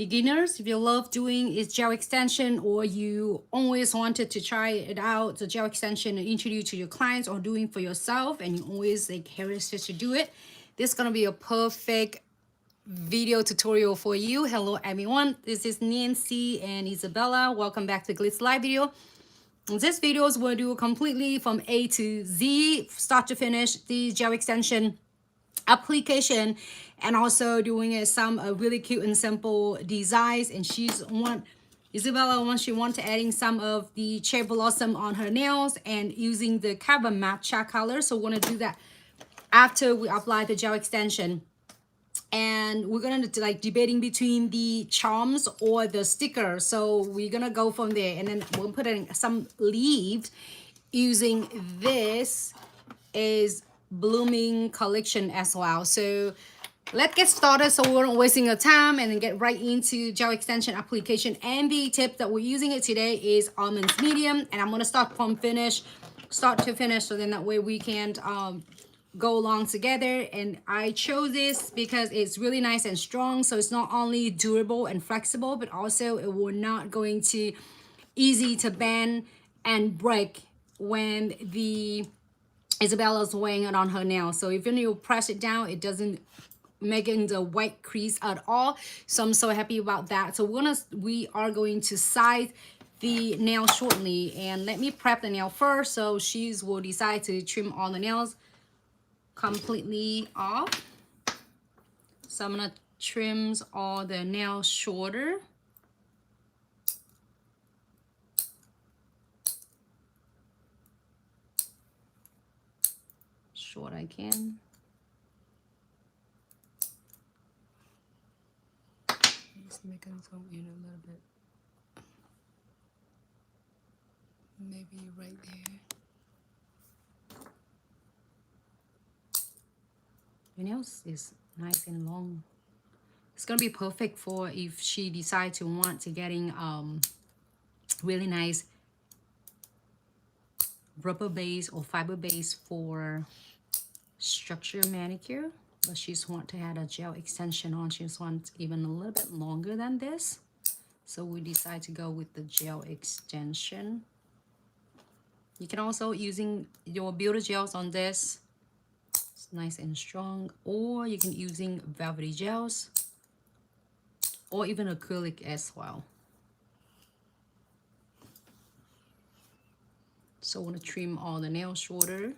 beginners, if you love doing is gel extension, or you always wanted to try it out, the gel extension, and introduce to your clients or doing for yourself, and you always like hesitate to do it, this is gonna be a perfect video tutorial for you. Hello everyone, this is Nancy and Isabella. Welcome back to Glitz Live video. This video is going to do completely from A to Z, start to finish, the gel extension application, and also doing some really cute and simple designs. And Isabella wants to adding some of the cherry blossom on her nails and using the carbon matcha color. So we're gonna do that after we apply the gel extension. And we're gonna like debating between the charms or the sticker, so we're gonna go from there. And then we'll put in some leaves using this is blooming collection as well. So let's get started so we're not wasting our time, and then get right into gel extension application. And the tip that we're using it today is almonds medium, and I'm gonna start from start to finish, so then that way we can go along together. And I chose this because it's really nice and strong, so it's not only durable and flexible, but also it will not going to easy to bend and break when the Isabella's wearing it on her nail. So even you press it down, it doesn't making the white crease at all. So I'm so happy about that. So we are going to size the nail shortly, and let me prep the nail first. So she will decide to trim all the nails completely off. So I'm gonna trim all the nails shorter. Short I can. Just make it zoom in a little bit. Maybe right there. Your nails is nice and long. It's gonna be perfect for if she decides to want to getting really nice rubber base or fiber base for structure manicure, but she's want to add a gel extension on. She wants even a little bit longer than this, so we decide to go with the gel extension. You can also using your Builder gels on this. It's nice and strong, or you can using Velvetty gels or even acrylic as well. So I want to trim all the nails shorter.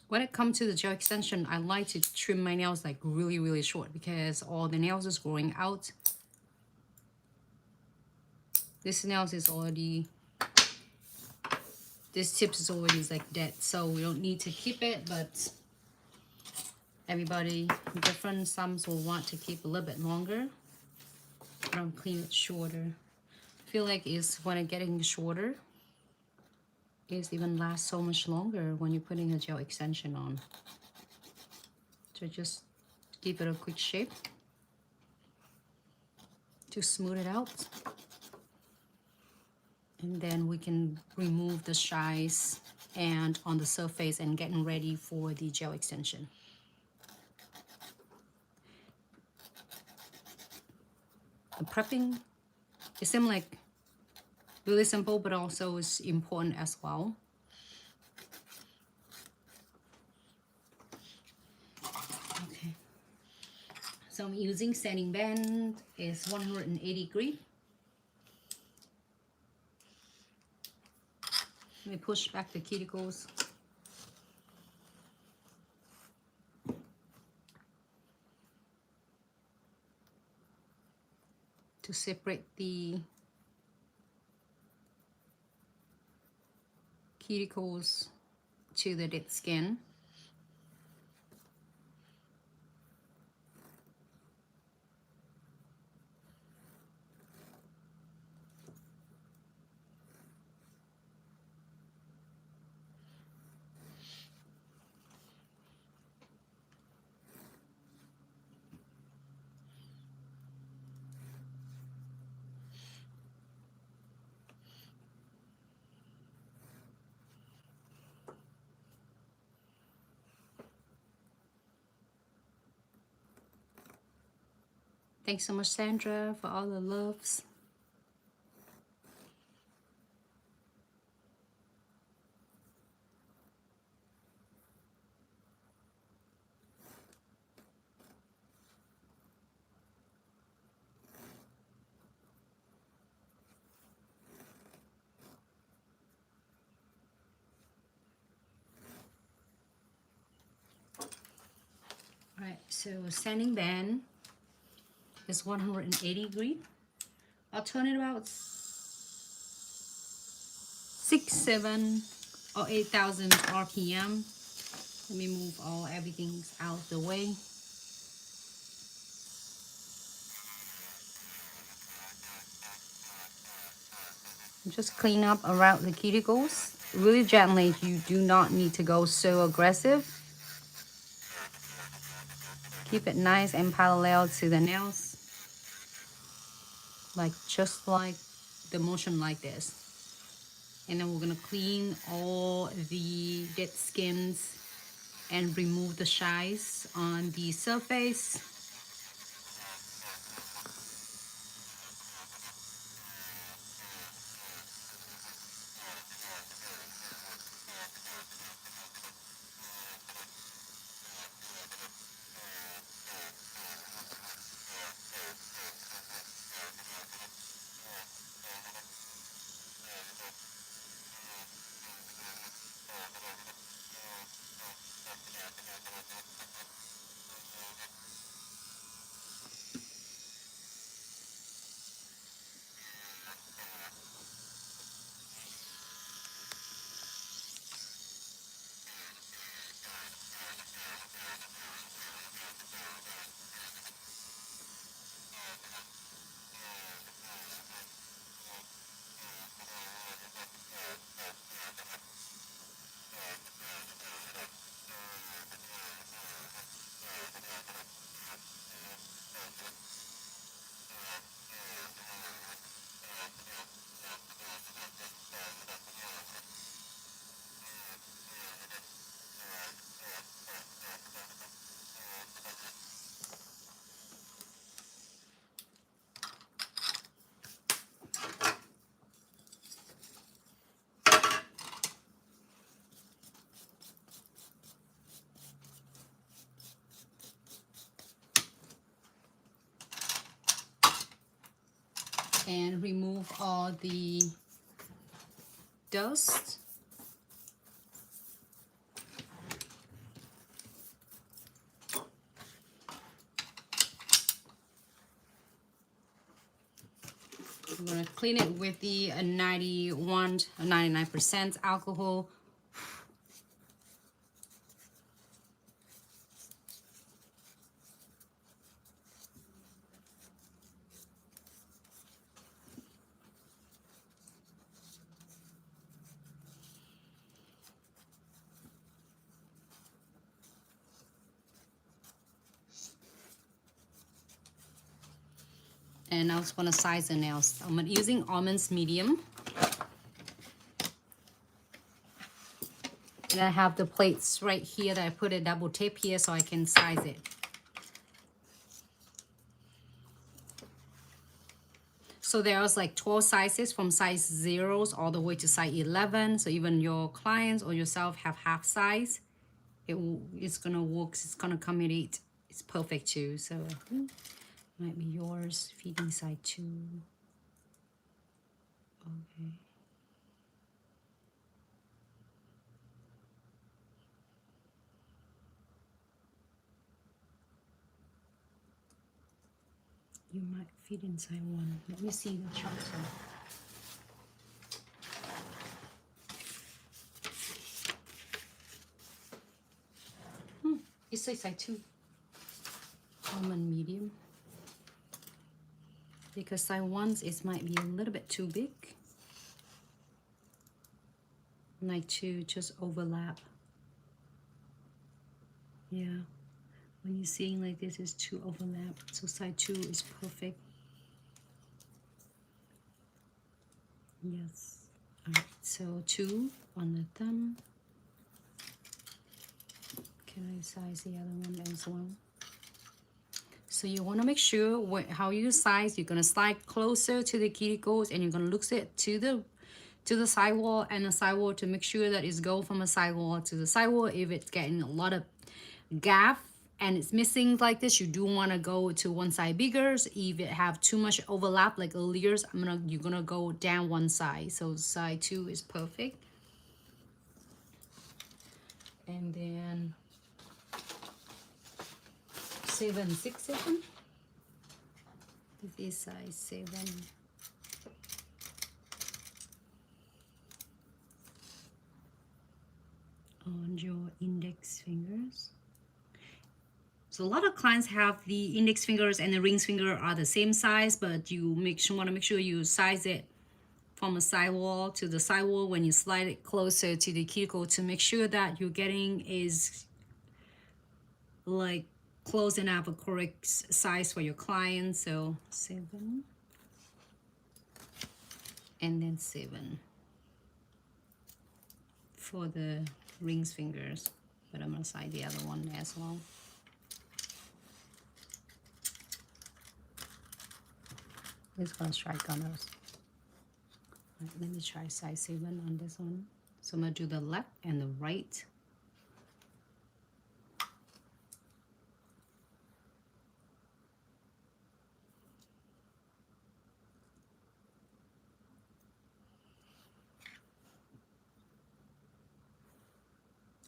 When it comes to the gel extension, I like to trim my nails like really short, because all the nails is growing out. This nails is already, this tip is already like dead, so we don't need to keep it, but everybody different. Some will want to keep a little bit longer, but I'm clean it shorter. I feel like it's when it's getting shorter, it's even lasts so much longer when you're putting a gel extension on. So just give it a quick shape to smooth it out. And then we can remove the shines and on the surface and getting ready for the gel extension. The prepping, it seems like really simple, but also is important as well. Okay. So I'm using sanding band is 180 grit. Let me push back the cuticles. To separate the cuticles to the dead skin. Thanks so much, Sandra, for all the loves. All right, so sanding band is 180 degree. I'll turn it about 6, 7, or 8,000 RPM. Let me move everything out of the way. Just clean up around the cuticles really gently. You do not need to go so aggressive. Keep it nice and parallel to the nails, just like the motion like this. And then we're gonna clean all the dead skins and remove the shies on the surface. And remove all the dust. I'm gonna clean it with the 91 or 99% alcohol. And I just want to size the nails. I'm using almonds medium. And I have the plates right here that I put a double tape here so I can size it. So there was like 12 sizes from size 0s all the way to size 11. So even your clients or yourself have half size. It's gonna work. It's gonna accommodate. It's perfect too. So I think might be yours. Feeding side 2. Okay. You might fit inside 1. Let me see the chart. It says size 2. Almond medium. Because size 1s it might be a little bit too big. Like 2 just overlap. Yeah. When you're seeing like this, is 2 overlap. So size 2 is perfect. Yes. Alright, so 2 on the thumb. Can I size the other one as well? So you want to make sure how you size. You're gonna slide closer to the cuticles, and you're gonna look it to the sidewall and the sidewall to make sure that it's go from a sidewall to the sidewall. If it's getting a lot of gap and it's missing like this, you do want to go to one side bigger. So if it have too much overlap like earlier, you're gonna go down one side. So side 2 is perfect. And then 7, 6, 7. This is size 7. On your index fingers. So a lot of clients have the index fingers and the ring finger are the same size, but you want to make sure you size it from a sidewall to the sidewall when you slide it closer to the cuticle to make sure that you're getting is like close enough a correct size for your client. So 7 and then 7 for the rings fingers, but I'm gonna slide the other one as well. It's gonna strike on us. Right, let me try size 7 on this one. So I'm gonna do the left and the right.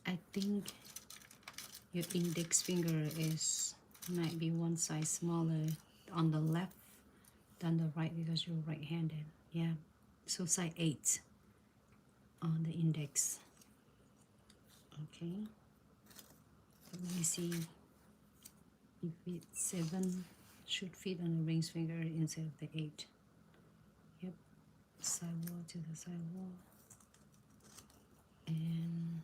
I think your index finger might be one size smaller on the left than the right because you're right-handed. Yeah, so size 8 on the index. Okay, let me see if it's 7 should fit on the ring finger instead of the 8. Yep, sidewall to the sidewall. And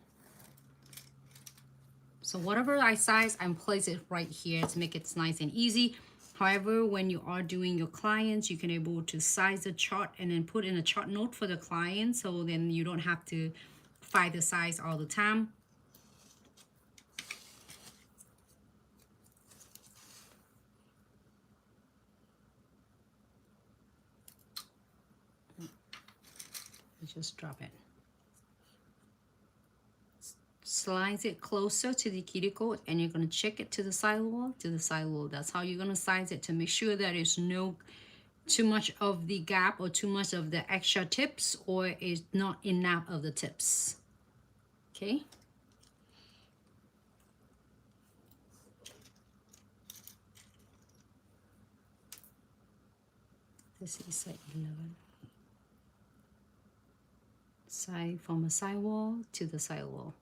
so whatever I size, I'm place it right here to make it nice and easy. However, when you are doing your clients, you can able to size the chart and then put in a chart note for the client, so then you don't have to find the size all the time. Just drop it. Slice it closer to the cuticle, and you're going to check it to the sidewall, That's how you're going to size it to make sure that there's no too much of the gap or too much of the extra tips, or is not enough of the tips. Okay. This is at 11. Side from a sidewall to the sidewall.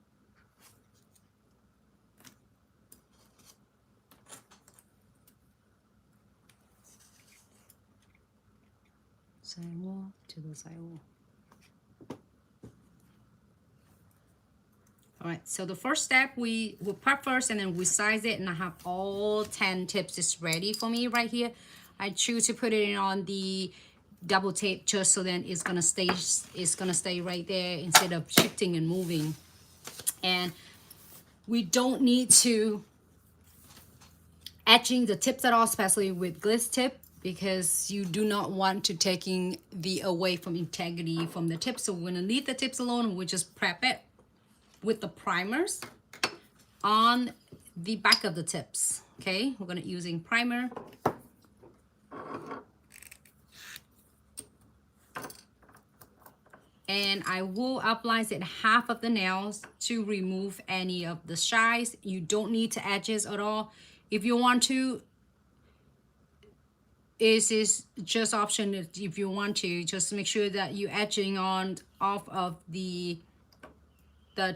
Sidewall to the sidewall. All right, so the first step, we will prep first and then we size it, and I have all 10 tips is ready for me right here. I choose to put it in on the double tape just so then it's gonna stay right there instead of shifting and moving. And we don't need to etching the tips at all, especially with glitz tip, because you do not want to taking the away from integrity from the tips. So we're gonna leave the tips alone. We just prep it with the primers on the back of the tips. Okay, we're gonna using primer. And I will apply it half of the nails to remove any of the shines. You don't need to edges at all. If you want to, is just option. If you want to, just make sure that you edging on off of the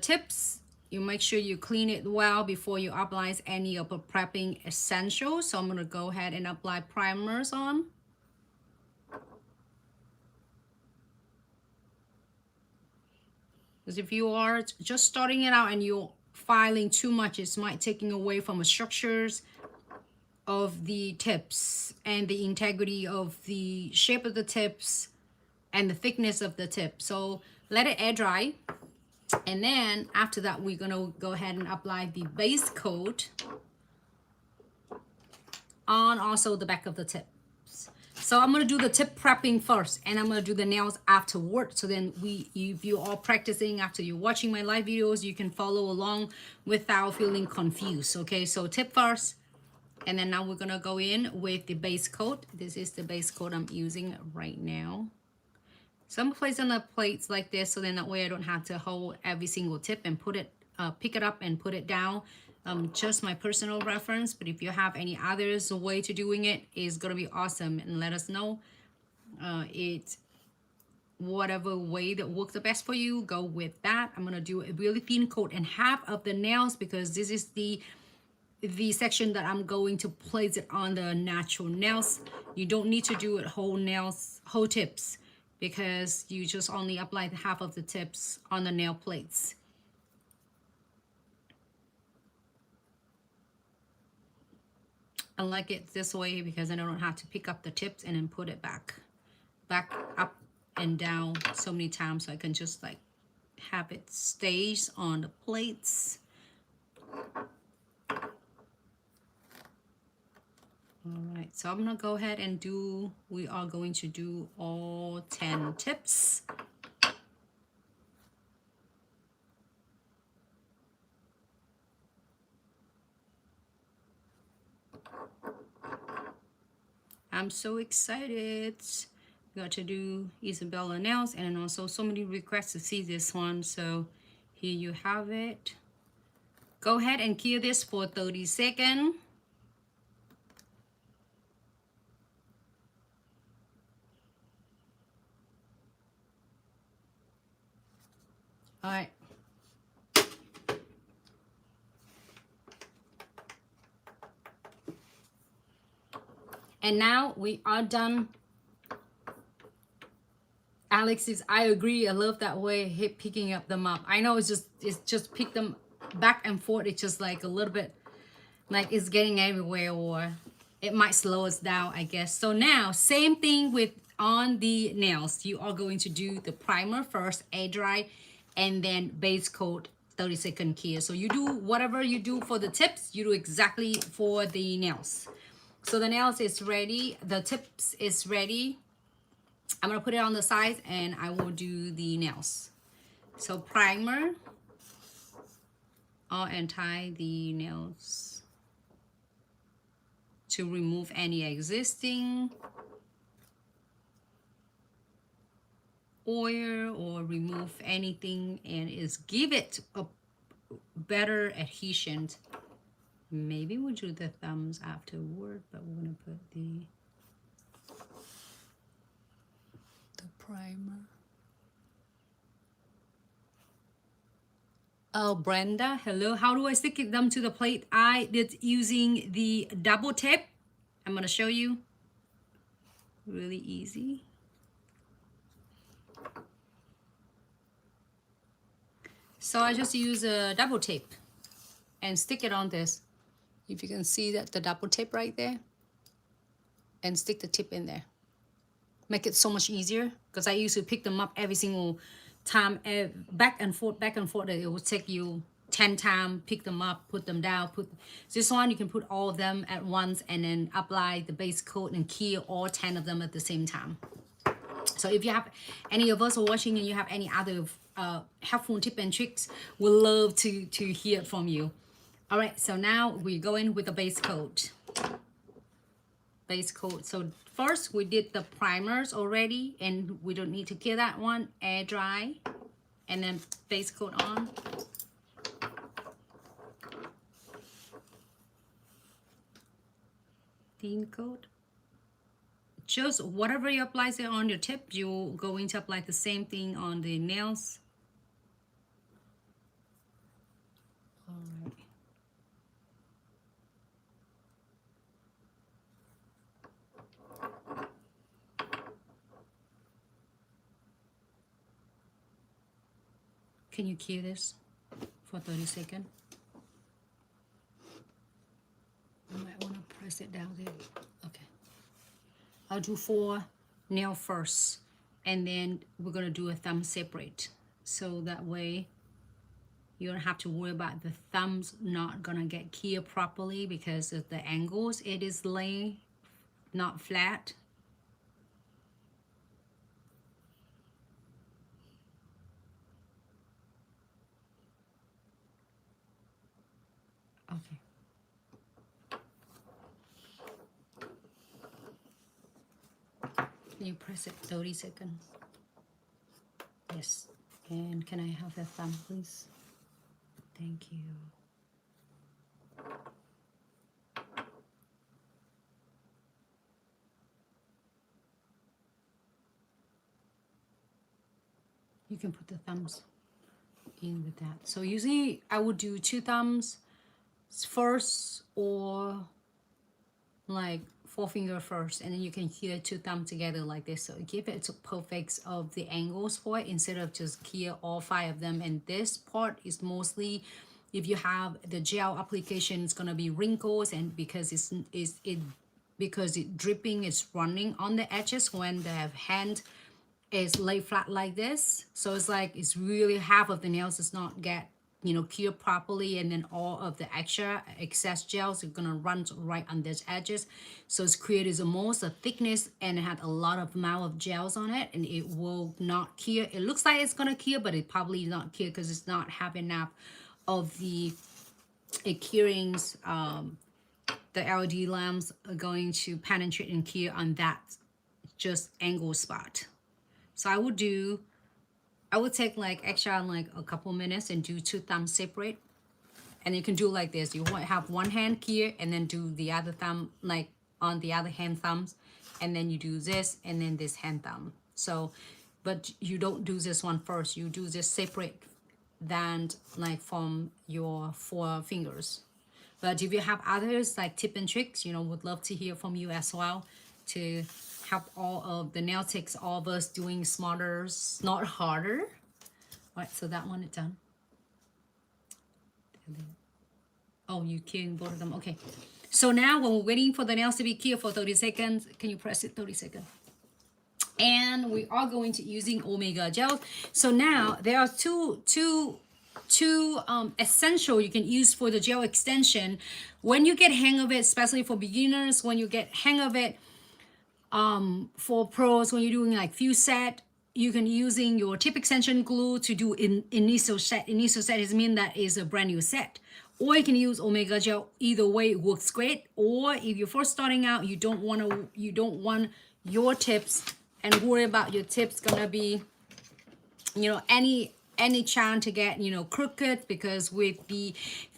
tips. You make sure you clean it well before you apply any of the prepping essentials. So I'm gonna go ahead and apply primers on. Because if you are just starting it out and you're filing too much, it might taking away from the structures of the tips and the integrity of the shape of the tips and the thickness of the tip. So let it air dry. And then after that, we're gonna go ahead and apply the base coat on also the back of the tips. So I'm gonna do the tip prepping first, and I'm gonna do the nails afterward. So then if you're all practicing after you're watching my live videos, you can follow along without feeling confused. Okay, so tip first, and then now we're gonna go in with the base coat. This is the base coat I'm using right now. So I'm placing the plates like this, so then that way I don't have to hold every single tip and put it, pick it up and put it down. Just my personal reference, but if you have any others way to doing it is gonna be awesome, and let us know. It's whatever way that works the best for you, go with that. I'm gonna do a really thin coat and half of the nails because this is the section that I'm going to place it on the natural nails. You don't need to do it whole nails, whole tips, because you just only apply half of the tips on the nail plates. I like it this way because then I don't have to pick up the tips and then put it back up and down so many times. So I can just like have it stays on the plates. All right, so I'm gonna go ahead and we are going to do all 10 tips. I'm so excited. Got to do Isabella nails, and also so many requests to see this one. So here you have it. Go ahead and cure this for 30 seconds. All right. And now we are done. Alex says, I agree. I love that way hip picking up them up. I know it's just pick them back and forth. It's just like a little bit like it's getting everywhere, or it might slow us down, I guess. So now same thing with on the nails. You are going to do the primer first, air dry, and then base coat 30-second cure. So you do whatever you do for the tips, you do exactly for the nails. So the nails is ready, the tips is ready. I'm gonna put it on the side and I will do the nails. So primer, and tie the nails to remove any existing oil or remove anything, and is give it a better adhesion. Maybe we'll do the thumbs afterward, but we're gonna put the primer. Oh, Brenda, hello. How do I stick them to the plate? I did using the double tip. I'm gonna show you. Really easy. So I just use a double tape and stick it on this. If you can see that the double tape right there, and stick the tip in there. Make it so much easier, because I used to pick them up every single time, back and forth. It would take you 10 times, pick them up, put them down. This one you can put all of them at once and then apply the base coat and cure all 10 of them at the same time. So if you have any of us are watching and you have any other helpful tip and tricks, we'd love to hear from you. All right, so now we're going with the base coat. Base coat. So first we did the primers already, and we don't need to cure that one. Air dry, and then base coat on. Thin coat. Just whatever you apply it on your tip, you're going to apply the same thing on the nails. All right. Can you cure this for 30 seconds? I might want to press it down there. Okay. I'll do 4 nail first, and then we're going to do a thumb separate. So that way You don't have to worry about the thumbs not gonna get cured properly because of the angles it is laying, not flat. Okay. Can you press it 30 seconds? Yes. And can I have the thumb, please? Thank you. You can put the thumbs in with that. So usually I would do 2 thumbs first, or like 4-finger first, and then you can cure 2 thumbs together like this. So give it a perfect of the angles for it instead of just cure all 5 of them. And this part is mostly if you have the gel application, it's gonna be wrinkles, and because because it dripping, it's running on the edges when the hand is lay flat like this. So it's like it's really half of the nails does not get, you know, cured properly, and then all of the extra excess gels are gonna run right on these edges. So it's created the most thickness, and it had a lot of amount of gels on it, and it will not cure. It looks like it's gonna cure, but it probably not cure because it's not having enough of the curings. The LED lamps are going to penetrate and cure on that just angle spot. So I would take like extra like a couple minutes and do 2 thumbs separate. And you can do like this. You want have one hand here and then do the other thumb like on the other hand thumbs. And then you do this and then this hand thumb. So, but you don't do this one first. You do this separate than like from your 4 fingers. But if you have others like tip and tricks, you know, would love to hear from you as well to help all of the nail techs, all of us doing smarter, not harder. All right, so that one is done. Oh, you curing both of them. Okay. So now when we're waiting for the nails to be cured for 30 seconds, can you press it 30 seconds? And we are going to using Omega gels. So now there are two essential you can use for the gel extension. When you get hang of it, especially for beginners, when you get hang of it, for pros, when you're doing like few set, you can using your tip extension glue to do initial set. Initial set is mean that is a brand new set. Or you can use Omega gel. Either way, it works great. Or if you're first starting out, you don't want your tips and worry about your tips gonna be, you know, any chance to get, you know, crooked, because with the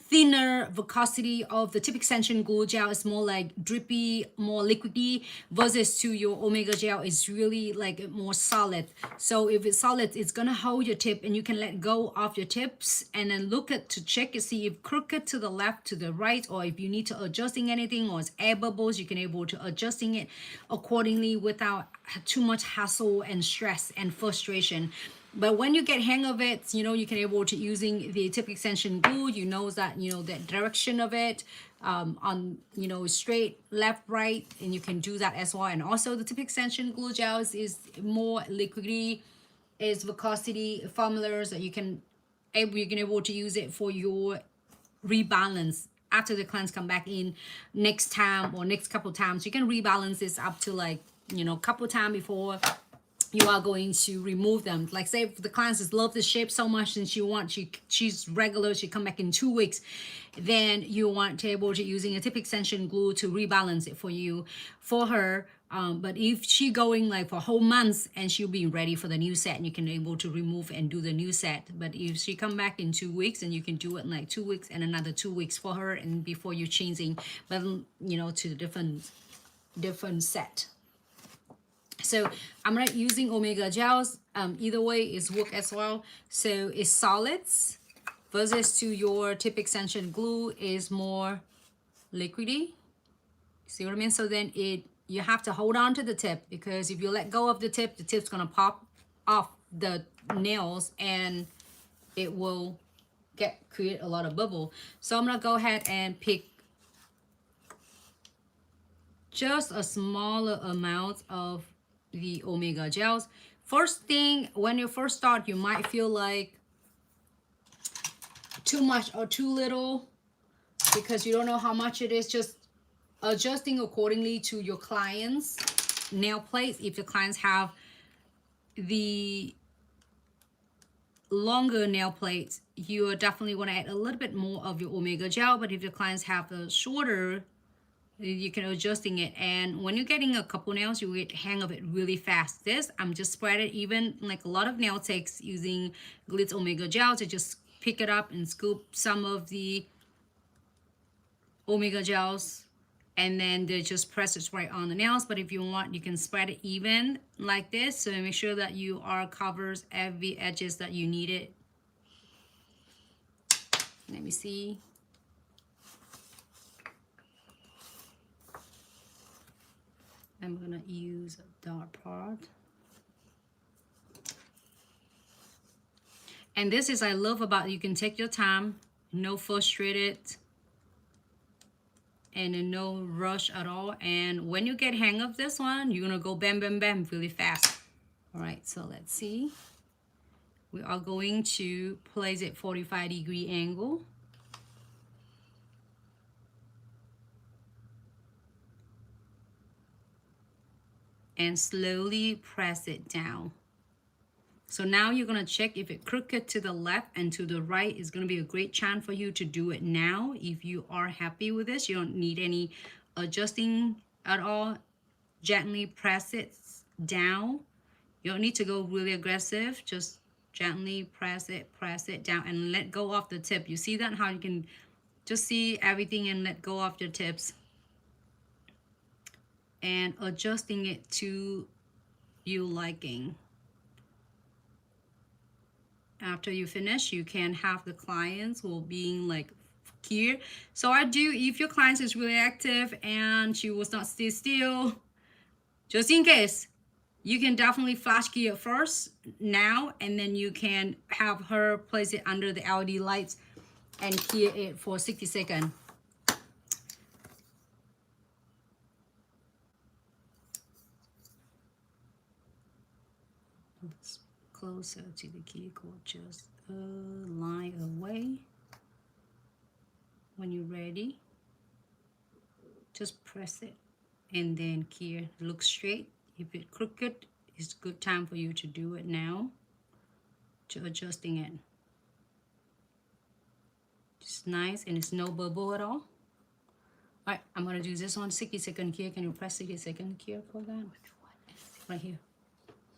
thinner viscosity of the tip extension glue gel is more like drippy, more liquidy, versus to your Omega gel is really like more solid. So if it's solid, it's gonna hold your tip and you can let go of your tips and then look at to check and see if crooked to the left, to the right, or if you need to adjusting anything or it's air bubbles, you can able to adjusting it accordingly without too much hassle and stress and frustration. But when you get hang of it, you know, you can able to using the tip extension glue, you know that, you know, the direction of it on, you know, straight, left, right, and you can do that as well. And also the tip extension glue gels is more liquidy, is viscosity formulas that you can able to use it for your rebalance. After the clients come back in next time or next couple times, you can rebalance this up to like, you know, couple times before you are going to remove them. Like say if the clients just love the shape so much and she's regular, she come back in 2 weeks, then you want to able to using a tip extension glue to rebalance it for her. But if she going like for whole months and she'll be ready for the new set, and you can able to remove and do the new set. But if she come back in 2 weeks, and you can do it in like 2 weeks and another 2 weeks for her, and before you changing, but you know, to different set. So I'm not using Omega gels. Either way is work as well. So it's solids versus to your tip extension glue is more liquidy. See what I mean? So then you have to hold on to the tip, because if you let go of the tip's gonna pop off the nails and it will create a lot of bubble. So I'm gonna go ahead and pick just a smaller amount of the Omega gels. First thing, when you first start, you might feel like too much or too little, because you don't know how much it is. Just adjusting accordingly to your clients' nail plates. If your clients have the longer nail plates, you definitely want to add a little bit more of your Omega Gel. But if your clients have the shorter, you can adjusting it. And when you're getting a couple nails, you get hang of it really fast. This, I'm just spread it even, like a lot of nail techs using Glitz Omega Gel to just pick it up and scoop some of the Omega Gels, and then they just press it right on the nails. But if you want, you can spread it even like this, so make sure that you are covers every edges that you need it. Let me see. I'm gonna use a dark part. And this is I love about, you can take your time, no frustrated and no rush at all. And when you get hang of this one, you're gonna go bam bam bam really fast. All right, so let's see. We are going to place it 45-degree angle. And slowly press it down. So now you're gonna check if it crooked to the left and to the right. Is gonna be a great chance for you to do it now. If you are happy with this, you don't need any adjusting at all. Gently press it down. You don't need to go really aggressive. Just gently press it down and let go of the tip. You see that, how you can just see everything and let go of the tips. And adjusting it to you liking. After you finish, you can have the clients will being like here. So I do, if your client is really active and she was not stay still, just in case, you can definitely flash key it first now, and then you can have her place it under the LED lights and key it for 60 seconds. Closer to the cuticle, just a line away. When you're ready, just press it and then here look straight. If it's crooked, it's a good time for you to do it now, to adjusting it. Just nice, and it's no bubble at all. All right, I'm gonna do this one 60 second here. Can you press 60 second here for that? Right here.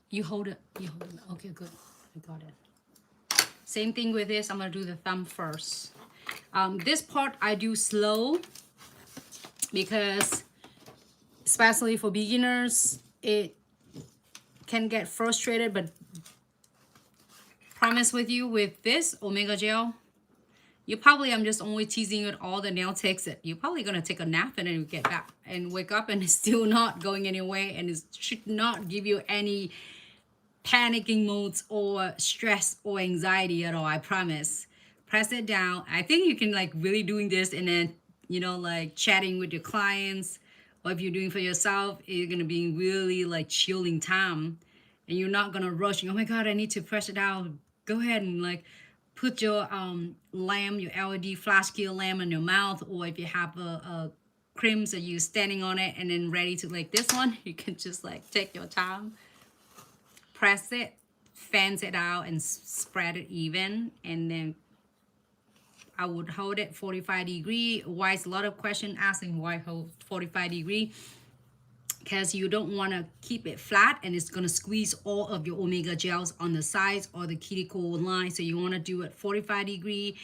You hold it. You hold it. Okay, good. I got it. Same thing with this. I'm gonna do the thumb first. This part I do slow because, especially for beginners, it can get frustrated. But promise with you, with this Omega Gel, you probably, I'm just only teasing it, all the nail techs that you're probably gonna take a nap and then you get back and wake up and it's still not going anywhere, and it should not give you any panicking modes or stress or anxiety at all. I promise. Press it down. I think you can like really doing this and then, you know, like chatting with your clients, or if you're doing for yourself, you're gonna be really like chilling time, and you're not gonna rush. Oh my god, I need to press it down. Go ahead and like put your lamp, your LED flash key lamp in your mouth, or if you have a creams that you're standing on it and then ready to, like this one, you can just like take your time, press it, fans it out, and spread it even. And then I would hold it 45-degree. Why is a lot of question asking why hold 45-degree? Because you don't want to keep it flat and it's going to squeeze all of your Omega Gels on the sides or the cuticle line. So you want to do it 45-degree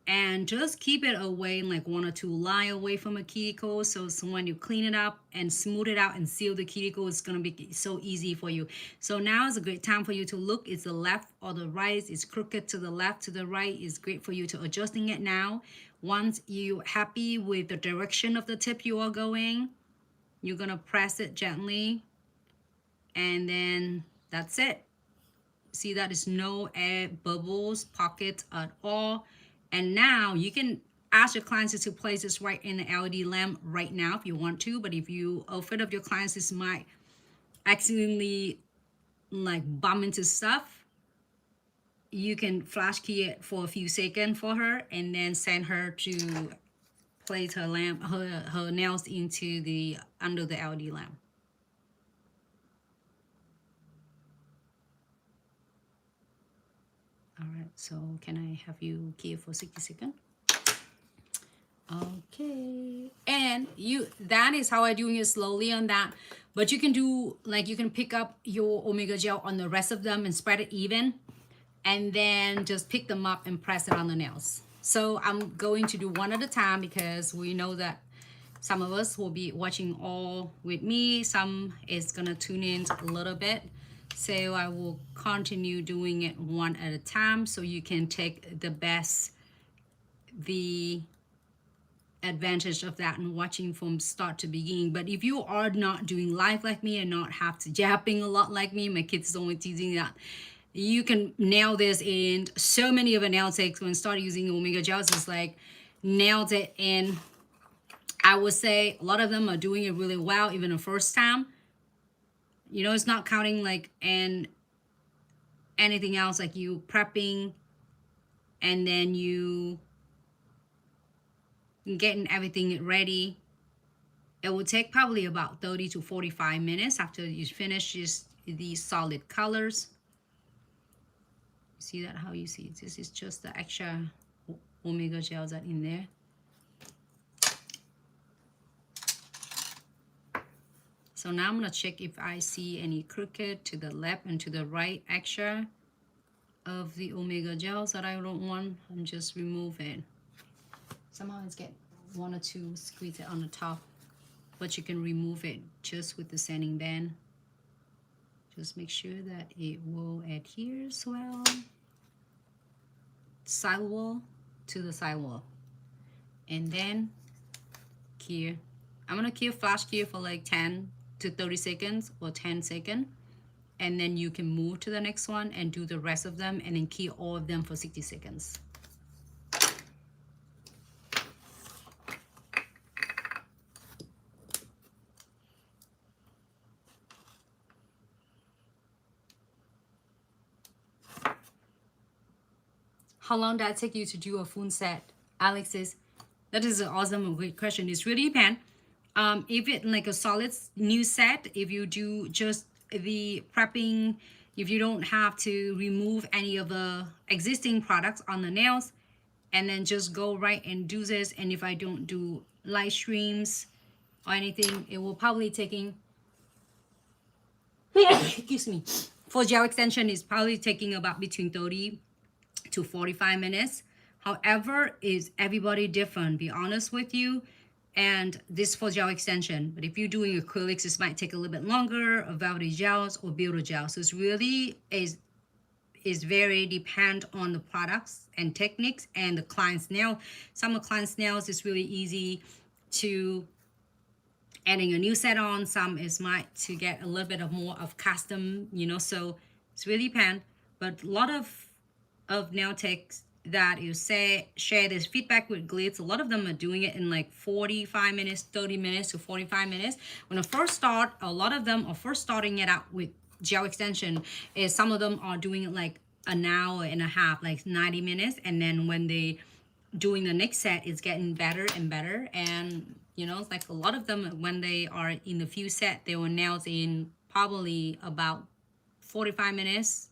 and just keep it away, like 1 or 2 line away from a cuticle. So when you clean it up and smooth it out and seal the cuticle, it's going to be so easy for you. So now is a great time for you to look. It's the left or the right. It's crooked to the left, to the right. It's great for you to adjusting it now. Once you're happy with the direction of the tip you are going, you're going to press it gently. And then that's it. See, that is no air bubbles, pockets at all. And now you can ask your clients to place this right in the LED lamp right now if you want to. But if you afraid of your clients, this might accidentally like bump into stuff, you can flash key it for a few seconds for her and then send her to place her lamp, her nails into the under the LED lamp. All right, so can I have you key it for 60 seconds? Okay, and that is how I'm doing it slowly on that. But you can do, like, you can pick up your Omega Gel on the rest of them and spread it even, and then just pick them up and press it on the nails. So I'm going to do one at a time because we know that some of us will be watching all with me, some is gonna tune in a little bit. So I will continue doing it one at a time so you can take the advantage of that and watching from start to beginning. But if you are not doing live like me and not have to japping a lot like me, my kids is always teasing that, you can nail this in so many of the nail techs. When start using Omega Gels, it's like nailed it in. I would say a lot of them are doing it really well even the first time. You know, it's not counting like and anything else, like you prepping and then you getting everything ready. It will take probably about 30 to 45 minutes after you finish these solid colors. See that, how you see it? This is just the extra Omega Gels that in there. So now I'm gonna check if I see any crooked to the left and to the right extra of the Omega Gels that I don't want. I'm just remove it. Somehow it's get one or two, squeeze it on the top, but you can remove it just with the sanding band. Just make sure that it will adhere as well. Sidewall to the sidewall. And then cure. I'm gonna cure, flash cure for like 10 to 30 seconds or 10 seconds. And then you can move to the next one and do the rest of them and then cure all of them for 60 seconds. How long does it take you to do a full set? Alex says, that is an awesome and great question. It's really depends. If it like a solid new set, if you do just the prepping, if you don't have to remove any of the existing products on the nails, and then just go right and do this, and if I don't do live streams or anything, it will probably taking excuse me, for gel extension is probably taking about between 30 to 45 minutes. However, is everybody different, be honest with you. And this for gel extension, but if you're doing acrylics, this might take a little bit longer, or Velvetty gels or Builder Gel. So it's really is very depend on the products and techniques and the client's nail. Some of the client's nails is really easy to adding a new set on. Some is might to get a little bit of more of custom, you know, so it's really depend. But a lot of nail techs that you say share this feedback with Glitz, a lot of them are doing it in like 45 minutes, 30 minutes to 45 minutes. When I first start, a lot of them are first starting it out with gel extension. Is some of them are doing it like an hour and a half, like 90 minutes, and then when they doing the next set, it's getting better and better. And you know, it's like a lot of them when they are in the few set, they will nails in probably about 45 minutes,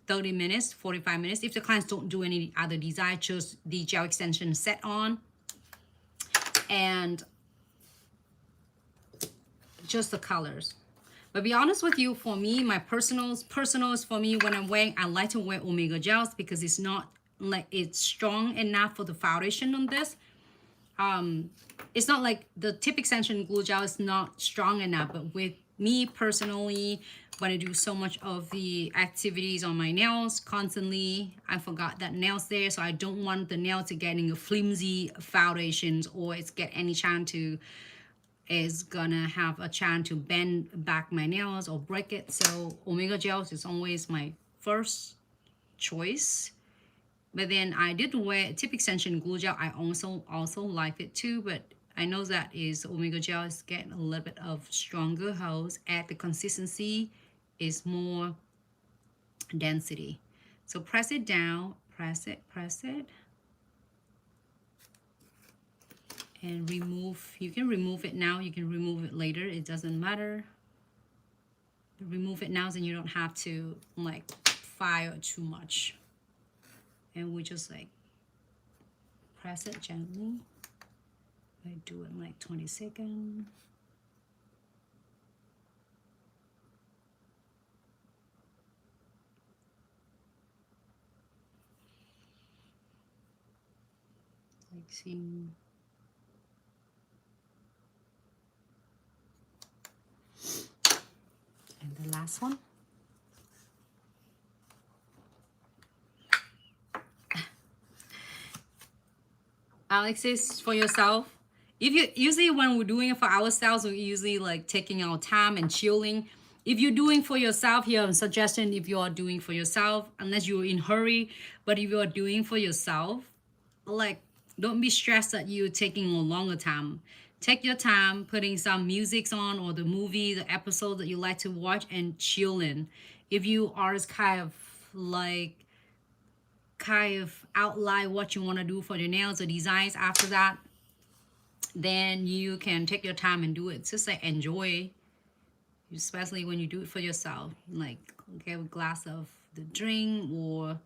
30 minutes, 45 minutes. If the clients don't do any other design, just the gel extension set on and just the colors. But be honest with you, for me, my personals for me, when I'm wearing, I like to wear Omega Gels because it's not like it's strong enough for the foundation on this. It's not like the tip extension glue gel is not strong enough, but with me personally, when I do so much of the activities on my nails constantly, I forgot that nails there, so I don't want the nail to getting a flimsy foundations, or it's get any chance to is gonna have a chance to bend back my nails or break it. So Omega Gels is always my first choice. But then I did wear tip extension glue gel. I also like it too, but I know that is Omega Gel is getting a little bit of stronger hose. Add the consistency is more density. So press it down, press it, and remove. You can remove it now, you can remove it later, it doesn't matter. Remove it now so you don't have to like file too much. And we just like press it gently. I do it in like 20 seconds. Like see. And the last one. Alexis, for yourself. If you usually when we're doing it for ourselves, we're usually like taking our time and chilling. If you're doing for yourself, here I'm suggesting if you are doing for yourself, unless you're in hurry, but if you are doing for yourself, like don't be stressed that you're taking a longer time. Take your time, putting some music on or the movie, the episode that you like to watch and chilling. If you are kind of outline what you want to do for your nails or designs after that, then you can take your time and do it. Just like enjoy, especially when you do it for yourself. Like get a glass of the drink or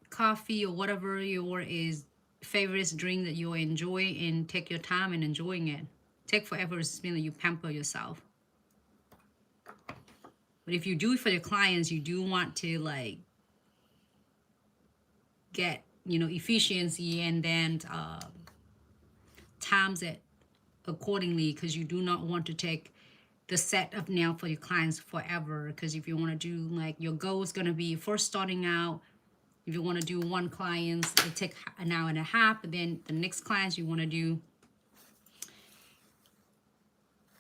coffee or whatever your is favorite drink that you enjoy, and take your time and enjoying it. Take forever to spend, you pamper yourself. But if you do it for your clients, you do want to like get, you know, efficiency and then times it accordingly, because you do not want to take the set of nail for your clients forever. Because if you want to do like your goal is going to be first starting out, if you want to do one client, it take an hour and a half, but then the next clients you want to do,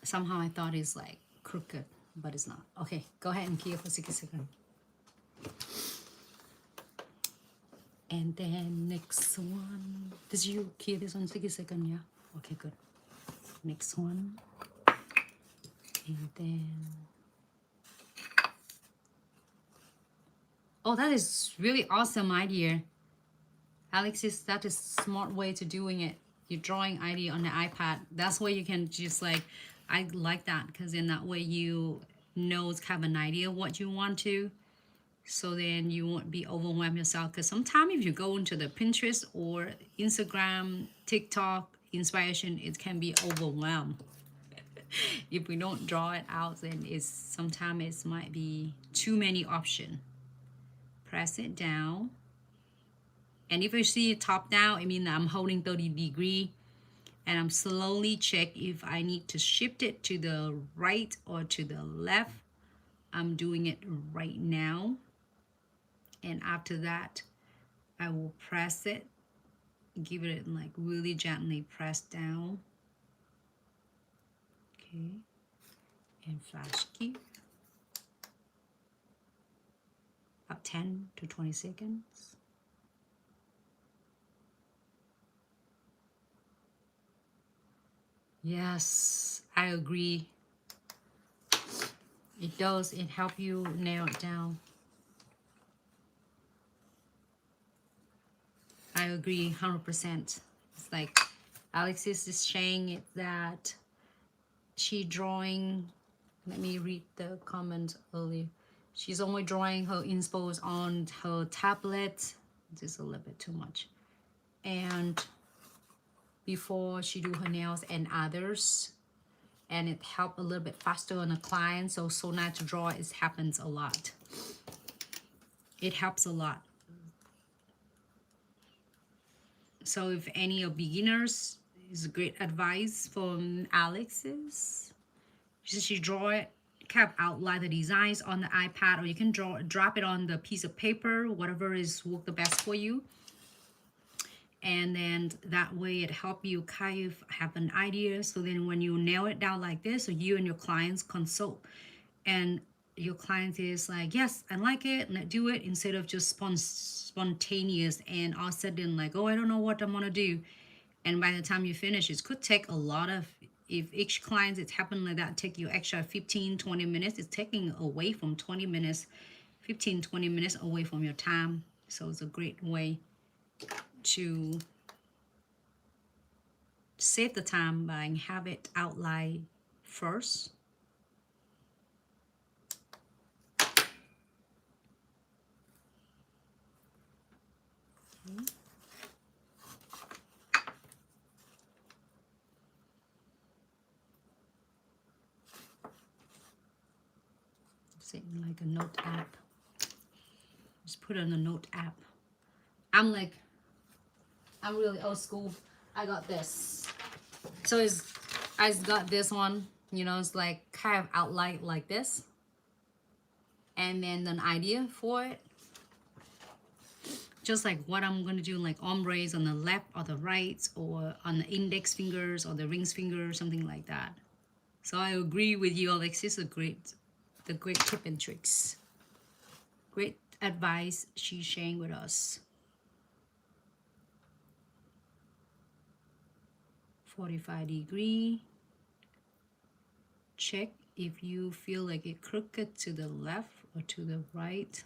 somehow I thought it's like crooked, but it's not. Okay, go ahead and key for 60 seconds. And then next one, did you key this on 60 seconds? Yeah, okay, good. Next one, and then, oh, that is really awesome idea, Alexis. That is a smart way to doing it. Your drawing idea on the iPad. That's where you can just like, I like that, because in that way you know it's kind of an idea of what you want to. So then you won't be overwhelmed yourself. Because sometimes if you go into the Pinterest or Instagram, TikTok inspiration, it can be overwhelmed. If we don't draw it out, then it's sometimes it might be too many options. Press it down. And if you see it top down, I mean I'm holding 30 degrees. And I'm slowly check if I need to shift it to the right or to the left. I'm doing it right now. And after that, I will press it, give it like really gently press down. Okay, and flash key. About 10 to 20 seconds. Yes, I agree. It does, it helps you nail it down. I agree 100%. It's like Alexis is saying it that she drawing, let me read the comment earlier. She's only drawing her inspos on her tablet. This is a little bit too much. And before she do her nails and others, and it help a little bit faster on the client. So nice to draw, it happens a lot. It helps a lot. So if any of beginners, is great advice from Alexis. She draw it, kind of outline the designs on the iPad, or you can drop it on the piece of paper, whatever is work the best for you. And then that way it help you kind of have an idea. So then when you nail it down like this, so you and your clients consult, and your client is like, yes, I like it, let's do it, instead of just spontaneous and all of a sudden like, oh, I don't know what I'm gonna do. And by the time you finish, it could take a lot of, if each client it's happening like that, take you extra 15-20 minutes. It's taking away from 20 minutes 15-20 minutes away from your time. So it's a great way to save the time by have it outline first. Okay. Like a note app. Just put it on a note app. I'm really old school. I got this. So I got this one, you know, it's like kind of outline like this. And then an idea for it. Just like what I'm gonna do, like ombres on the left or the right, or on the index fingers or the rings finger, something like that. So I agree with you, Alexis. The great tip and tricks. Great advice she's sharing with us. 45-degree. Check if you feel like it crooked to the left or to the right.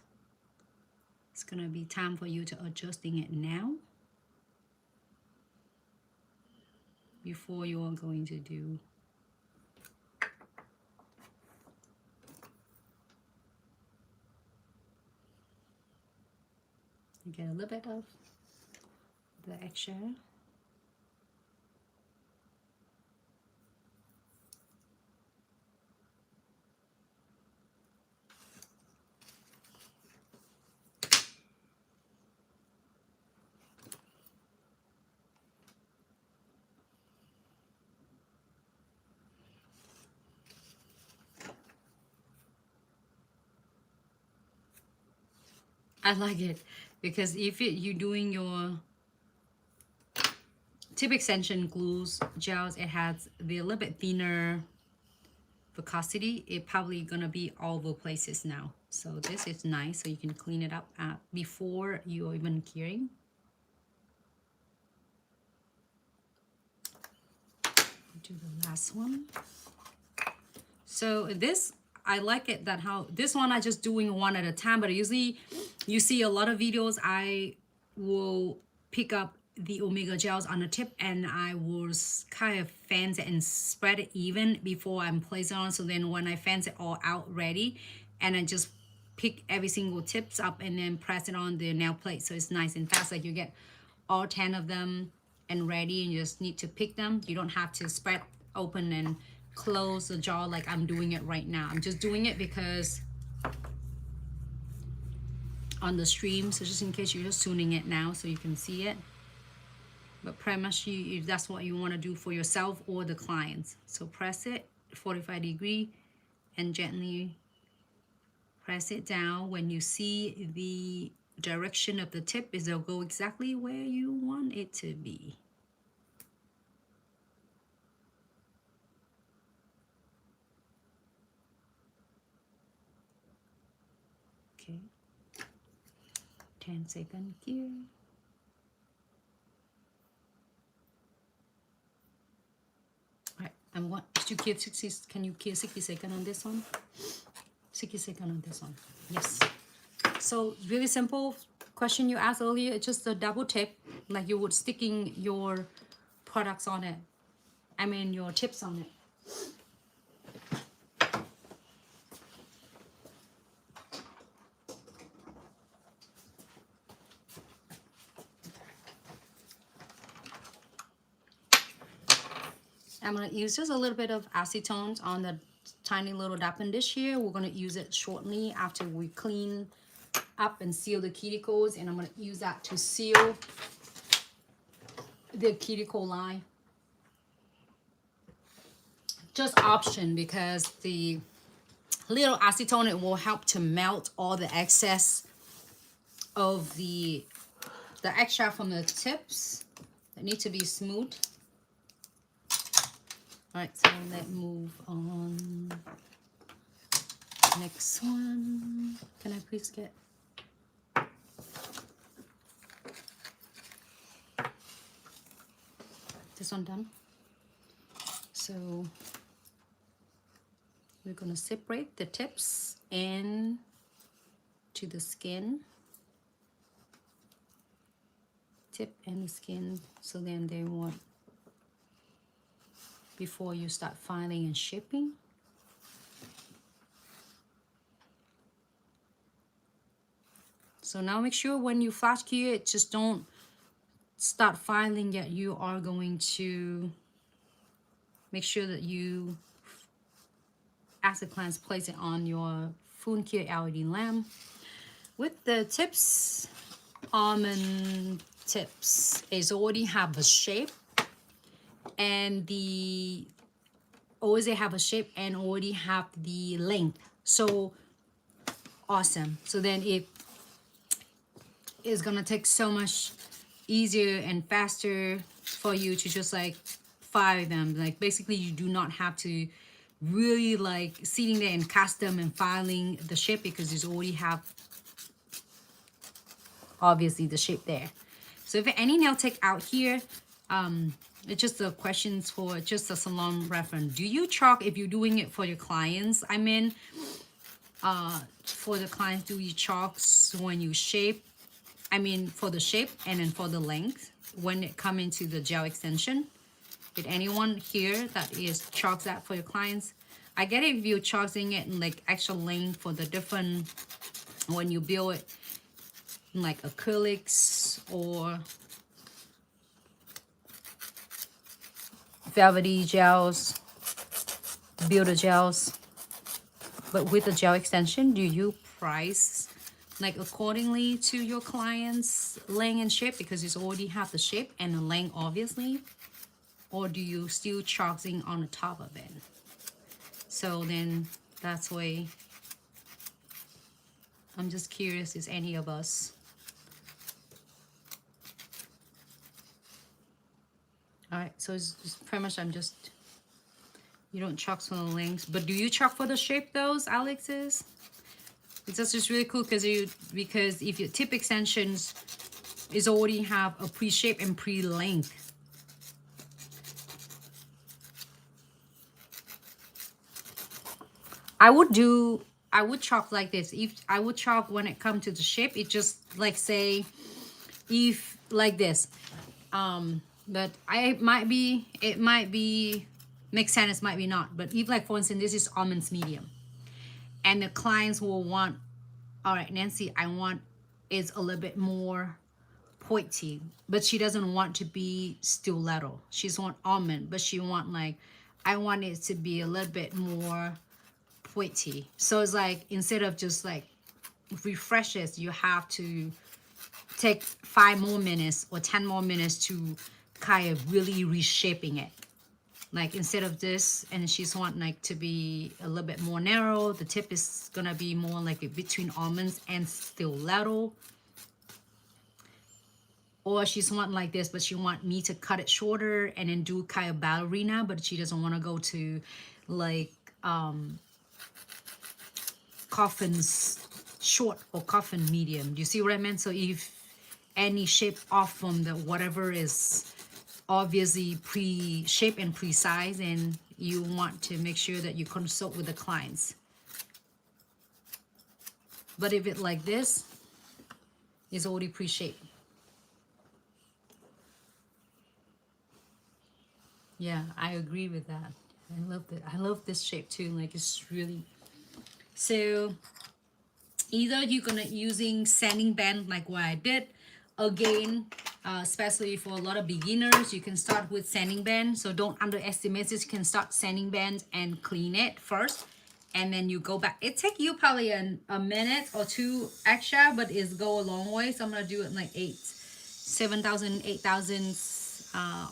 It's gonna be time for you to adjusting it now before you are going to do. You get a little bit of the extra. I like it because if you're doing your tip extension glues, gels, it has the little bit thinner viscosity. It probably gonna be all over places now. So this is nice, so you can clean it up before you're even curing. Do the last one. So this, I like it that how this one I just doing one at a time, but usually you see a lot of videos I will pick up the omega gels on the tip and I will kind of fans it and spread it even before I'm placing on. So then when I fans it all out ready, and I just pick every single tips up and then press it on the nail plate, so it's nice and fast. Like you get all 10 of them and ready, and you just need to pick them. You don't have to spread open and close the jar like I'm doing it right now. I'm just doing it because on the stream, so just in case you're just tuning it now so you can see it. But pretty much if that's what you want to do for yourself or the clients. So press it 45-degree and gently press it down. When you see the direction of the tip, it'll go exactly where you want it to be. Okay, 10 seconds here. All right, I want to keep 60. Can you keep 60 seconds on this one? 60 seconds on this one. Yes. So really simple question you asked earlier. It's just a double tip, like you would sticking your products on it. I mean your tips on it. I'm going to use just a little bit of acetone on the tiny little dapping dish here. We're going to use it shortly after we clean up and seal the cuticles, and I'm going to use that to seal the cuticle line. Just option, because the little acetone, it will help to melt all the excess of the extra from the tips that need to be smooth. All right, so let's move on. Next one. Can I please get? This one done. So we're gonna separate the tips and to the skin, tip and the skin, so then they won't, before you start filing and shipping. So now make sure when you flash cure it, just don't start filing yet. You are going to make sure that you, as the clients, place it on your Phone Cure LED lamp. With the tips, almond tips is already have a shape, and the always they have a shape and already have the length. So awesome. So then it is gonna take so much easier and faster for you to just like file them. Like basically you do not have to really like sitting there and custom and filing the shape, because you already have obviously the shape there. So if any nail tech out here, it's just a questions for just a salon reference. Do you chalk if you're doing it for your clients? I mean, for the clients, do you chalks when you shape? I mean, for the shape and then for the length when it come into the gel extension. Did anyone here that is chalks that for your clients? I get it if you're chalking it in like actual length for the different, when you build it in like acrylics or velvety gels, builder gels. But with the gel extension, do you price like accordingly to your clients' length and shape, because you already have the shape and the length obviously, or do you still chalking on the top of it? So then that's why I'm just curious, is any of us? All right, so it's pretty much I'm just, you don't chalk for the lengths, but do you chalk for the shape those, Alex's? It's just really cool because if your tip extensions is already have a pre-shape and pre-length. I would chalk like this. If I would chalk when it comes to the shape, it just like say if like this. But it might be make sense, might be not. But if like for instance this is almonds medium, and the clients will want, all right, Nancy, I want is a little bit more pointy, but she doesn't want to be stiletto. She's want almond, but she want like, I want it to be a little bit more pointy. So it's like instead of just like refreshes, you have to take 5 more minutes or 10 more minutes to kind of really reshaping it. Like instead of this, and she's want like to be a little bit more narrow, the tip is gonna be more like between almonds and stiletto. Or she's want like this, but she want me to cut it shorter and then do kind of ballerina, but she doesn't want to go to like coffins short or coffin medium. Do you see what I meant? So if any shape off from the whatever is obviously pre-shape and pre-size, and you want to make sure that you consult with the clients. But if it like this, is already pre-shaped. Yeah, I agree with that. I love it. I love this shape too. Like it's really, so either you're gonna using sanding band like what I did. Again, especially for a lot of beginners, you can start with sanding band. So don't underestimate it. You can start sanding band and clean it first, and then you go back. It take you probably a minute or two extra, but it's go a long way. So I'm gonna do it in like 7,000, 8,000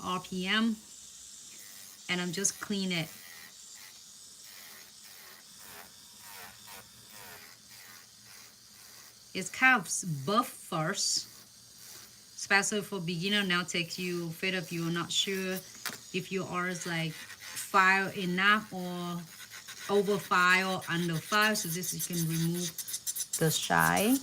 RPM, and I'm just clean it. It's kind of buff first, especially for beginner. Now takes you fit if you're not sure if you are like file enough or over file or under file. So this you can remove the shine.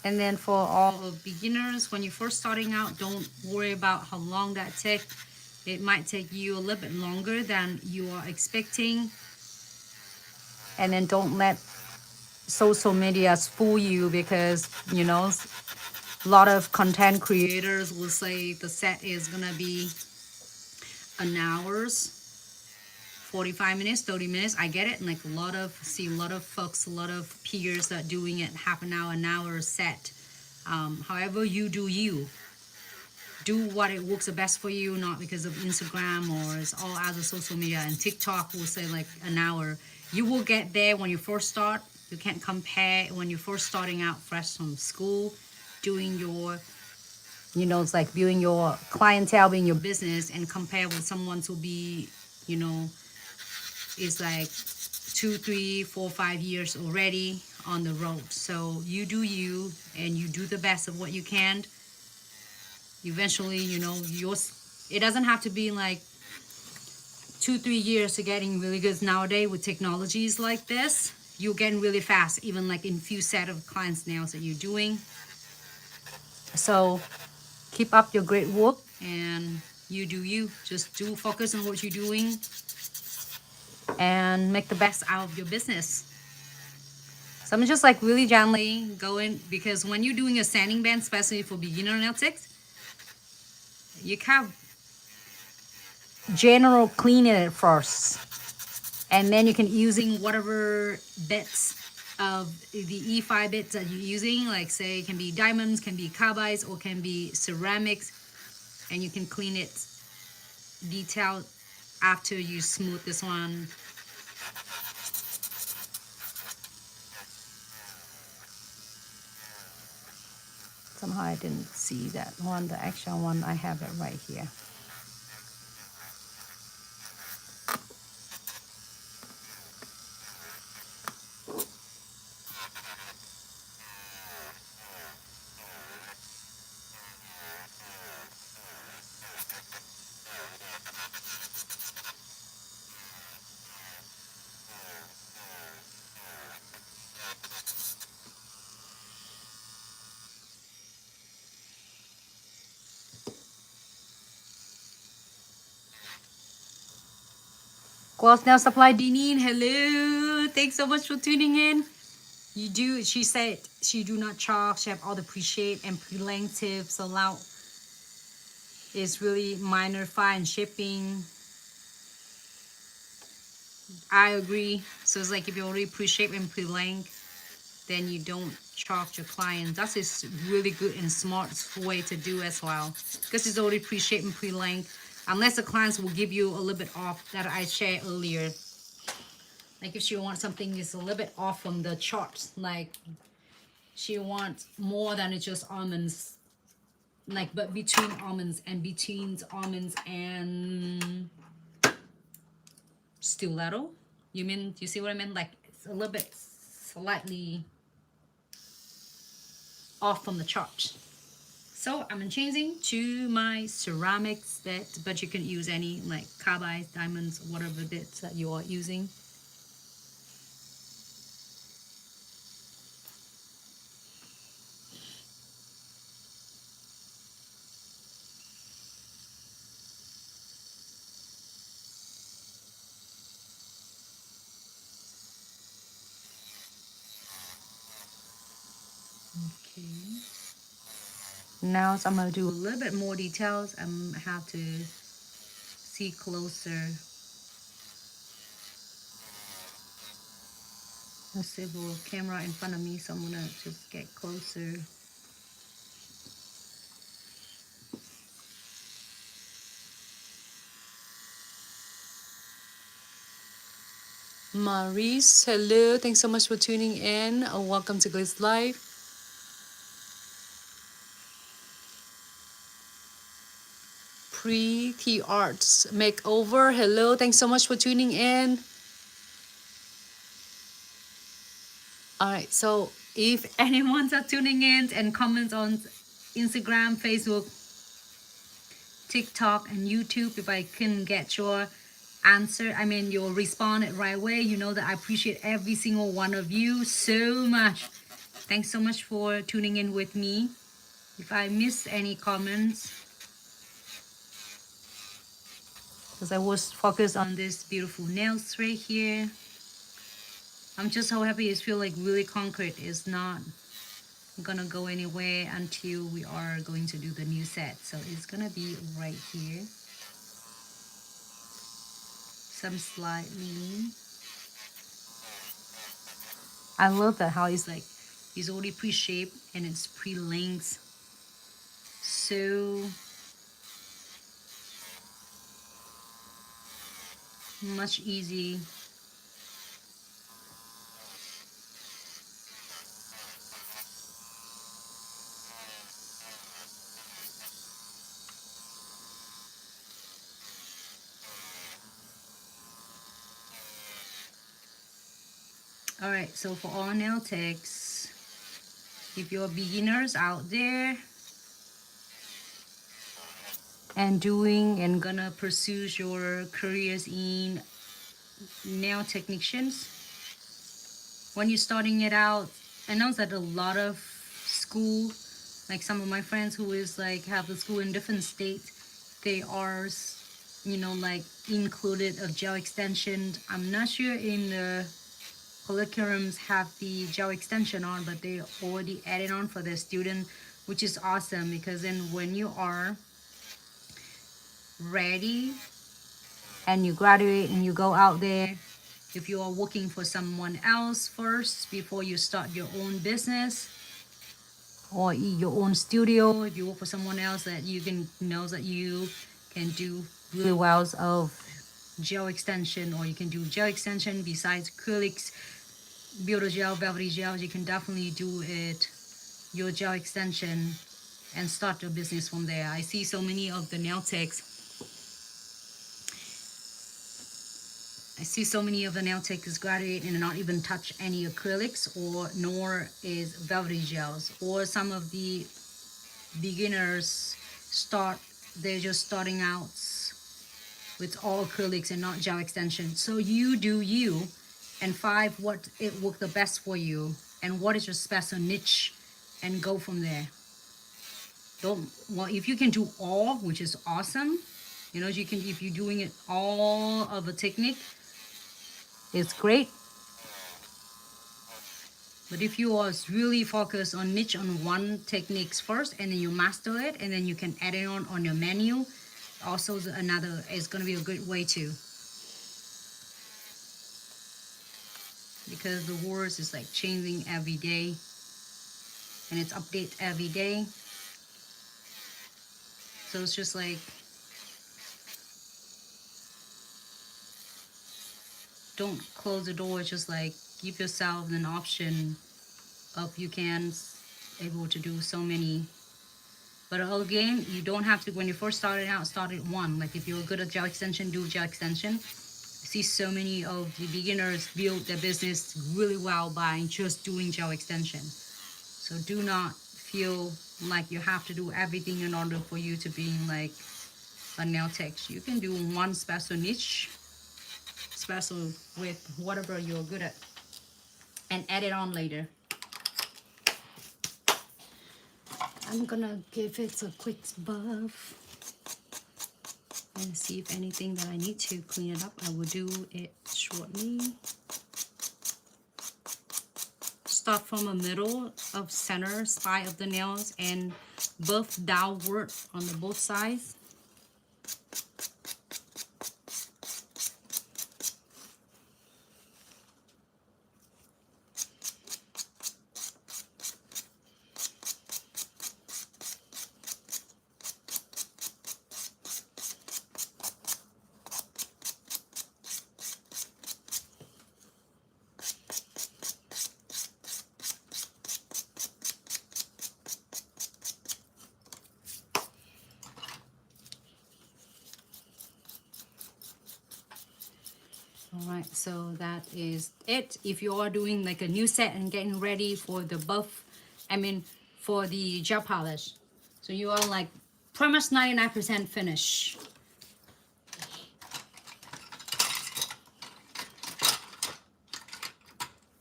And then for all of beginners, when you're first starting out, don't worry about how long that takes. It might take you a little bit longer than you are expecting. And then don't let social media fool you, because, you know, a lot of content creators will say the set is gonna be an hour's 45 minutes, 30 minutes. I get it. And like a lot of folks, a lot of peers that doing it half an hour set. However, you do you. Do what it works the best for you, not because of Instagram or it's all other social media. And TikTok will say like an hour. You will get there when you first start. You can't compare when you're first starting out fresh from school, doing your, you know, it's like building your clientele, being your business, and compare with someone to be, you know, is like 2, 3, 4, 5 years already on the road. So you do you, and you do the best of what you can. Eventually, you know, it doesn't have to be like 2, 3 years to getting really good. Nowadays with technologies like this, you're getting really fast, even like in few set of clients nails that you're doing. So keep up your great work, and you do you. Just focus on what you're doing and make the best out of your business. So I'm just like really gently going, because when you're doing a sanding band, especially for beginner nail techs, you can general clean it first, and then you can using whatever bits of the E5 bits that you're using, like say it can be diamonds, can be carbides, or can be ceramics, and you can clean it detailed after you smooth this one. Somehow I didn't see that one, the actual one. I have it right here. Gloss Nail Supply Dineen, hello. Thanks so much for tuning in. She said she do not charge. She have all the pre-shape and pre-length tips allowed. It's really minor fine shipping. I agree. So it's like if you already pre-shape and pre-length, then you don't charge your clients. That's a really good and smart way to do as well, because it's already pre-shape and pre-length. Unless the clients will give you a little bit off that I shared earlier. Like if she wants something is a little bit off from the charts, like she wants more than it's just almonds, like but between almonds and stiletto. You see what I mean? Like it's a little bit slightly off from the chart. So I'm changing to my ceramics bit, but you can use any like carbides, diamonds, whatever bits that you are using. Okay. Now so I'm gonna do a little bit more details. I'm gonna have to see closer. Let's see the camera in front of me, so I'm gonna just get closer. Maurice, hello. Thanks so much for tuning in. Welcome to Glitz Live. Pretty Arts Makeover, hello. Thanks so much for tuning in. All right, so if anyone's tuning in and comments on Instagram, Facebook, TikTok, and YouTube, if I can get your answer, I mean your respond it right away, you know that I appreciate every single one of you so much. Thanks so much for tuning in with me. If I miss any comments, because I was focused on this beautiful nails right here. I'm just so happy. It feels like really concrete. It's not gonna go anywhere until we are going to do the new set. So it's gonna be right here. Some slightly. I love that how it's like it's already pre-shaped and it's pre-length. So much easy. All right, so for all nail techs, if you're beginners out there and doing and gonna pursue your careers in nail technicians, when you're starting it out, I know that a lot of school, like some of my friends who is like have the school in different states, they are, you know, like included of gel extension. I'm not sure in the curriculums have the gel extension on, but they already added on for their student, which is awesome, because then when you are ready and you graduate and you go out there, if you are working for someone else first before you start your own business or your own studio, if you work for someone else, that you can know that you can do really well of gel extension, or you can do gel extension besides acrylics, Builder Gel, Velvetty Gel. You can definitely do it, your gel extension, and start your business from there. I see so many of the nail techs. I see so many of the nail techs graduate and not even touch any acrylics, or nor is Velvetty gels. Or some of the beginners they're just starting out with all acrylics and not gel extension. So you do you, and find what it worked the best for you and what is your special niche, and go from there. Don't, well, if you can do all, which is awesome, you know, you can, if you're doing it all of a technique, it's great. But if you are really focused on niche on one techniques first, and then you master it, and then you can add it on your menu, also another is going to be a good way too. Because the words is like changing every day, and it's update every day. So it's just like, don't close the door. It's just like, give yourself an option of you can able to do so many. But again, you don't have to, when you first started out, start at one. Like if you're good at gel extension, do gel extension. I see so many of the beginners build their business really well by just doing gel extension. So do not feel like you have to do everything in order for you to be like a nail tech. You can do one special niche, special with whatever you're good at, and add it on later. I'm gonna give it a quick buff and see if anything that I need to clean it up. I will do it shortly. Start from the middle of center side of the nails and buff downward on the both sides. Alright, so that is it. If you are doing like a new set and getting ready for the buff, for the gel polish, so you are like pretty much 99% finished.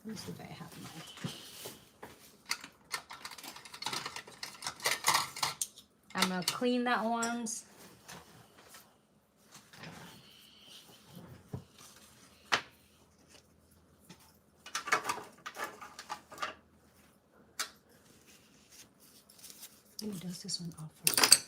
Let me see if I have my I'm gonna clean that once. Let me dust this one off first.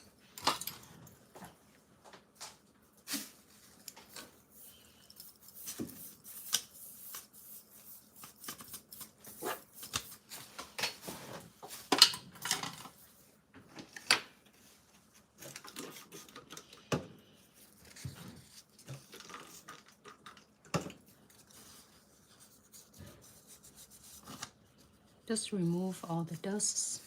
Just remove all the dust.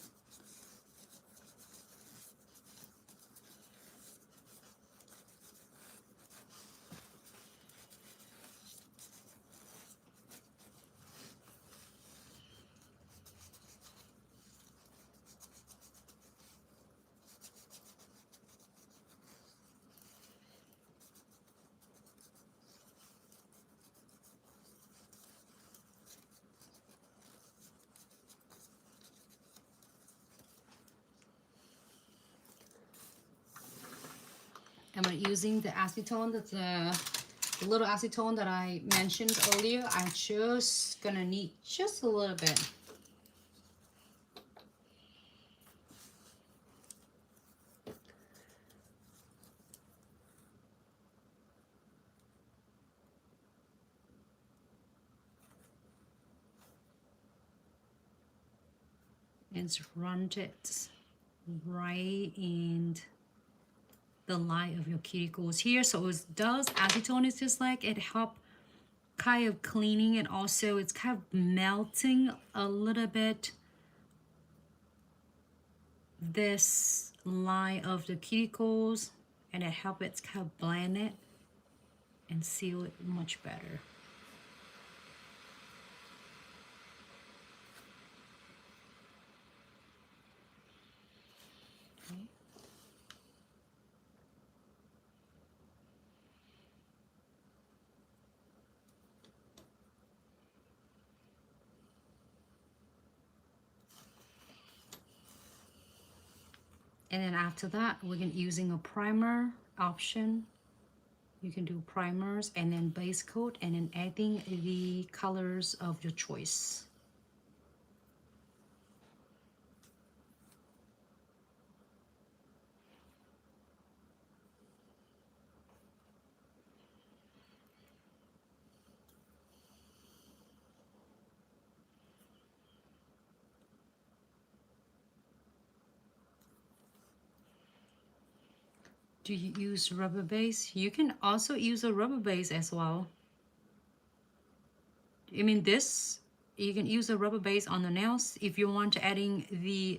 I'm using the acetone, that's the little acetone that I mentioned earlier. I'm just gonna need just a little bit. And run it right in the line of your cuticles here. So it does, acetone is just like it help kind of cleaning, and also it's kind of melting a little bit this line of the cuticles, and it helps it kind of blend it and seal it much better. And then after that, we're gonna using a primer option. You can do primers and then base coat, and then adding the colors of your choice. Do you use rubber base? You can also use a rubber base as well. I mean, this, you can use a rubber base on the nails if you want to adding the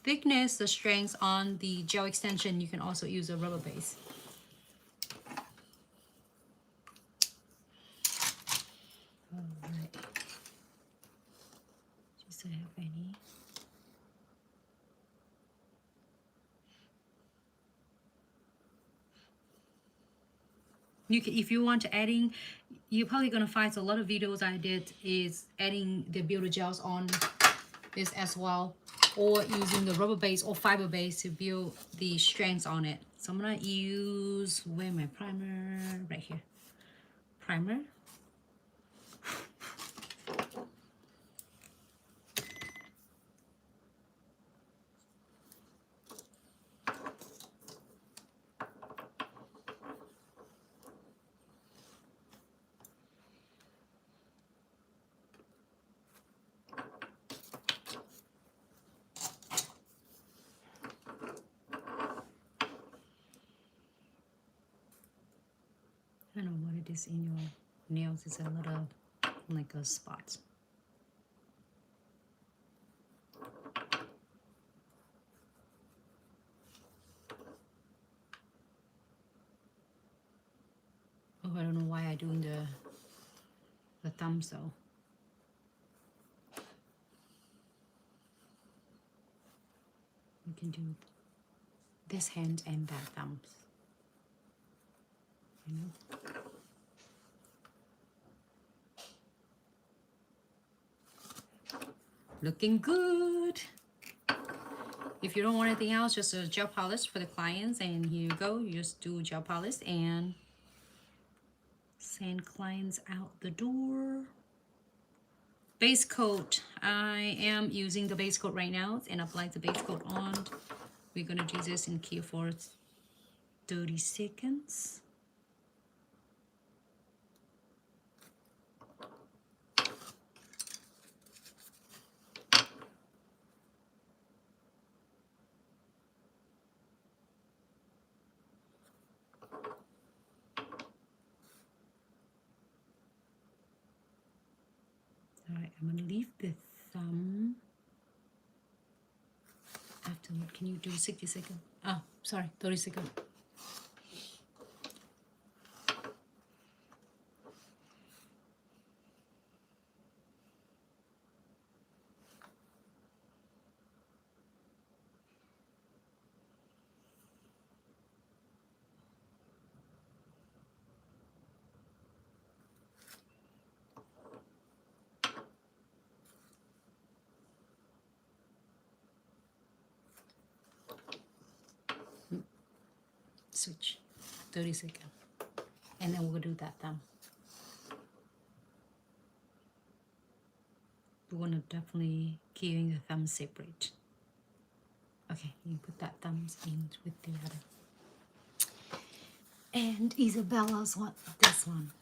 thickness, the strength on the gel extension. You can also use a rubber base. All right. Just to have any. You can, if you want to adding, you're probably gonna find a lot of videos I did is adding the builder gels on this as well, or using the rubber base or fiber base to build the strengths on it. So I'm gonna use, where my primer, right here, primer. I don't know what it is in your nails. It's a little like a spot. Oh, I don't know why I'm doing the thumbs though. You can do this hand and that thumbs. You know? Looking good. If you don't want anything else, just a gel polish for the clients, and here you go. You just do gel polish and send clients out the door. Base coat. I am using the base coat right now and apply the base coat on. We're gonna do this in here for 30 seconds. All right, I'm gonna leave the thumb. Afterward, can you do 60 seconds? Oh, sorry, 30 seconds. Switch, 30 seconds. And then we'll do that thumb. We want to definitely keeping the thumb separate. Okay, you put that thumbs in with the other. And Isabella's want this one.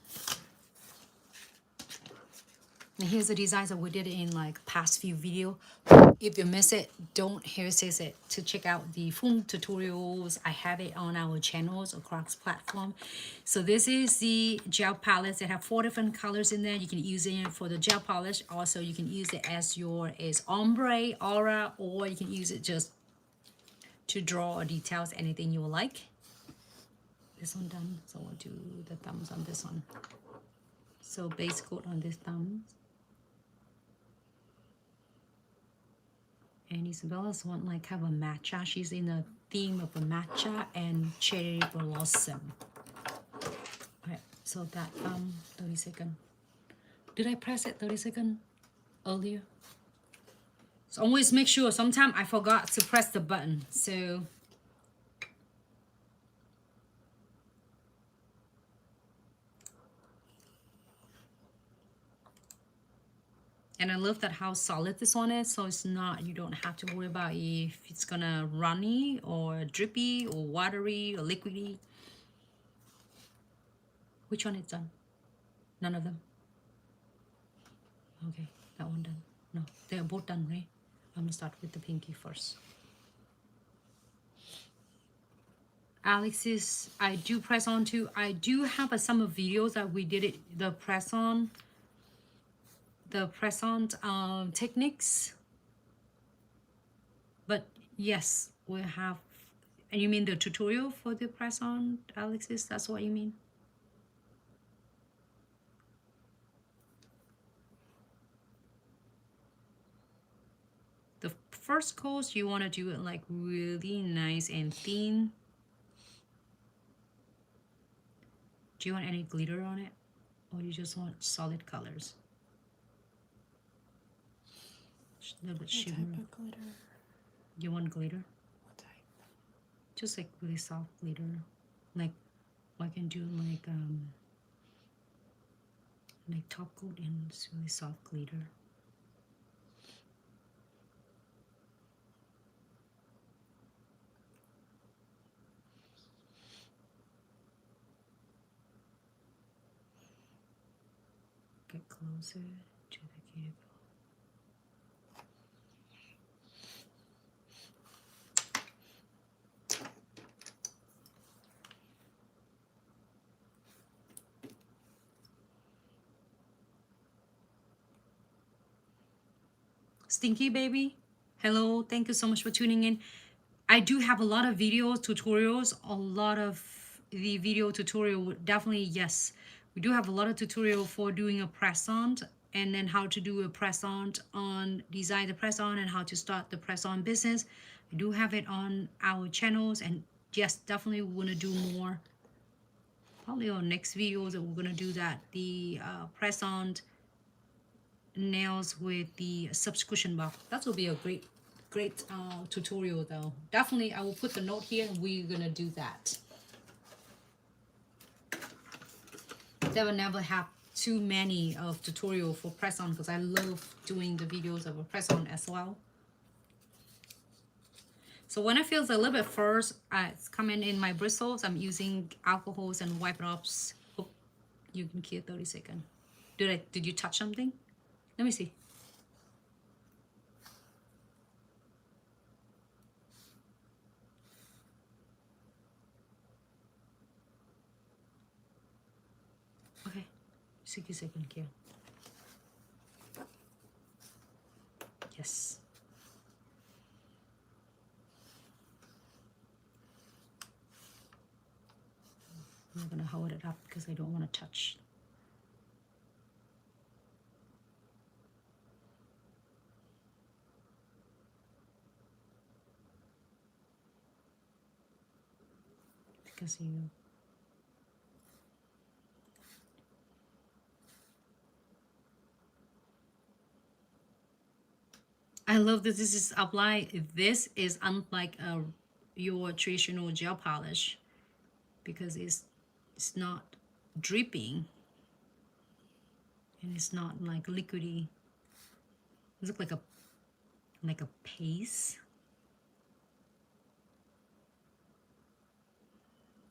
And here's the designs that we did in like past few video. If you miss it, don't hesitate to check out the full tutorials. I have it on our channels across platform. So this is the gel palettes that have 4 different colors in there. You can use it for the gel polish. Also, you can use it as your ombre, aura, or you can use it just to draw or details, anything you like. This one done, so we'll do the thumbs on this one. So base coat on this thumb. And Isabella's want like have a matcha. She's in the theme of a matcha and cherry blossom. Alright, so that 30 seconds. Did I press it 30 seconds earlier? So always make sure. Sometimes I forgot to press the button. So and I love that how solid this one is, so it's not, you don't have to worry about if it's gonna runny or drippy or watery or liquidy. Which one is done? None of them. Okay, that one done. No, they're both done, right? I'm gonna start with the pinky first. Alex's, I do press on too. I do have a summer videos that we did it, the press on techniques. But yes, we have. And you mean the tutorial for the press on, Alexis? That's what you mean? The first course, you want to do it like really nice and thin. Do you want any glitter on it, or you just want solid colors? A little bit shimmer. What type of glitter? You want glitter? What type? Just like really soft glitter. Like I can do like top coat and it's really soft glitter. Get closer to the cuticle. Stinky baby, hello, thank you so much for tuning in. I do have a lot of videos, tutorials, a lot of the video tutorial, definitely yes. We do have a lot of tutorial for doing a press-on and then how to do a press-on, design the press-on and how to start the press-on business. I do have it on our channels, and yes, definitely we want to do more. Probably on next videos that we're going to do that, the press-on nails with the subscription box. That will be a great great tutorial though. Definitely, I will put the note here and we're gonna do that. They will never have too many of tutorial for press on because I love doing the videos of a press on as well. So when it feels a little bit first, it's coming in my bristles, I'm using alcohols and wipe it off. Oh, you can keep 30 seconds. Did you touch something? Let me see. Okay, 60 seconds here. Yes. I'm gonna hold it up because I don't want to touch. Because you. I love that this is applied. This is unlike your traditional gel polish because it's not dripping and it's not like liquidy. It looks like a paste.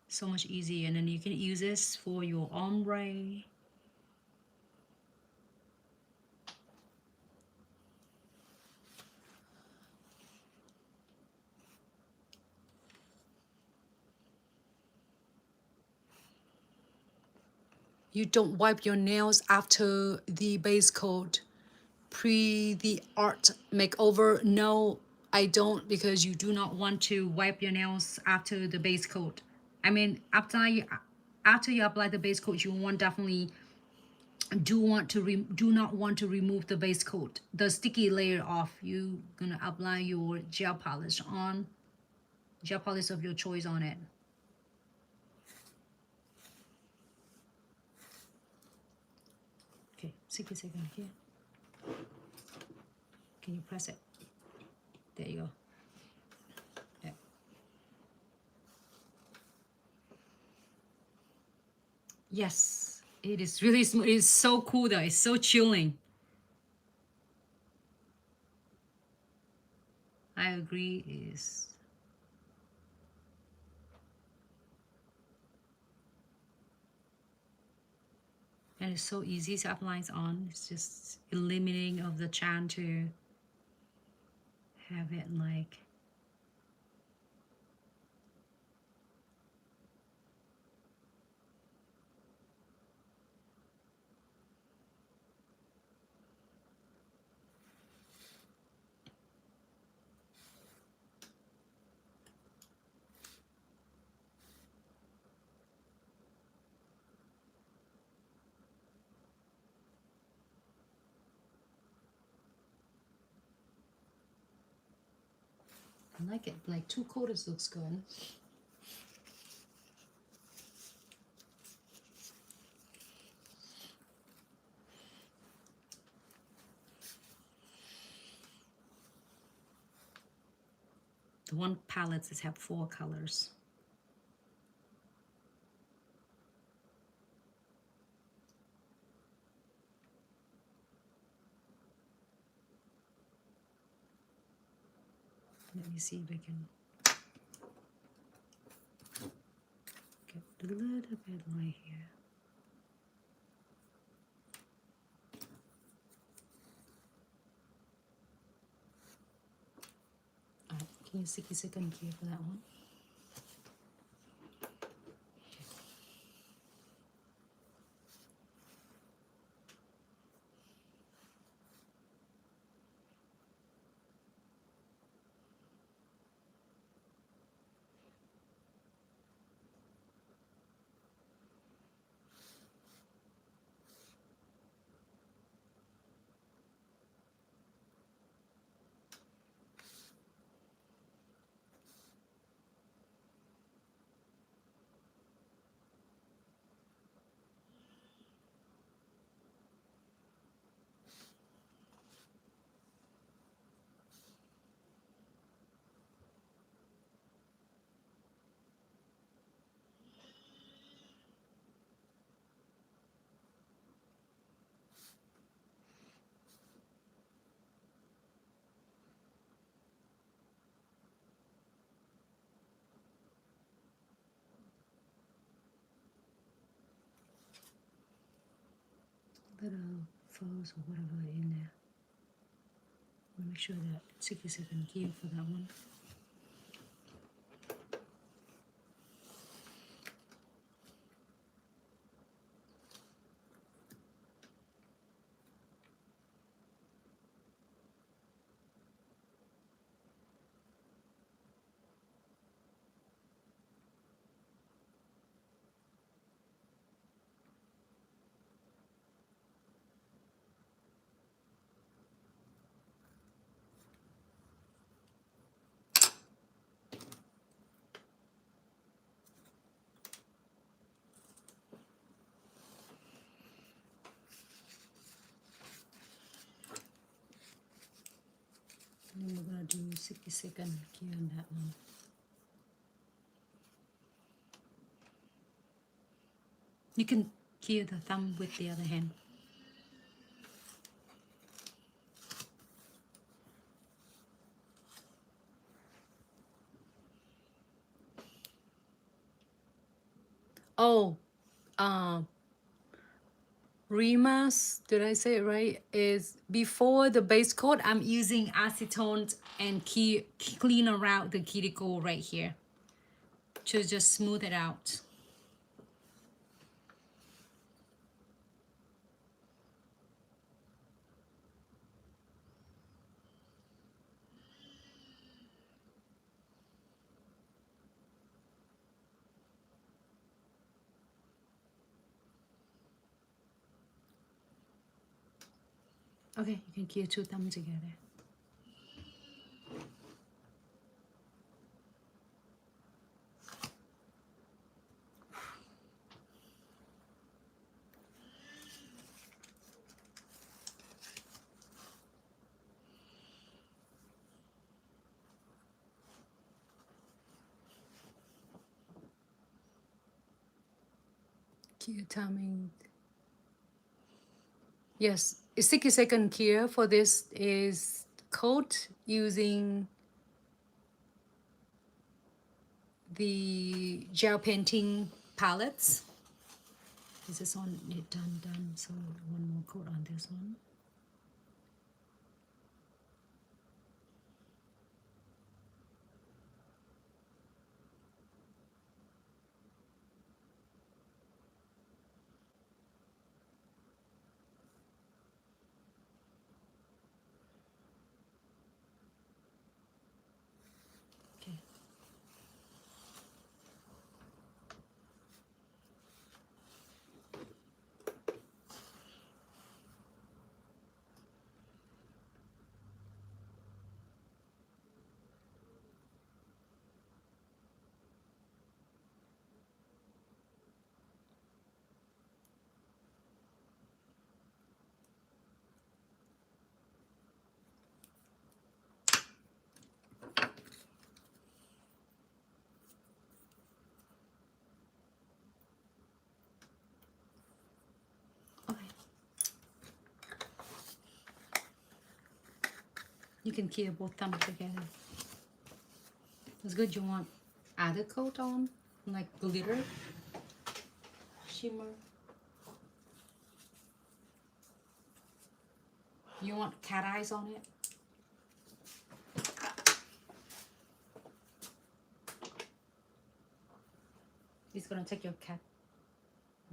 So much easier, and then you can use this for your ombre. You don't wipe your nails after the base coat. Pre the art makeover, no, I don't, because you do not want to wipe your nails after the base coat. I mean, after you apply the base coat, you want definitely do not want to remove the base coat, the sticky layer off. You gonna apply your gel polish of your choice on it. Okay, 60 seconds here. Can you press it? There you go. Yeah. Yes, it is really smooth. It's so cool though. It's so chilling. I agree. And it's so easy to apply on. It's just eliminating of the chance to have it like. I like it. Like 2 quarters looks good. The one palette has have 4 colors. Let me see if I can get a little bit light here. Alright, can you 60 seconds here for that one? little fuzz or whatever in there. Make sure that 60-second cure for that one. And then we're gonna do 60-second cure on that one. You can cure the thumb with the other hand. Oh, Rimas, did I say it right? Is before the base coat, I'm using acetone and clean around the cuticle right here to just smooth it out. Okay, you can cure two thumbs together. Cure timing. Yes, a 60-second cure for this is coat using the gel painting palettes. This is on it done. So one more coat on this one. Okay. You can cure both thumbs together. It's good. You want other coat on, like glitter, shimmer. You want cat eyes on it? It's gonna take your cat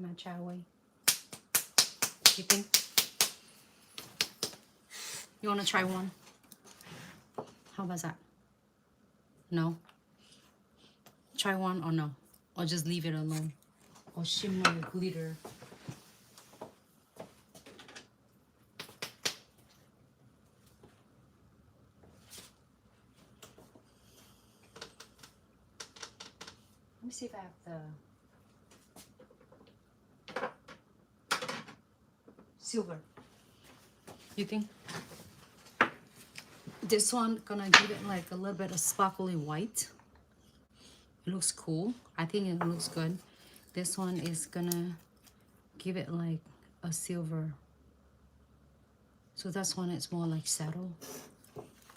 matcha away. You think? You wanna try one? How about that? No? Try one or no? Or just leave it alone? Or shimmer glitter? Let me see if I have the silver. You think? This one gonna give it like a little bit of sparkly white. It looks cool. I think it looks good. This one is gonna give it like a silver. So that's one, it's more like saddle.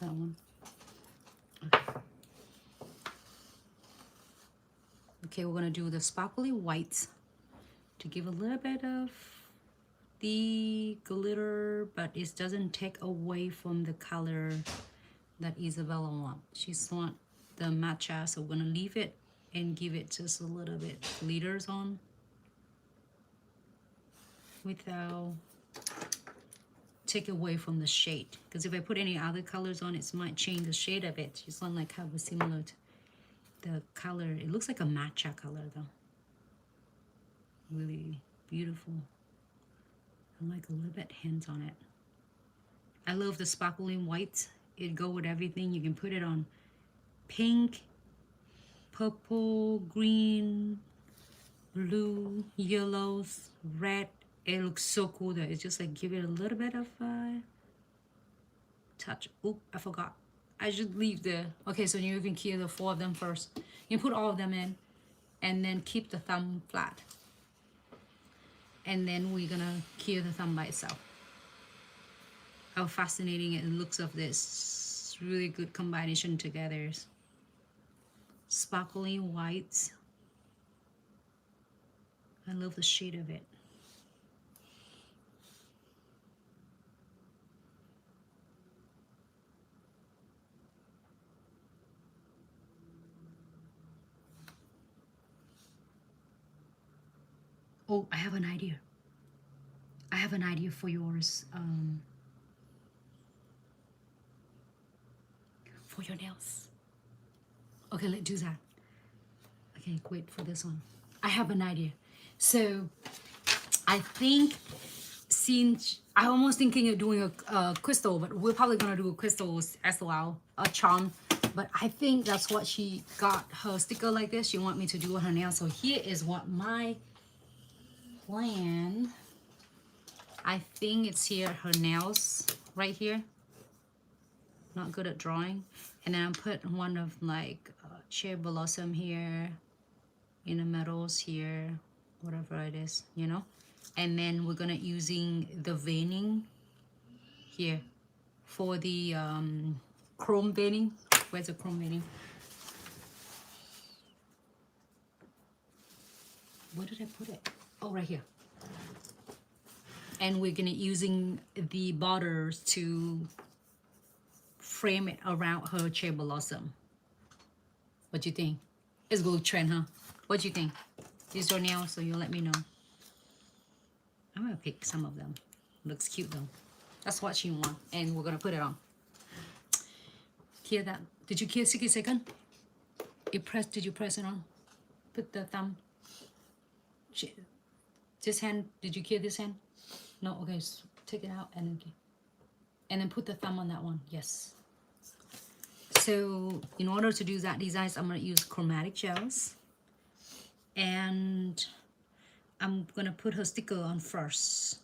That one. Okay, we're gonna do the sparkly white to give a little bit of the glitter, but it doesn't take away from the color that Isabella wants. She's want the matcha, so we're gonna leave it and give it just a little bit glitters on without take away from the shade. Because if I put any other colors on, it might change the shade of it. Just want like have a similar to the color. It looks like a matcha color though. Really beautiful. I like a little bit hands on it. I love the sparkling white. It go with everything. You can put it on pink, purple, green, blue, yellows, red. It looks so cool that it's just like give it a little bit of touch. Oop, I forgot. I should leave the, okay, so you can cure the 4 of them first. You put all of them in and then keep the thumb flat. And then we're gonna cure the thumb by itself. How fascinating it looks of this. Really good combination together. Sparkling white. I love the shade of it. Oh, I have an idea. I have an idea for yours. For your nails. Okay, let's do that. Okay, wait for this one. I have an idea. So, I think since I'm almost thinking of doing a crystal, but we're probably gonna do a crystal as well, a charm. But I think that's what she got her sticker like this. She want me to do her nails. So here is what my plan. I think it's here, her nails right here. Not good at drawing. And then I put one of like cherry blossom here, in the metals here, whatever it is, you know. And then we're gonna using the veining here for the chrome veining. Where's the chrome veining? Where did I put it? Oh, right here. And we're gonna using the borders to frame it around her cherry blossom. What do you think? It's a good trend, huh? What do you think? This is your nail, so you'll let me know. I'm gonna pick some of them. Looks cute though. That's what she wants, and we're gonna put it on. Hear that? Did you hear 60 seconds? Did you press it on? Put the thumb. This hand, did you hear this hand? No, okay, so take it out and then put the thumb on that one. Yes. So in order to do that designs, I'm gonna use chromatic gels, and I'm gonna put her sticker on first.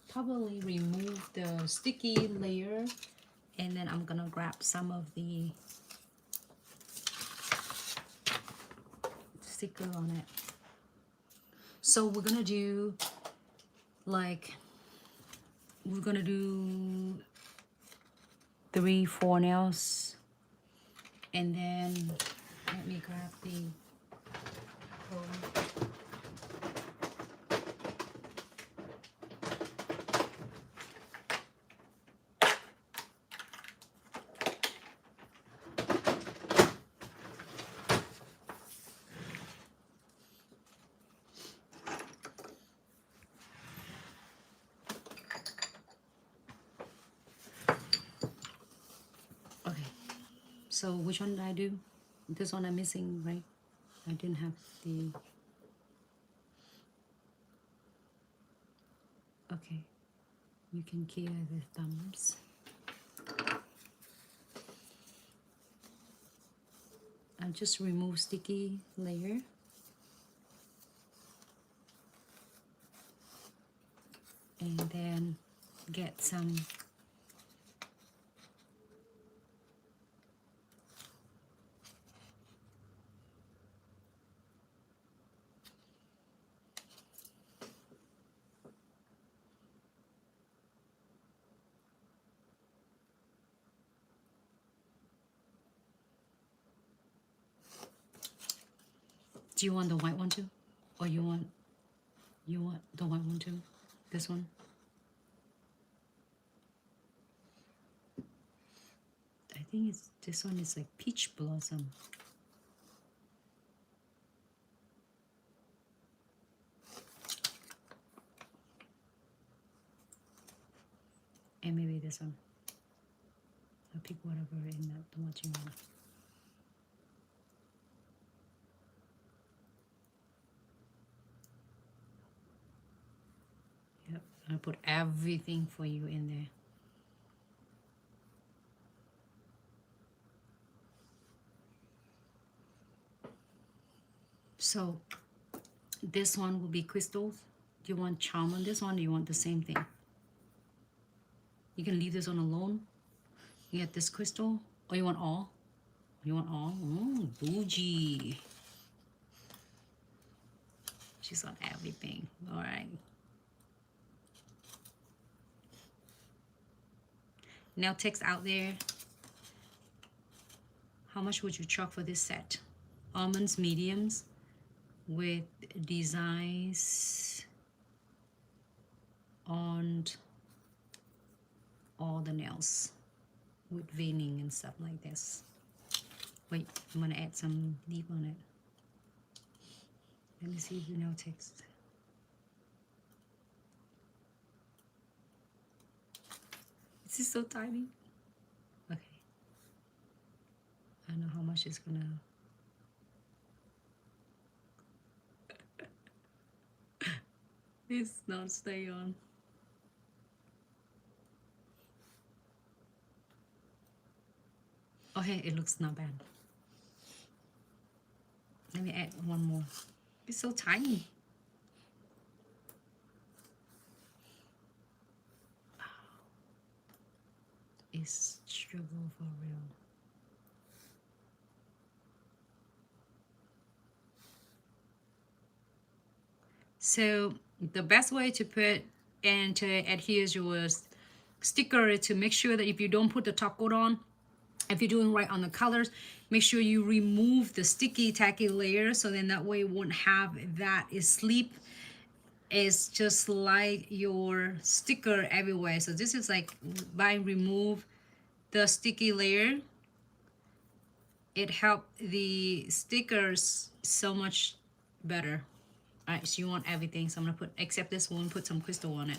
Probably remove the sticky layer, and then I'm gonna grab some of the sticker on it. So we're gonna do like, we're gonna do 3, 4 nails, and then let me grab the So which one did I do? This one I'm missing, right? I didn't have the... Okay. You can clear the thumbs. I just remove sticky layer. And then get some Do you want the white one too? Or you want the white one too? This one? I think it's this one is like peach blossom. And maybe this one. I'll pick whatever in that the one you want. Yep, I'll put everything for you in there. So this one will be crystals. Do you want charm on this one, or do you want the same thing? You can leave this one alone. You get this crystal, or you want all? You want all? Oh, bougie. She's on everything. All right. Nail techs out there, how much would you charge for this set? Almonds mediums with designs on all the nails with veining and stuff like this. Wait, I'm gonna add some leaf on it. Let me see the nail text. This is so tiny. Okay. I don't know how much it's gonna. It's not stay on. Okay, it looks not bad. Let me add one more. It's so tiny. It's struggle for real. So the best way to put and to adhere your sticker to make sure that if you don't put the top coat on, if you're doing right on the colors, make sure you remove the sticky tacky layer, so then that way you won't have that sleep. It's just like your sticker everywhere. So this is like by remove the sticky layer, it helped the stickers so much better. All right, so you want everything, so I'm gonna put, except this one, put some crystal on it.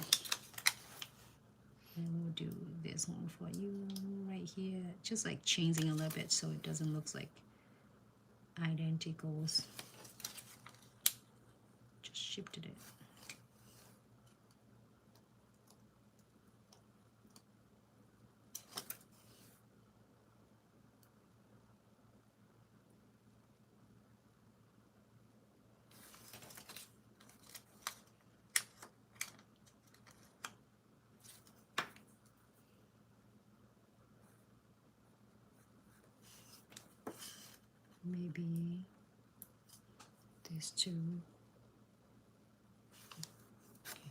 And we'll do this one for you right here, just like changing a little bit so it doesn't look like identicals. Just shifted it. Maybe this too. Okay.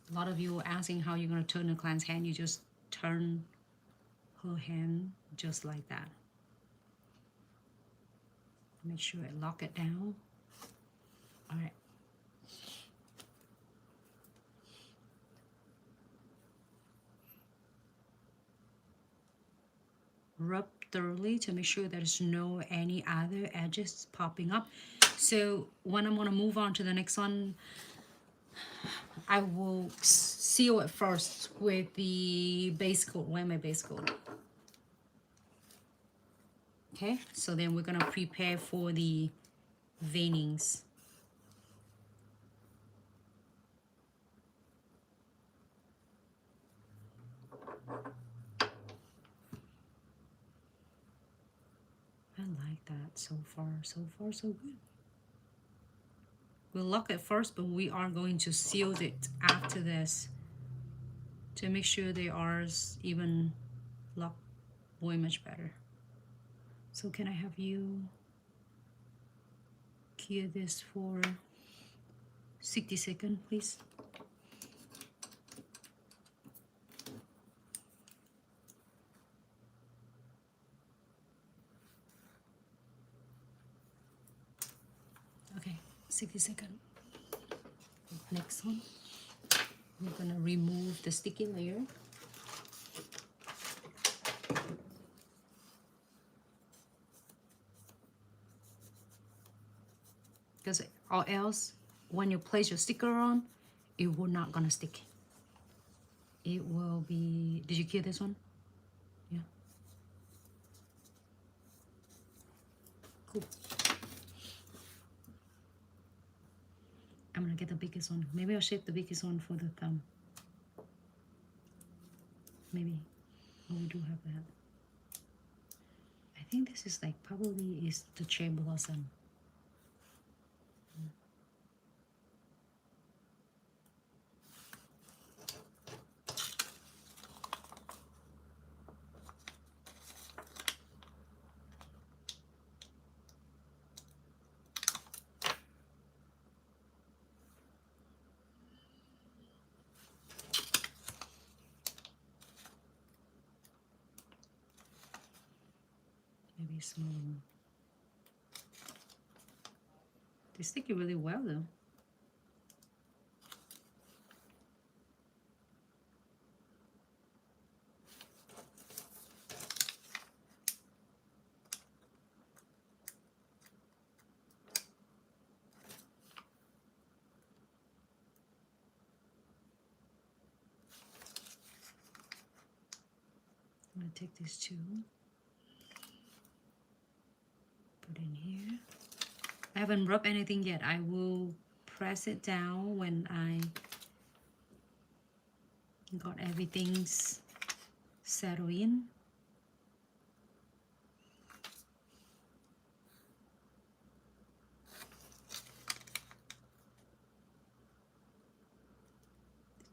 A lot of you are asking how you're going to turn the client's hand. You just turn her hand just like that. Make sure I lock it down. All right. Rub thoroughly to make sure there's no any other edges popping up. So when I'm going to move on to the next one, I will seal it first with the base coat. Where my base coat? Okay, so then we're going to prepare for the veinings. I like that. So far so good. We'll lock it first, but we are going to seal it after this to make sure they are even locked way much better. So can I have you cure this for 60 seconds, please? 60 seconds. Next one, we're gonna remove the sticky layer. Because or else when you place your sticker on, it will not gonna stick. It will be, did you hear this one? Yeah. Cool. I'm gonna get the biggest one. Maybe I'll shape the biggest one for the thumb. Maybe. Oh, we do have that. I think this is like probably is the cherry blossom. Maybe smaller one. They stick it really well though. I'm gonna take these two, put in here. I haven't rubbed anything yet. I will press it down when I got everything's settled in.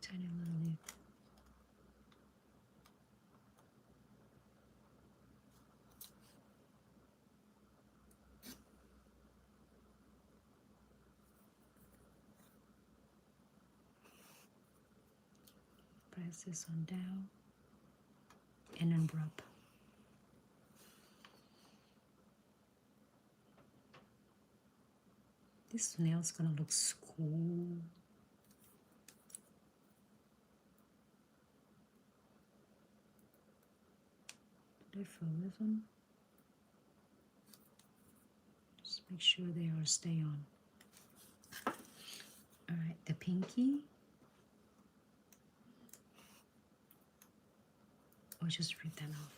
Tiny little leaf. Press this one down and then rub. This nail's gonna look cool. Did I fill this one? Just make sure they all stay on. All right, the pinky. Or just rip that off.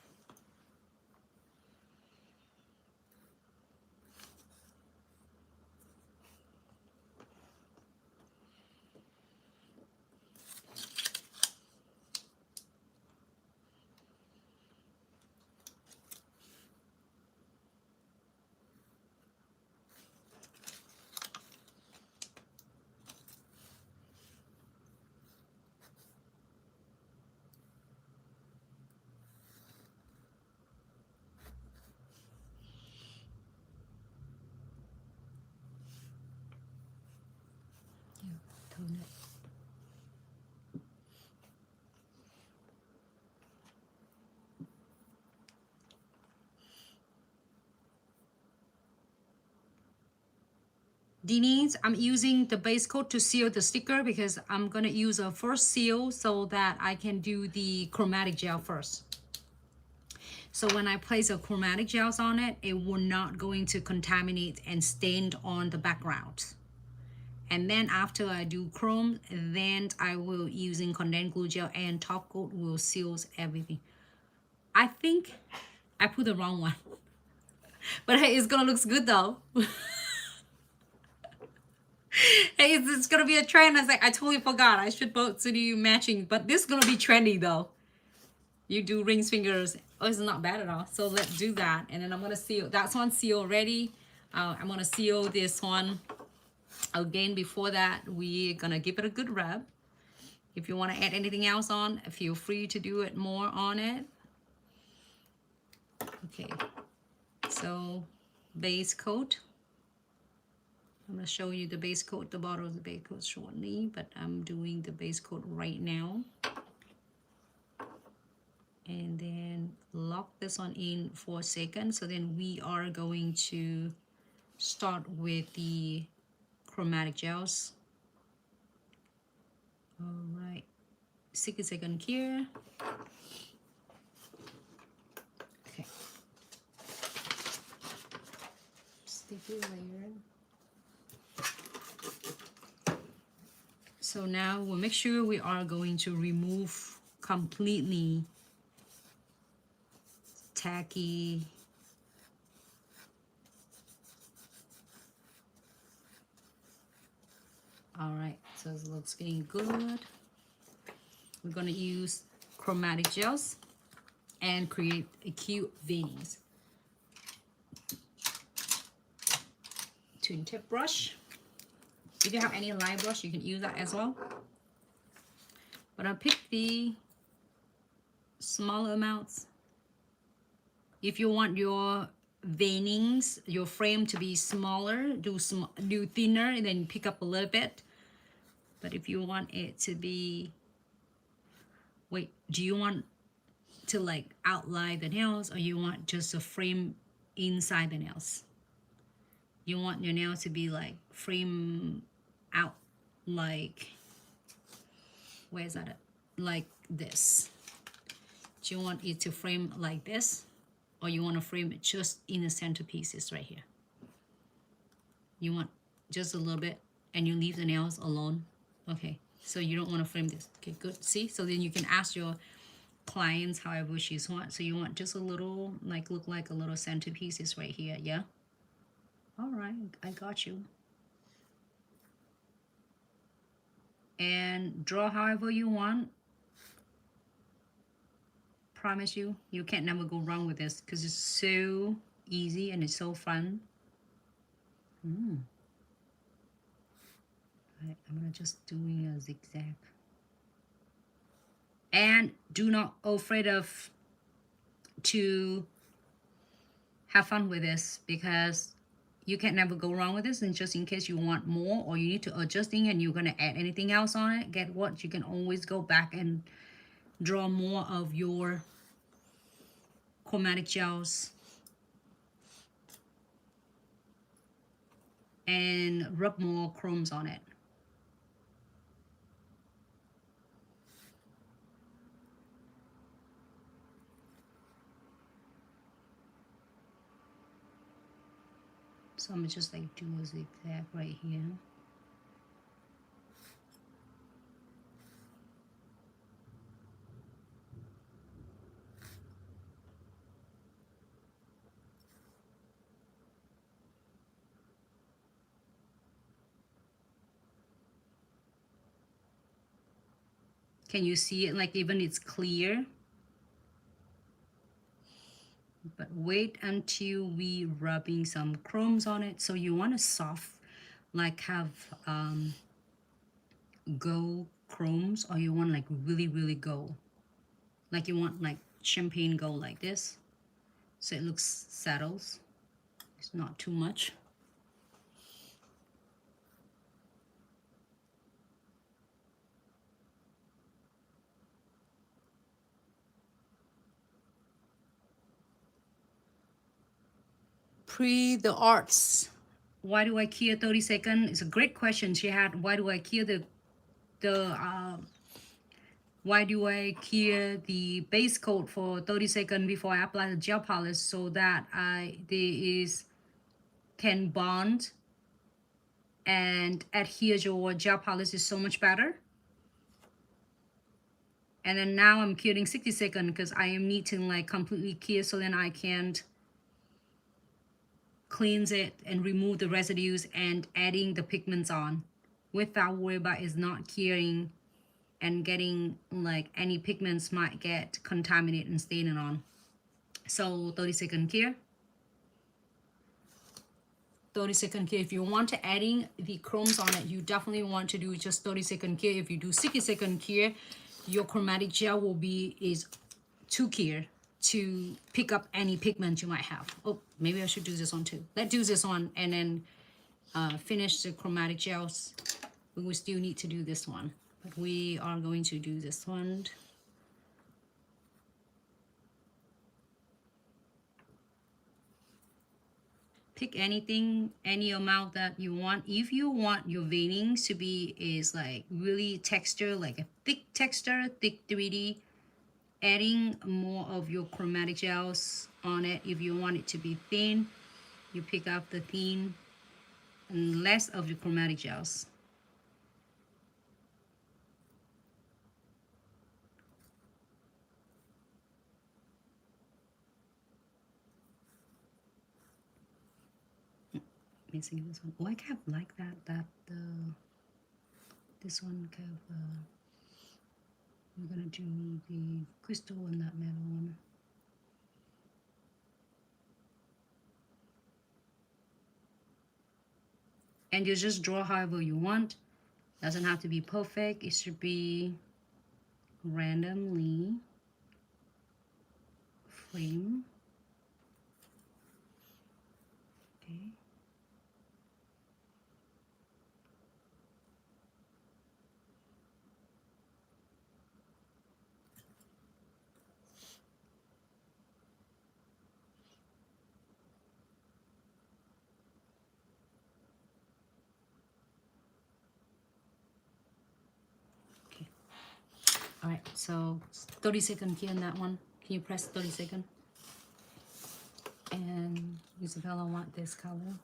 Tone it. Denise, I'm using the base coat to seal the sticker because I'm gonna use a first seal so that I can do the chromatic gel first. So when I place a chromatic gels on it, it will not going to contaminate and stain on the background. And then after I do chrome, then I will using condensed glue gel and top coat will seal everything. I think I put the wrong one, but hey, it's gonna look good though. Hey, it's gonna be a trend. I was like, I totally forgot. I should both do matching, but this is gonna be trendy though. You do rings fingers. Oh, it's not bad at all. So let's do that, and then I'm gonna seal. That's one seal already. I'm gonna seal this one again. Before that, we're gonna give it a good rub. If you want to add anything else on, feel free to do it more on it. Okay, so base coat. I'm going to show you the base coat, the bottom of the base coat shortly, but I'm doing the base coat right now. And then lock this one in for a second. So then we are going to start with the chromatic gels. All right, 60-second cure. Okay. Sticky layer. So now we'll make sure we are going to remove completely tacky all right, so it looks getting good. We're going to use chromatic gels and create a cute veinings. Twin tip brush. If you have any line brush, you can use that as well. But I'll pick the smaller amounts. If you want your veinings, your frame to be smaller, do thinner, and then pick up a little bit. But if you want it to be, wait, do you want to like outline the nails, or you want just a frame inside the nails? You want your nail to be like frame out, like, where's that at? Like this. Do you want it to frame like this, or you want to frame it just in the center pieces right here? You want just a little bit, and you leave the nails alone. Okay, so you don't want to frame this. Okay, good. See, so then you can ask your clients however she's want. So you want just a little, like, look like a little centerpieces right here. Yeah. All right, I got you. And draw however you want. Promise you, you can't never go wrong with this because it's so easy and it's so fun. Right, I'm gonna just doing a zigzag. And do not afraid of to have fun with this, because you can never go wrong with this. And just in case you want more, or you need to adjusting and you're gonna add anything else on it, get what? You can always go back and draw more of your chromatic gels and rub more chromes on it. So I'm just like do a zigzag right here. Can you see it? Like even it's clear. But wait until we rubbing some chromes on it. So you want a soft, like have gold chromes, or you want like really gold. Like you want like champagne gold like this. So it looks settles. It's not too much. The arts. Why do I cure 30 seconds? It's a great question she had. Why do I cure why do I cure the base coat for 30 seconds before I apply the gel polish, so that can bond and adhere your gel polish is so much better. And then now I'm curing 60 seconds because I am needing like completely cure, so then I can't cleanse it and remove the residues and adding the pigments on without worry about is not curing and getting like any pigments might get contaminated and staining on. So 30-second cure. 30-second cure. If you want to adding the chromes on it, you definitely want to do just 30-second cure. If you do 60-second cure, your chromatic gel will be too cure to pick up any pigment you might have. Oh, maybe I should do this one too. Let's do this one and then finish the chromatic gels. But we still need to do this one. But we are going to do this one. pick anything, any amount that you want. If you want your veinings to be is like really texture, like a thick texture, thick 3D, adding more of your chromatic gels on it. If you want it to be thin, you pick up the thin and less of your chromatic gels. Missing this one. Oh, I kind of like that this one kind of we're gonna do the crystal and that metal one. And you just draw however you want. Doesn't have to be perfect. It should be randomly frame. Okay. All right, so 30 seconds here in that one. Can you press 30 seconds? And Isabella want this color.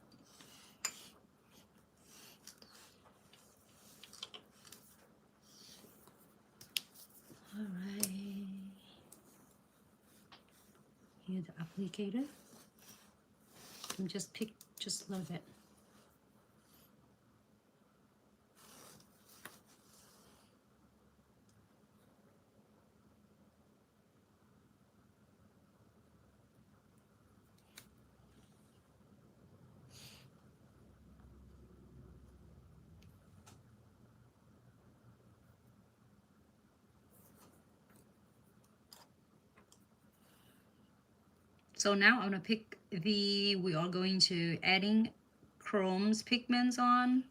All right. Here the applicator. And just pick just a little bit. So now I'm gonna pick we are going to adding chrome's pigments on.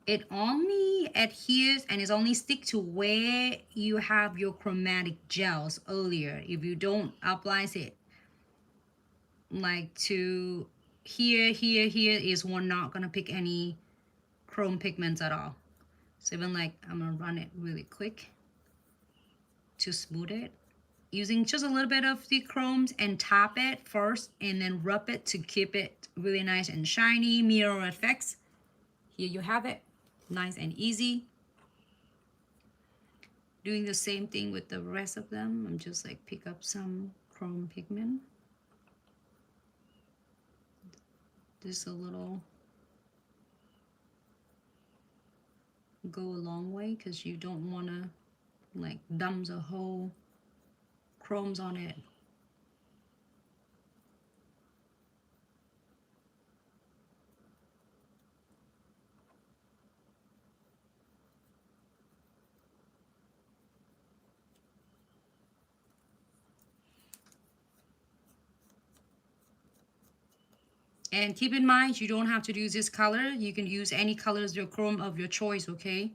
It only adheres and is only stick to where you have your chromatic gels earlier. If you don't apply it like to here, is we're not gonna pick any chrome pigments at all. So even like I'm gonna run it really quick to smooth it. Using just a little bit of the chromes and tap it first and then rub it to keep it really nice and shiny, mirror effects. Here you have it, nice and easy. Doing the same thing with the rest of them. I'm just like pick up some chrome pigment. Just a little, go a long way because you don't want to like dump the whole chromes on it. And keep in mind, you don't have to use this color. You can use any colors, your chrome of your choice, okay?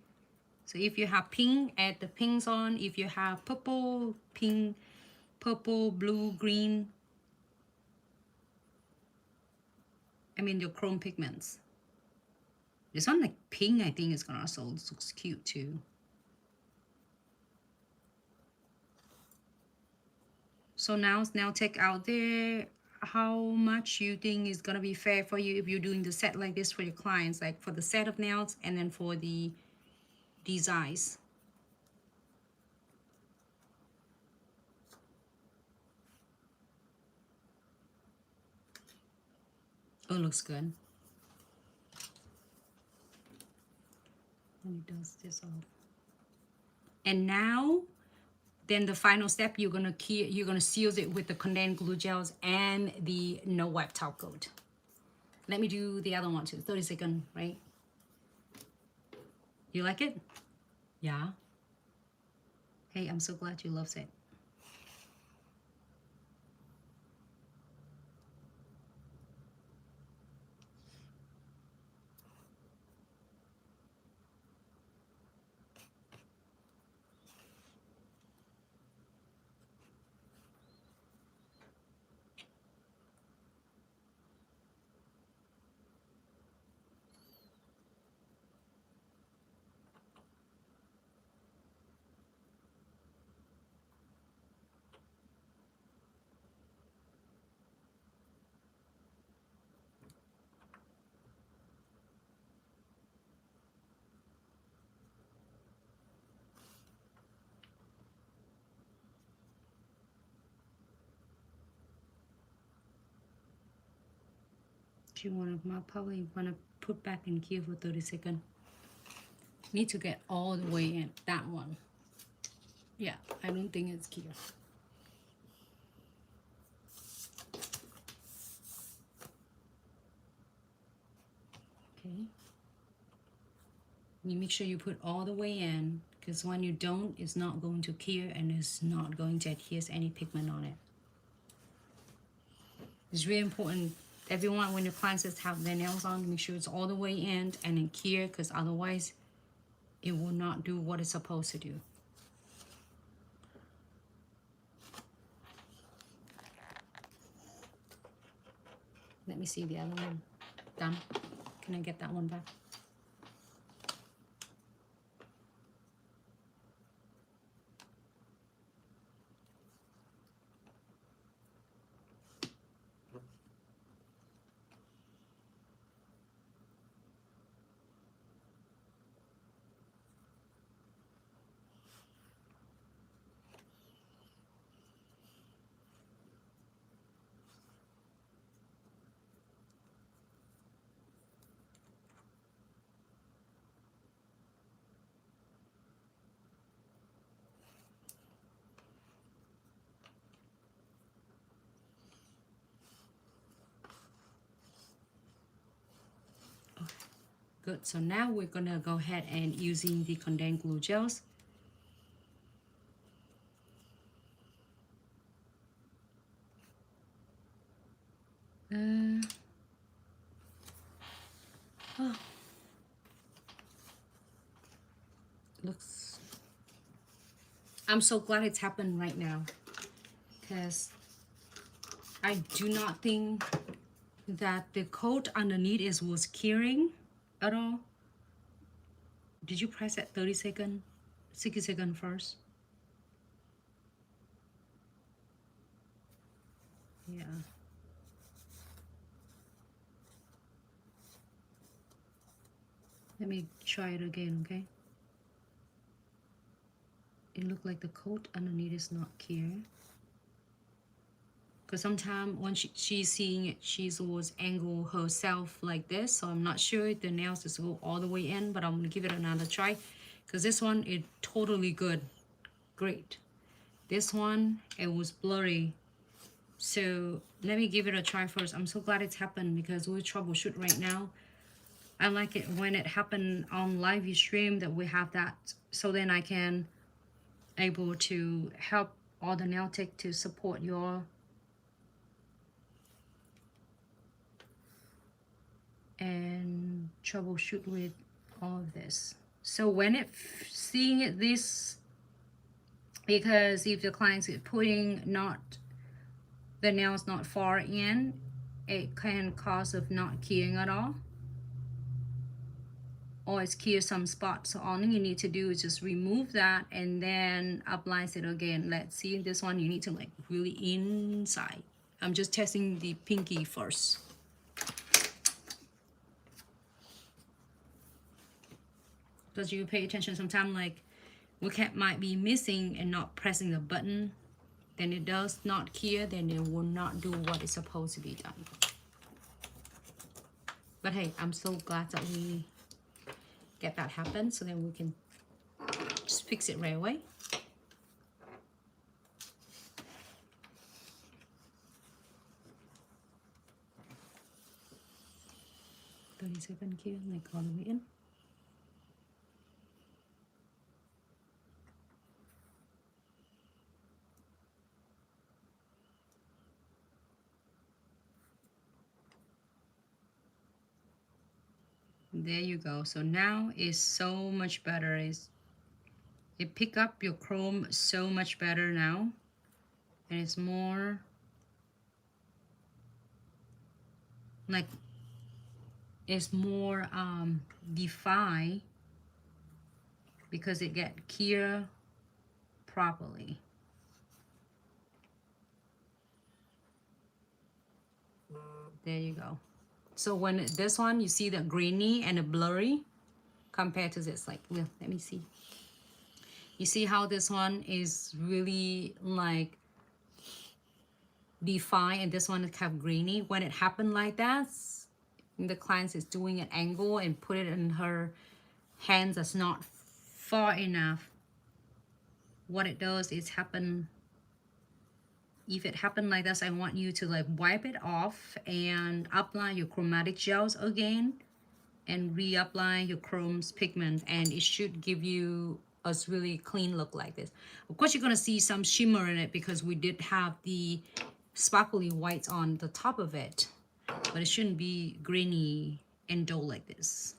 So if you have pink, add the pinks on. If you have purple, pink, purple, blue, green, I mean your chrome pigments. This one like pink, I think is gonna also looks cute too. So now take out there how much you think is gonna be fair for you if you're doing the set like this for your clients, like for the set of nails and then for the designs. Oh, looks good. And it does this all. And now, then the final step, you're gonna seal it with the condensed glue gels and the no wipe top coat. Let me do the other one too. 30 seconds, right? You like it? Yeah. Hey, I'm so glad you love it. you want to probably want to put back in here for 30 seconds. Need to get all the way in that one. Yeah, I don't think it's clear. Okay. You make sure you put all the way in, because when you don't, it's not going to cure and it's not going to adhere any pigment on it. It's really important, everyone, when your clients have their nails on, make sure it's all the way in and then cure, because otherwise it will not do what it's supposed to do. Let me see the other one. Done. Can I get that one back? Good, so now we're gonna go ahead and using the condensed glue gels. Oh. Looks, I'm so glad it's happened right now, because I do not think that the coat underneath was curing at all. Did you press at 30 seconds, 60 seconds first? Yeah. Let me try it again, okay? It looked like the coat underneath is not clear. Because sometimes when she's seeing it, she's always angle herself like this. So I'm not sure if the nails is go all the way in, but I'm gonna give it another try. Because this one is totally good, great. This one, it was blurry. So let me give it a try first. I'm so glad it's happened, because we troubleshoot right now. I like it when it happened on live stream that we have that, so then I can able to help all the nail tech to support your and troubleshoot with all of this. So when it seeing it this, because if the clients is putting not the nails not far in, it can cause of not curing at all, or it's cure some spots. So all you need to do is just remove that and then apply it again. Let's see, this one you need to like really inside. I'm just testing the pinky first. Because you pay attention, sometimes like we might be missing and not pressing the button, then it does not cure, then it will not do what is supposed to be done. But hey, I'm so glad that we get that happen, so then we can just fix it right away. Second here, like all the way in. There you go. So now it's so much better. It pick up your chrome so much better now, and it's more like it's more defined because it get clear properly. There you go. So when this one, you see the grainy and the blurry compared to this, like, well, let me see. You see how this one is really like defined and this one is kind of grainy. When it happened like that, The client is doing an angle and put it in her hands that's not far enough. What it does is happen, if it happened like this, I want you to like wipe it off and apply your chromatic gels again and reapply your chrome's pigment, and it should give you a really clean look like this. Of course, you're gonna see some shimmer in it because we did have the sparkly whites on the top of it, but it shouldn't be grainy and dull like this.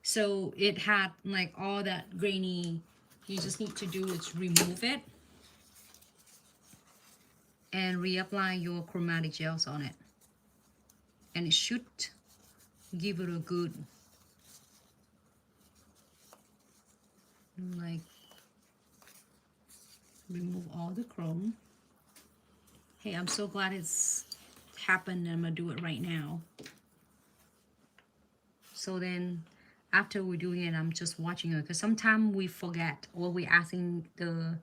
So it had like all that grainy. You just need to do is remove it and reapply your chromatic gels on it, and it should give it a good, like, remove all the chrome. Hey, I'm so glad it's happened. I'm gonna do it right now. So then after we're doing it, I'm just watching it because sometimes we forget, or we're asking the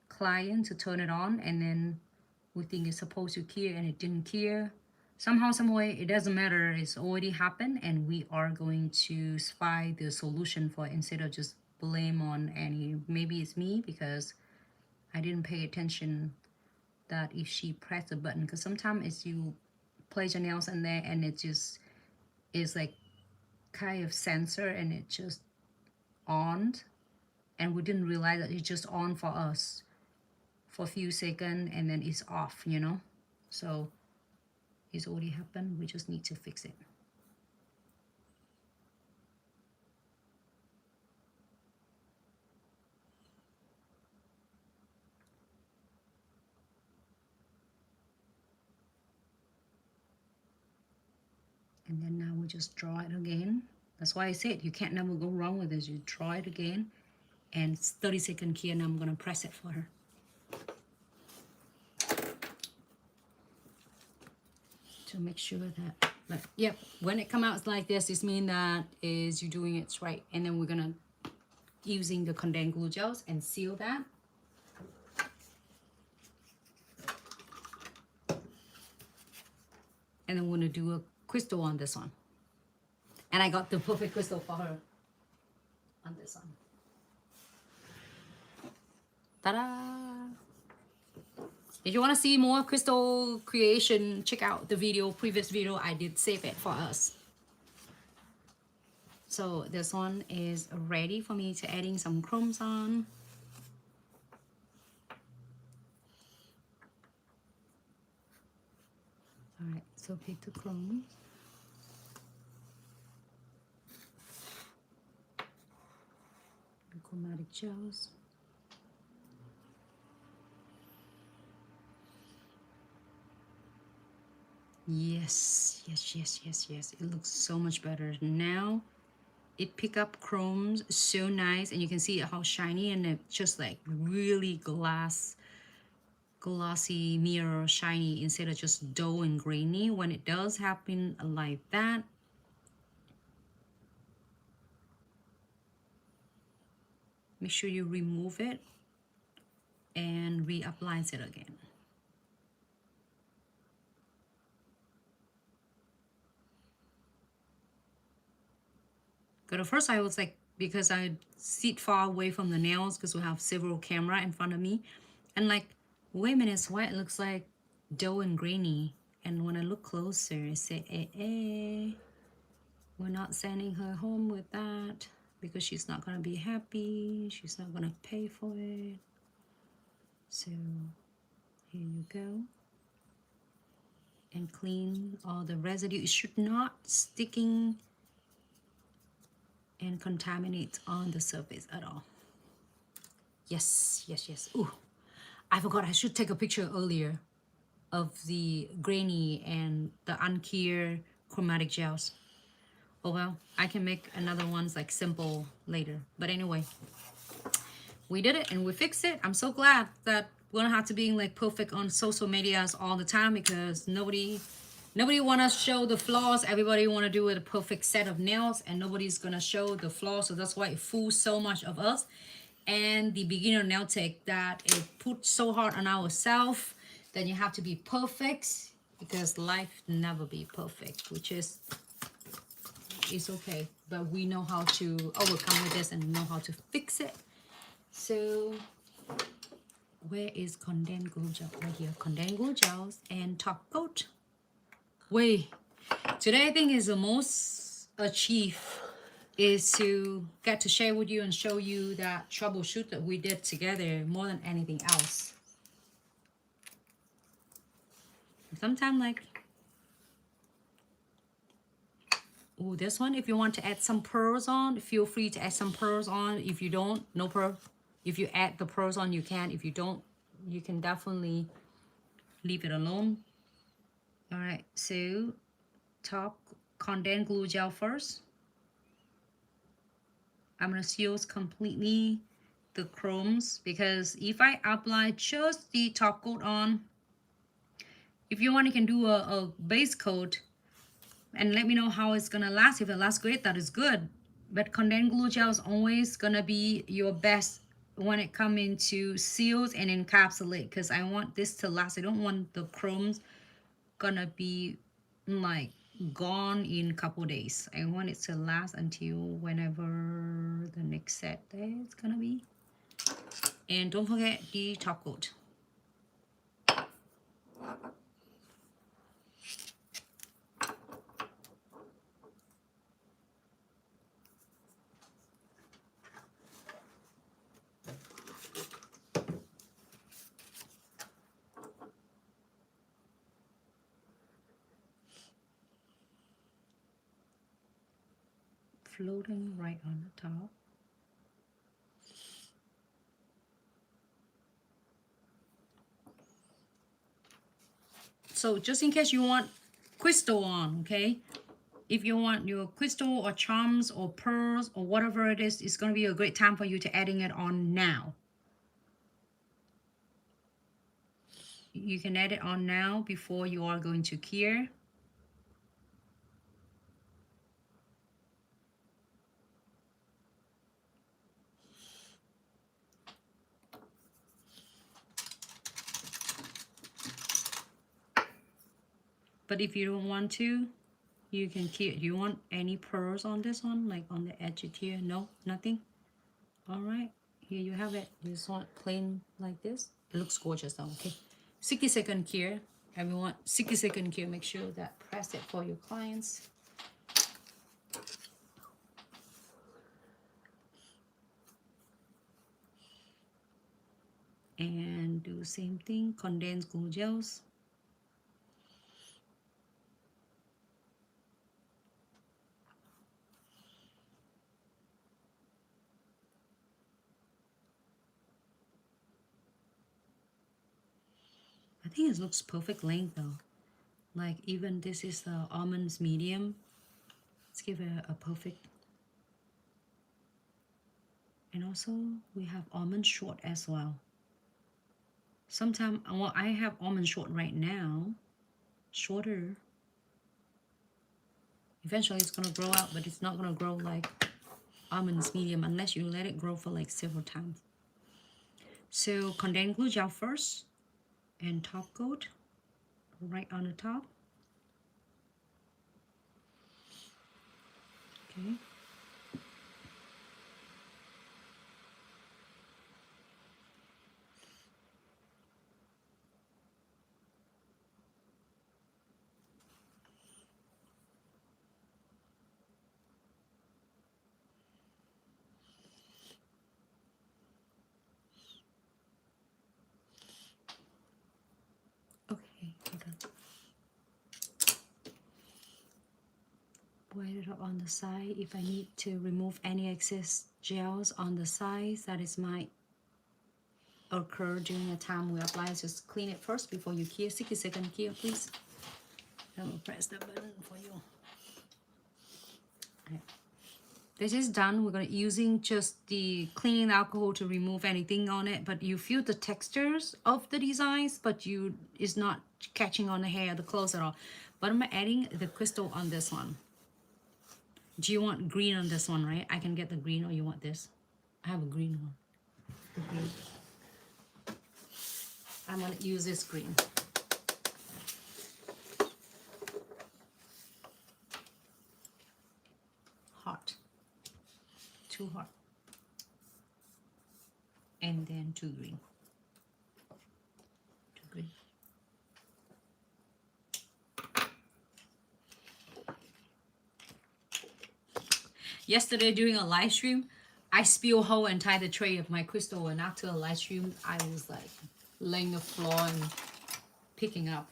client to turn it on and then we think it's supposed to clear and it didn't clear. Somehow, some way, it doesn't matter. It's already happened, and we are going to find the solution for it instead of just blame on any. Maybe it's me because I didn't pay attention that if she pressed the button, because sometimes it's you place your nails in there and it just is like kind of sensor and it just on, and we didn't realize that it's just on for us for a few seconds and then it's off, you know. So it's already happened. We just need to fix it. And then now we just draw it again. That's why I said you can't never go wrong with this. You draw it again, and it's 30-second key, and I'm gonna press it for her. To make sure that, but yep, when it comes out like this, it means that is you doing it right. And then we're gonna using the condensed glue gels and seal that. And then we're gonna do a crystal on this one. And I got the perfect crystal for her on this one. Ta-da! If you want to see more crystal creation, check out the previous video. I did save it for us. So this one is ready for me to adding some chromes on. All right, so pick the chrome. The chromatic gels. Yes, yes, yes, yes, yes. It looks so much better now. It pick up chromes so nice, and you can see how shiny, and it's just like really glossy mirror shiny instead of just dull and grainy. When it does happen like that, make sure you remove it and reapply it again. But at first I was like, because I sit far away from the nails because we have several camera in front of me, and like, wait a minute, why it looks like dull and grainy. And when I look closer, I say, we're not sending her home with that because she's not gonna be happy. She's not gonna pay for it. So here you go. And clean all the residue. It should not sticking and contaminate on the surface at all. Yes, yes, yes. Ooh, I forgot I should take a picture earlier of the grainy and the unclear chromatic gels. Oh well, I can make another ones like simple later. But anyway, we did it and we fixed it. I'm so glad that we don't have to be like perfect on social medias all the time, because nobody want to show the flaws. Everybody want to do it a perfect set of nails, and nobody's gonna show the flaws. So that's why it fools so much of us and the beginner nail tech, that it put so hard on ourselves then you have to be perfect, because life never be perfect, which is, it's okay. But we know how to overcome with this and know how to fix it. So where is condensed glue gel? Right here, condensed glue gels and top coat. Wait, today I think is the most achieved is to get to share with you and show you that troubleshoot that we did together more than anything else. Sometimes like, oh, this one, if you want to add some pearls on, feel free to add some pearls on. If you don't, no pearl. If you add the pearls on, you can. If you don't, you can definitely leave it alone. All right, so top condensed glue gel first. I'm gonna seal completely the chromes, because if I apply just the top coat on, if you want, you can do a base coat and let me know how it's gonna last. If it lasts great, that is good. But condensed glue gel is always gonna be your best when it comes into seals and encapsulate, because I want this to last. I don't want the chromes gonna be like gone in a couple days. I want it to last until whenever the next set is gonna be. And don't forget the top coat. Floating right on the top. So just in case you want crystal on, okay? If you want your crystal or charms or pearls or whatever it is, it's going to be a great time for you to adding it on now. You can add it on now before you are going to cure. But if you don't want to, you can keep. Do you want any pearls on this one, like on the edge of here? No, nothing. All right, here you have it. You just want plain like this. It looks gorgeous though. Okay, 60-second cure. Everyone, 60-second cure. Make sure that press it for your clients. And do the same thing. Condensed glue gels. I think it looks perfect length though. Like even this is the almonds medium. Let's give it a perfect. And also we have almond short as well. Sometimes, well, I have almond short right now. Shorter. Eventually it's gonna grow out, but it's not gonna grow like almonds medium unless you let it grow for like several times. So condensed glue gel first and top coat right on the top. Okay. Okay, hold on. Wet it up on the side. If I need to remove any excess gels on the sides that is might occur during the time we apply, just clean it first before you cure. 60-second cure, please. I will press the button for you. Okay. This is done. We're gonna using just the cleaning alcohol to remove anything on it, but you feel the textures of the designs, but it's not catching on the hair, the clothes at all. But I'm adding the crystal on this one. Do you want green on this one, right? I can get the green, or you want this? I have a green one. The green. I'm gonna use this green. and then 2 green. 2 green. Yesterday during a live stream, I spilled whole entire tray of my crystal, and after a live stream, I was like laying the floor and picking up.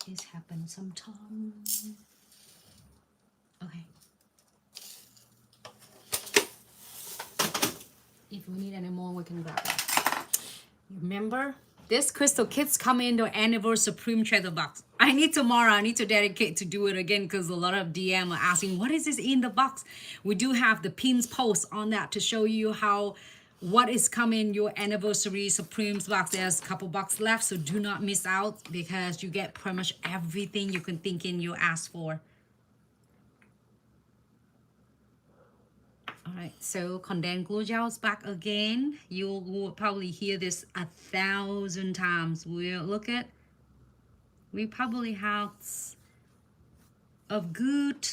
It's happened sometimes. Okay. If we need any more, we can grab it. Remember, this crystal kits come in the anniversary Supreme treasure box. I need to dedicate to do it again because a lot of DM are asking, what is this in the box? We do have the pins post on that to show you what is coming in your anniversary Supremes box. There's a couple boxes left, so do not miss out because you get pretty much everything you can think in you ask for. All right, so condensed glue gel is back again. You will probably hear this 1,000 times. We probably have a good,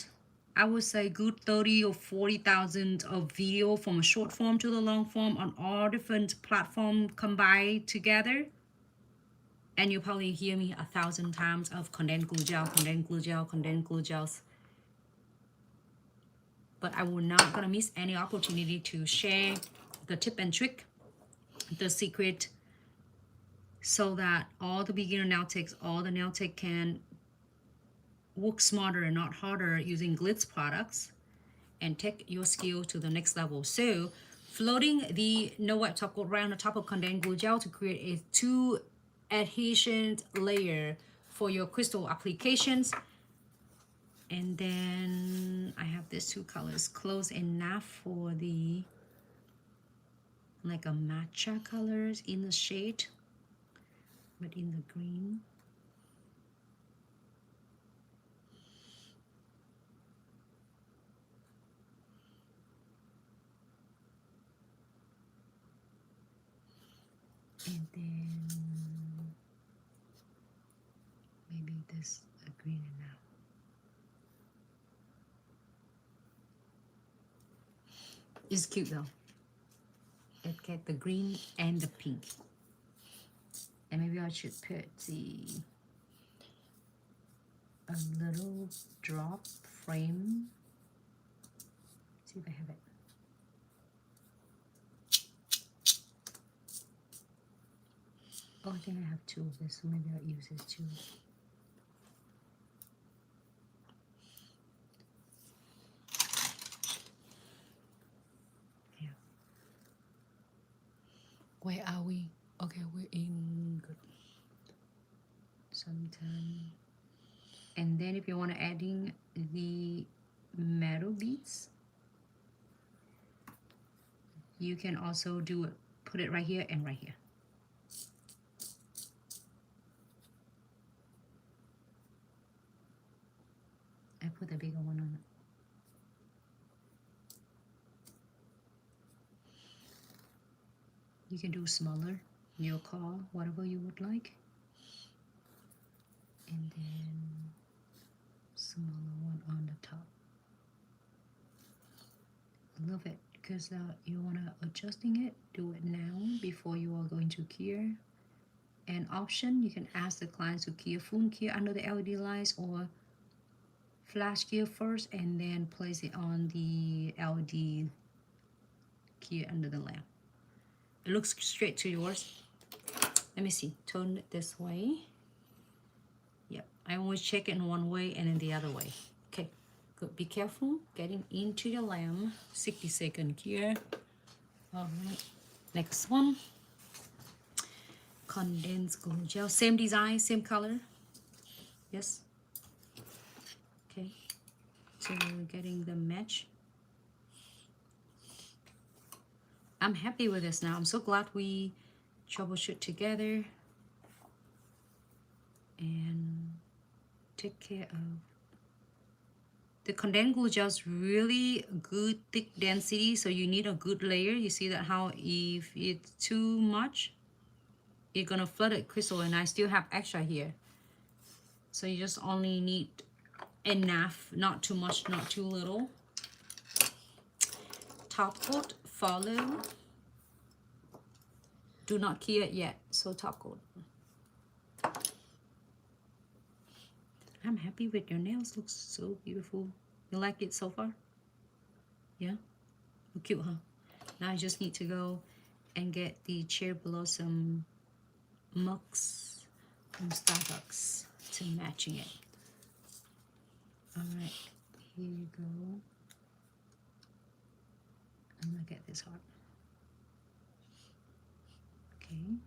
I would say good 30 or 40,000 of video from a short form to the long form on all different platforms combined together. And you probably hear me 1,000 times of condensed glue gel, condensed glue gel, condensed glue gels. But I will not gonna miss any opportunity to share the tip and trick, the secret, so that all the beginner nail techs, all the nail tech can work smarter and not harder using Glitz products and take your skill to the next level. So floating the no wipe top coat right on the top of condensed glue gel to create a 2 adhesion layer for your crystal applications. And then I have these 2 colors close enough for the like a matcha colors in the shade, but in the green. And then maybe this a green now. It's cute though. It get the green and the pink. And maybe I should put a little drop frame. See if I have it. Oh, I think I have 2 of this, so maybe I'll use this too. Yeah. Where are we? Okay, we're in good. Sometime. And then if you want to add in the metal beads, you can also do it, put it right here and right here. I put the bigger one on it. You can do smaller, your call, whatever you would like. And then smaller one on the top. I love it because you want to adjusting it, do it now before you are going to cure. An option, you can ask the clients to cure full cure under the LED lights or flash cure first and then place it on the LED cure under the lamp. It looks straight to yours. Let me see, turn it this way. Yep, I always check it in one way and in the other way. Okay, good, be careful getting into your lamp. 60-second cure. All right, next one. Condensed glue gel, same design, same color. Yes. Okay, so we're getting the match. I'm happy with this now. I'm so glad we troubleshoot together and take care of the condensed glue gel. Is really good thick density, so you need a good layer. You see that how if it's too much, it's gonna flood it crystal, and I still have extra here. So you just only need enough, not too much, not too little. top coat, follow. Do not cure it yet, so top coat. I'm happy with your nails, looks so beautiful. You like it so far? Yeah? Look cute, huh? Now I just need to go and get the cherry blossom mugs from Starbucks to matching it. Alright, here you go. I'm gonna get this heart. Okay.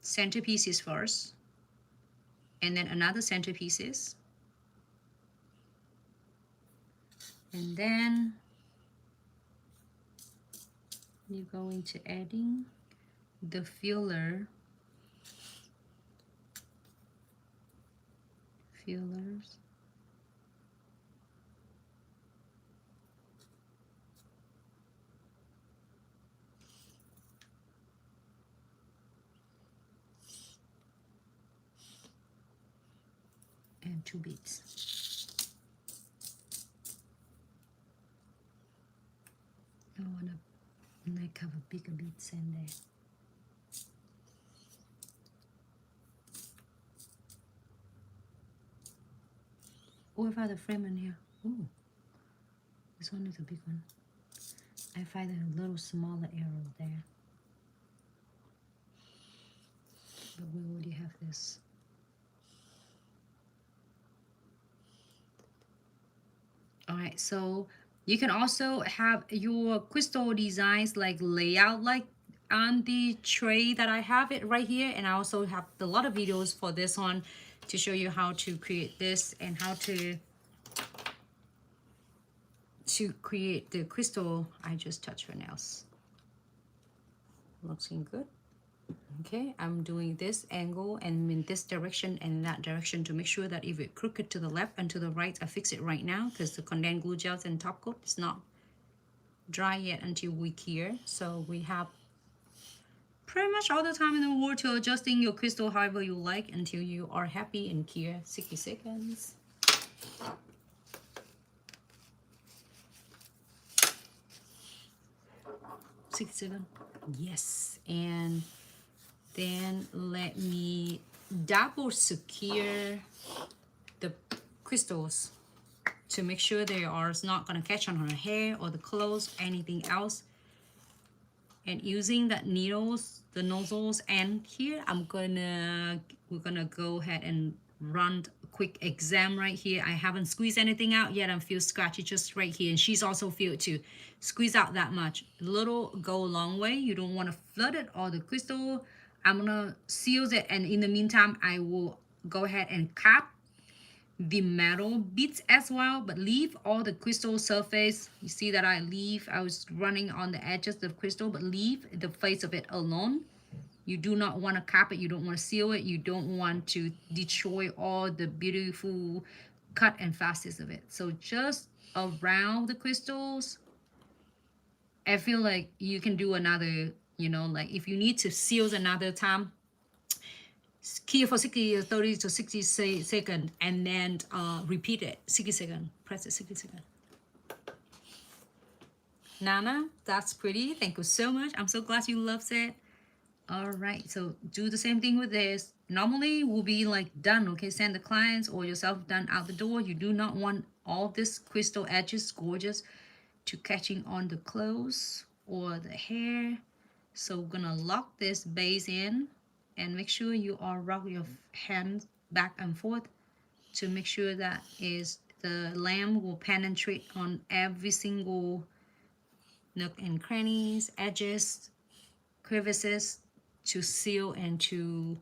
Centerpieces first. And then another centerpieces. And then you're going to adding the fillers. And 2 beads. I wanna like have a bigger beads in there. What about the frame in here? Ooh, this one is a big one. I find a little smaller arrow there. But we already have this. Alright, so you can also have your crystal designs like layout like on the tray that I have it right here, and I also have a lot of videos for this one to show you how to create this and how to create the crystal. I just touched her nails. Looking good. Okay, I'm doing this angle and in this direction and that direction to make sure that if it's crooked to the left and to the right, I fix it right now because the condensed glue gels and top coat is not dry yet until we cure. So we have pretty much all the time in the world to adjusting your crystal however you like until you are happy and cure. 60 seconds. Yes, and then let me double secure the crystals to make sure they are not going to catch on her hair or the clothes, anything else. And using that needles, the nozzles, and here we're gonna go ahead and run a quick exam right here. I haven't squeezed anything out yet. I feel scratchy just right here, and she's also feel it too. Squeeze out that much. Little go a long way. You don't want to flood it or the crystal. I'm gonna seal it, and in the meantime, I will go ahead and cap the metal bits as well, but leave all the crystal surface. You see that I was running on the edges of the crystal, but leave the face of it alone. You do not want to cap it. You don't want to seal it. You don't want to destroy all the beautiful cut and facets of it. So just around the crystals, I feel like you can do another, you know, like if you need to seal another time, key for 30 to 60 seconds, and then repeat it 60 seconds. Press it 60 seconds. Nana, that's pretty. Thank you so much. I'm so glad you loved it. All right, so do the same thing with this. Normally we'll be like done, okay? Send the clients or yourself done out the door. You do not want all this crystal edges, gorgeous, to catching on the clothes or the hair. So we're gonna lock this base in. And make sure you are rub your hands back and forth to make sure that the lamp will penetrate on every single nook and crannies, edges, crevices to seal and to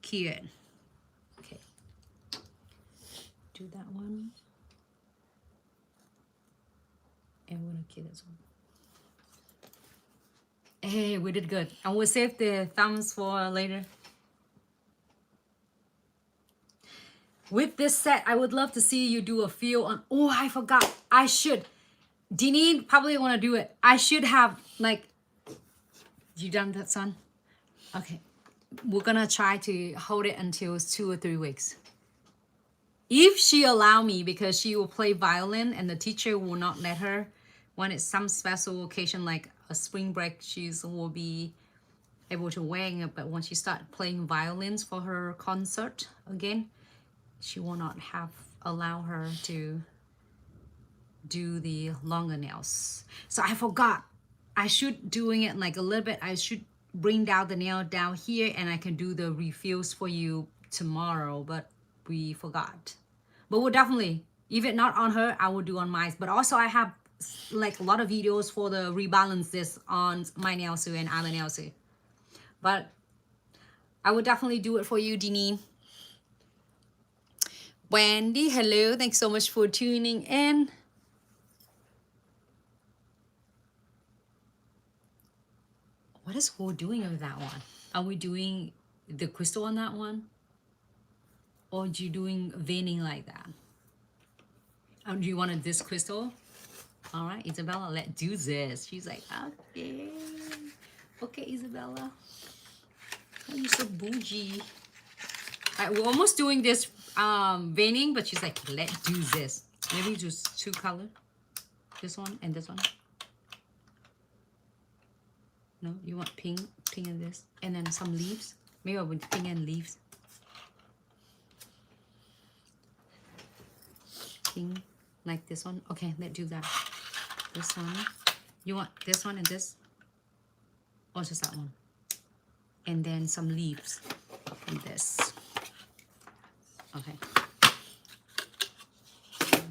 cure it. Okay, do that one. And we're gonna cure this one. Hey, we did good. And we'll save the thumbs for later. With this set, I would love to see you do a feel on... Oh, I forgot. I should. Deneen probably want to do it. I should have, like... You done that, son? Okay. We're going to try to hold it until it's 2 or 3 weeks. if she allow me, because she will play violin and the teacher will not let her. When it's some special occasion like a spring break, she will be able to wear it. But when she start playing violins for her concert again, she will not have allow her to do the longer nails. So I forgot. I should doing it like a little bit. I should bring down the nail down here and I can do the refills for you tomorrow, but we forgot. But we'll definitely, if it not on her, I will do on mine. But also I have like a lot of videos for the rebalance this on my nail suit and other nail suit. But I will definitely do it for you, Deneen. Wendy, hello. Thanks so much for tuning in. What is Ho doing with that one? Are we doing the crystal on that one? Or are you doing veining like that? Or do you want this crystal? All right, Isabella, let's do this. She's like, okay. Okay, Isabella. Oh, you're so bougie. All right, we're almost doing this veining, but she's like, let's do this. Maybe just 2 colors. This one and this one. No, you want pink and this, and then some leaves. Maybe I would pink and leaves. Pink, like this one. Okay, let's do that. This one. You want this one and this, or just that one? And then some leaves and this. Okay.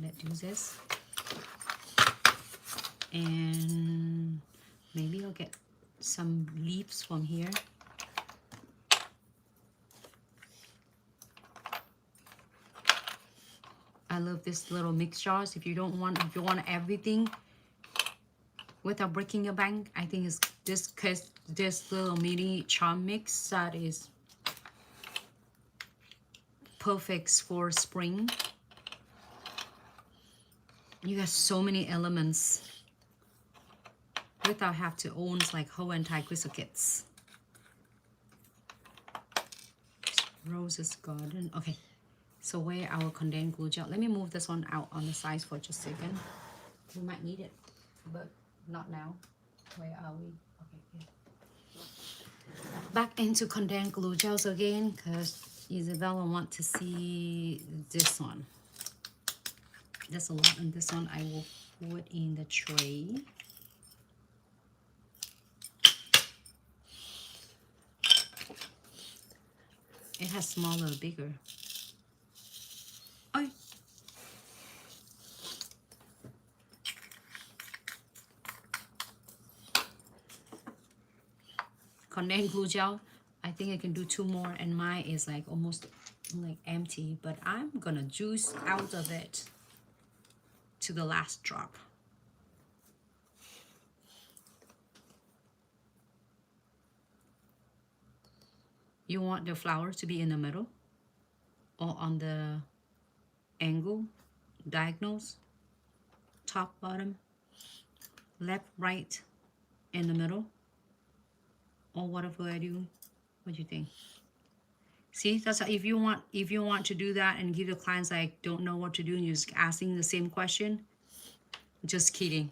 Let's do this. And maybe I'll get some leaves from here. I love this little mix jars. If you don't want, if you want everything without breaking your bank, I think it's this little mini charm mix that is perfect for spring. You got so many elements without have to own like whole entire crystal kits. Rose's Garden. Okay, so where our condensed glue gel? Let me move this one out on the sides for just a second. We might need it, but not now. Where are we? Okay, yeah. Back into condensed glue gels again, because Isabella want to see this one. There's a lot in this one. I will put in the tray. It has smaller, bigger. Oh. Condensed glue gel. I think I can do 2 more, and mine is like almost like empty, but I'm gonna juice out of it to the last drop. You want the flower to be in the middle or on the angle, diagonals, top, bottom, left, right, in the middle, or whatever I do. What do you think? See, that's how, if you want to do that and give the clients like don't know what to do and you're just asking the same question, just kidding.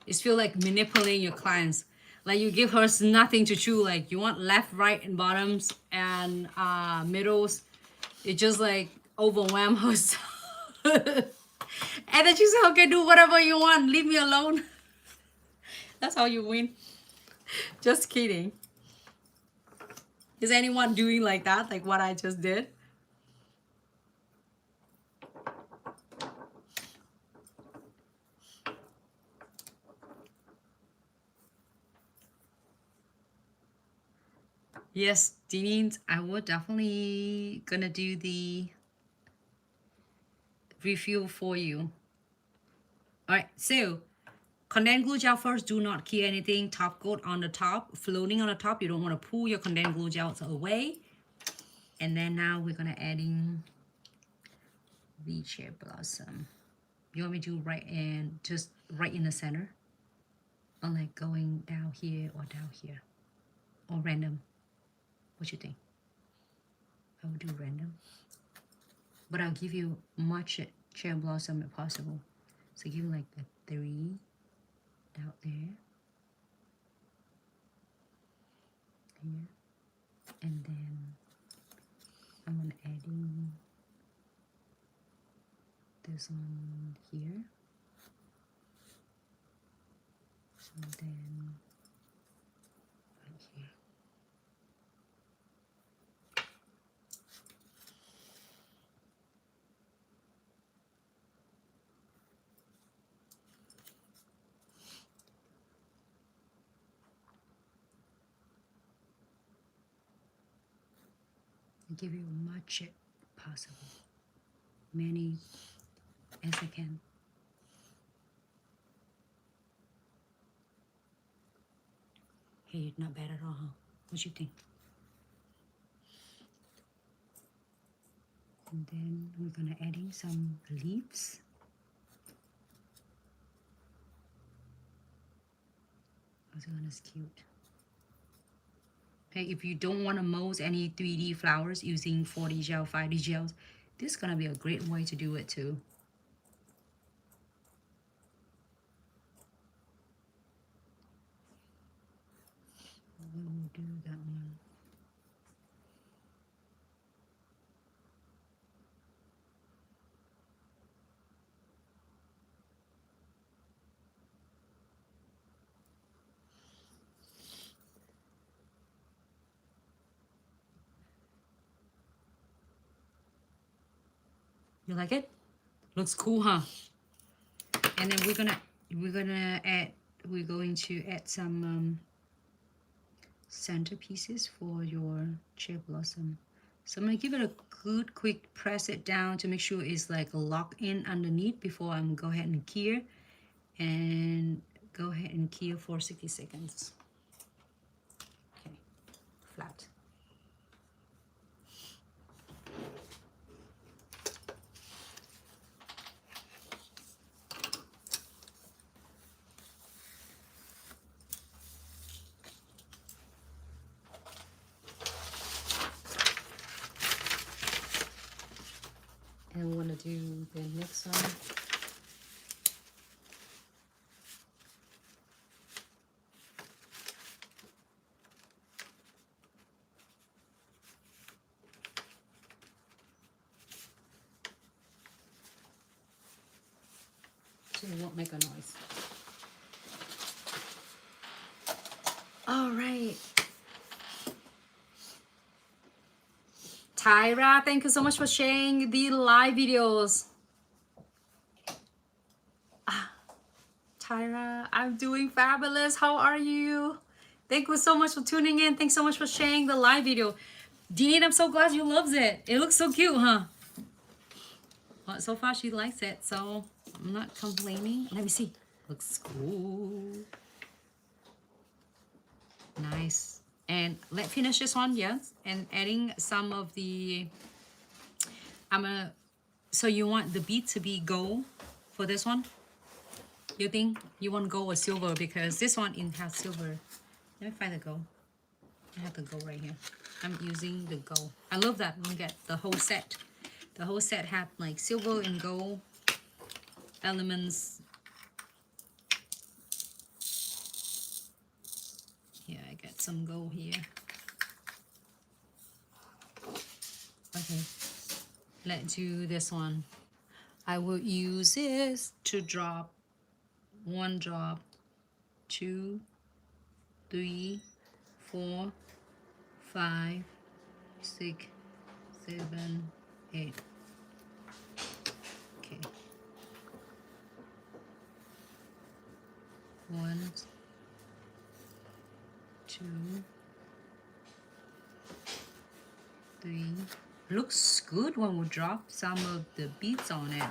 It's feel like manipulating your clients. Like you give her nothing to chew. Like you want left, right, and bottoms and middles. It just like overwhelm her. And then she said, okay, do whatever you want. Leave me alone. That's how you win. Just kidding. Is anyone doing like that? Like what I just did? Yes, Denise, I will definitely gonna do the review for you. All right, so condensed glue gel first, do not key anything. Top coat on the top, floating on the top. You don't want to pull your condensed glue gels away. And then now we're gonna add in the cherry blossom. You want me to do right and just right in the center? Or like going down here or down here? Or random? What you think? I will do random. but I'll give you much cherry blossom if possible. So give me like the 3 out there, here, and then I'm gonna add in this one here, and then right here. Give you much possible, many as I can. Hey, not bad at all, huh? What you think? And then we're gonna add in some leaves. This one is cute. Okay, if you don't want to mold any 3D flowers using 4D gel, 5D gels, this is gonna be a great way to do it too. We will do that one. You like it? Looks cool, huh? And then we're going to add some centerpieces for your cherry blossom. So I'm gonna give it a good quick press it down to make sure it's like locked in underneath before I'm go ahead and cure, and go ahead and cure for 60 seconds. Okay, flat. And we're gonna do the next one. So it won't make a noise. All right. Tyra, thank you so much for sharing the live videos. Tyra, I'm doing fabulous. How are you? Thank you so much for tuning in. Thanks so much for sharing the live video. Dean, I'm so glad you loves it. It looks so cute, huh? Well, so far she likes it, so I'm not complaining. Let me see. Looks cool. Nice. And let's finish this one, yes. And adding some of the, so you want the bead to be gold for this one? You think you want gold or silver? Because this one has silver. Let me find the gold. I have the gold right here. I'm using the gold. I love that. Look at the whole set. The whole set had like silver and gold elements. Yeah, I got some gold here. Okay, let's do this one. I will use this to drop 1 drop, 2, 3, 4, 5, 6, 7, 8. Okay. 1, 2, 3. Looks good when we drop some of the beads on it.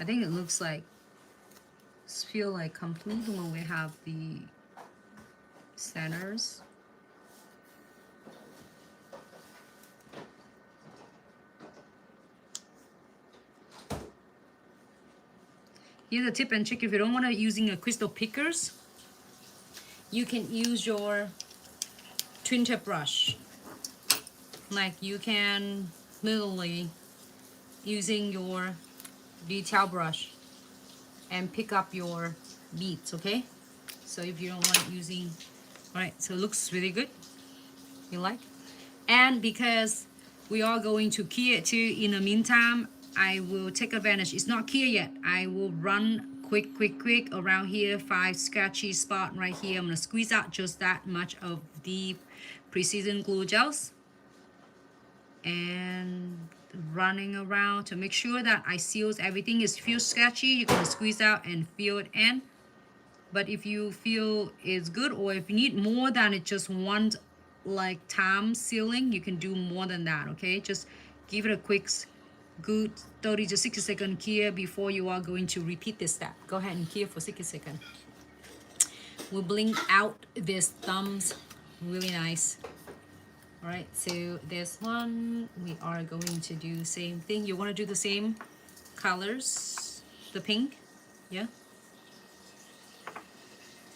I think it looks like, feel like complete when we have the centers. Here's a tip and trick. If you don't want to using a crystal pickers, you can use your twin tip brush. Like you can literally using your detail brush and pick up your beads, okay? So if you don't like using, all right, so it looks really good. You like? And because we are going to key it too, in the meantime, I will take advantage. It's not key yet. I will run quick around here, 5 scratchy spot right here. I'm gonna squeeze out just that much of the precision glue gels and running around to make sure that I seals everything. Is feels sketchy, you're gonna squeeze out and fill it in. But if you feel it's good, or if you need more than it just one like time sealing, you can do more than that, okay? Just give it a quick good 30 to 60 second cure before you are going to repeat this step. Go ahead and cure for 60 seconds. We'll blink out these thumbs really nice. All right, so this one we are going to do the same thing. You want to do the same colors, the pink, yeah,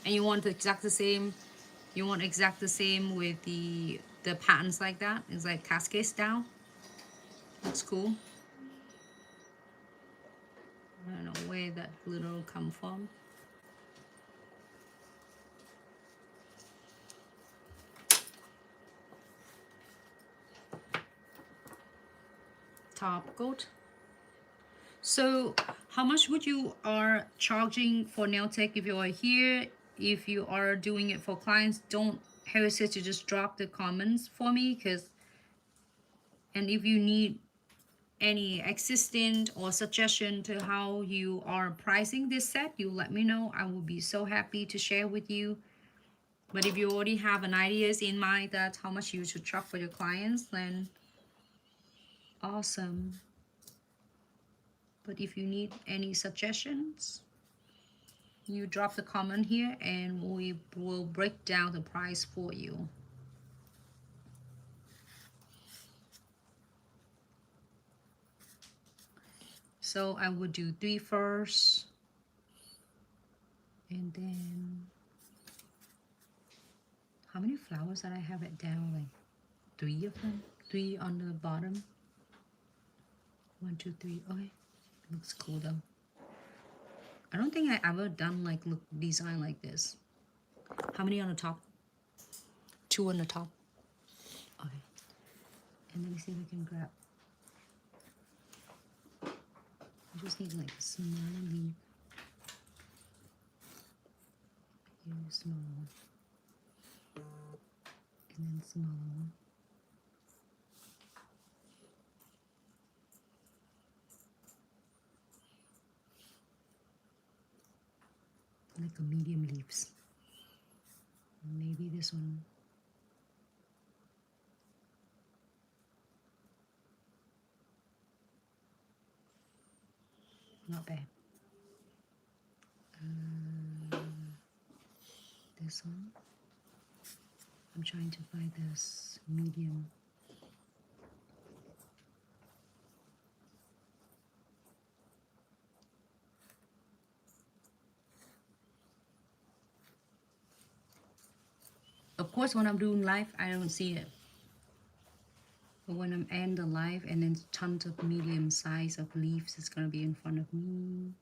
and you want exact the same. You want exact the same with the patterns like that. It's like cascade style. That's cool. I don't know where that glitter will come from. Top coat. So how much would you are charging for nail tech if you are here? If you are doing it for clients, don't hesitate to just drop the comments for me, because and if you need any existing or suggestion to how you are pricing this set, you let me know. I will be so happy to share with you. But if you already have an ideas in mind that how much you should charge for your clients, then awesome. But if you need any suggestions, you drop the comment here and we will break down the price for you. So I would do 3 first, and then how many flowers that I have it down? Like 3 of them, 3 on the bottom. 1, 2, 3. Okay, looks cool though. I don't think I ever done like look design like this. How many on the top? 2 on the top. Okay, and let me see if I can grab. I just need like a small leaf. Here, small one. And then small one. Like a medium leaves. Maybe this one. Not bad. This one. I'm trying to find this medium. Of course, when I'm doing live, I don't see it. But when I'm end the live and then tons of medium size of leaves is gonna be in front of me.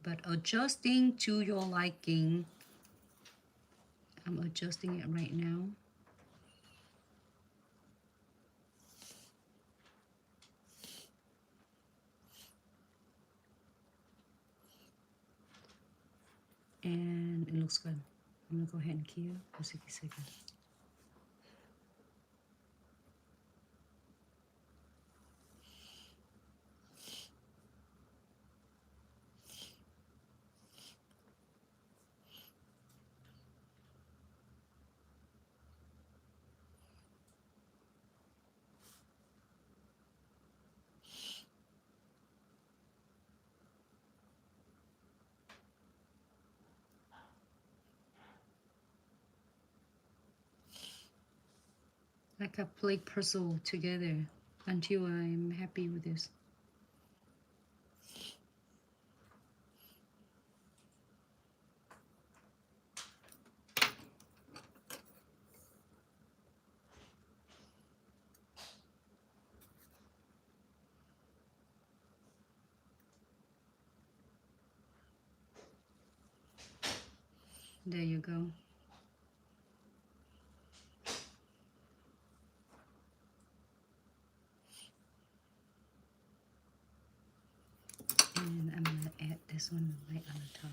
But adjusting to your liking, I'm adjusting it right now. And it looks good. I'm gonna go ahead and cue for 60 seconds. Like a play puzzle together until I'm happy with this. There you go. And I'm gonna add this one right on the top.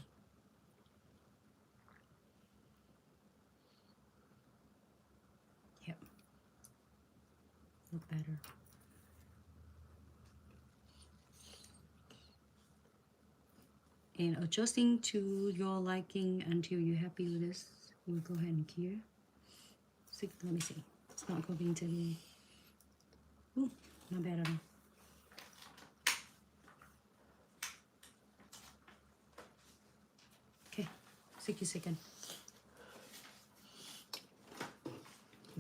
Yep. Look better. And adjusting to your liking until you're happy with this. We'll go ahead and clear. Let me see. It's not going to be. Ooh, not bad at all. Okay, 60 seconds.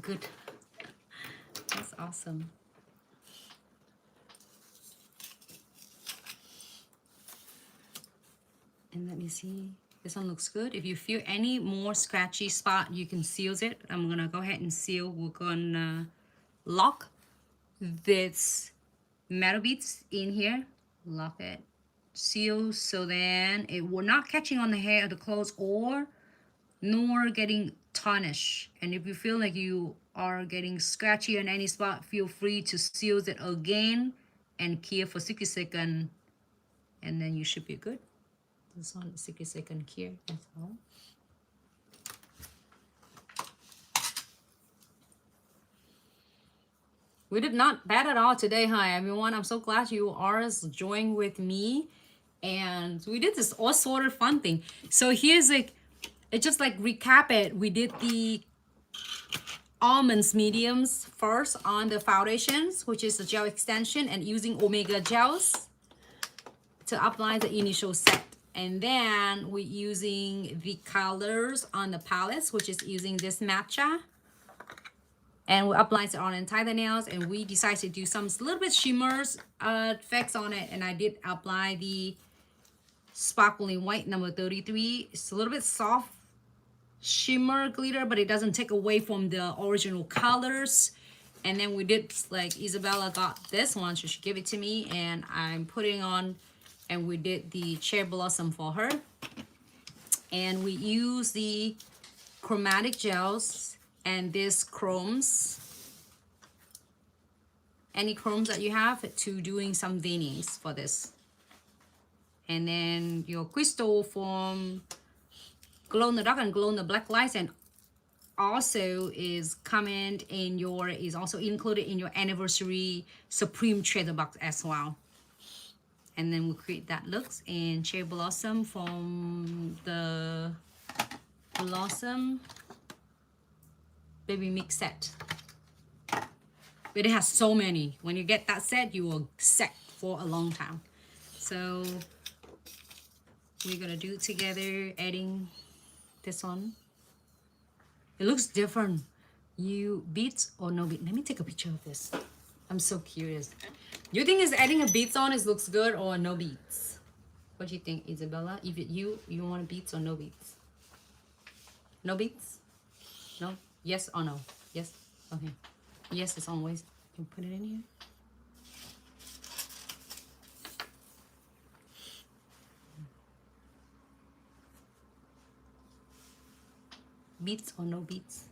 Good. That's awesome. And let me see. This one looks good. If you feel any more scratchy spot, you can seal it. I'm gonna go ahead and seal. We're gonna lock this metal beads in here. Lock it. Seal so then it will not catching on the hair of the clothes or nor getting tarnish. And if you feel like you are getting scratchy on any spot, feel free to seal it again and cure for 60 seconds, and then you should be good. This one 60 second cure as well. We did not bad at all today, hi everyone. I'm so glad you are joining with me, and we did this all sort of fun thing. So here's like, it just like recap it. We did the almonds mediums first on the foundations, which is the gel extension, and using omega gels to apply the initial set. And then we're using the colors on the palettes, which is using this matcha. And we apply it on entire nails, and we decided to do some little bit shimmers effects on it. And I did apply the sparkling white number 33. It's a little bit soft shimmer glitter, but it doesn't take away from the original colors. And then we did, like, Isabella got this one, so she gave it to me, and I'm putting on, and we did the cherry blossom for her. And we use the chromatic gels and this chromes, any chromes that you have, to doing some veinings for this. And then your crystal from glow in the dark and glow in the black lights, and also is coming in your, is also included in your anniversary Supreme Treasure Box as well. And then we create that looks in cherry blossom from the Blossom Baby Mix set. But it has so many. When you get that set, you will set for a long time. So we're gonna do it together, adding this one. It looks different. You beads or no beads? Let me take a picture of this. I'm so curious. You think is adding a beads on is looks good or no beads? What do you think, Isabella? If you want beads or no beads? No beads? No? Yes or no? Yes? Okay. Yes is always. You put it in here. Beads or no beads?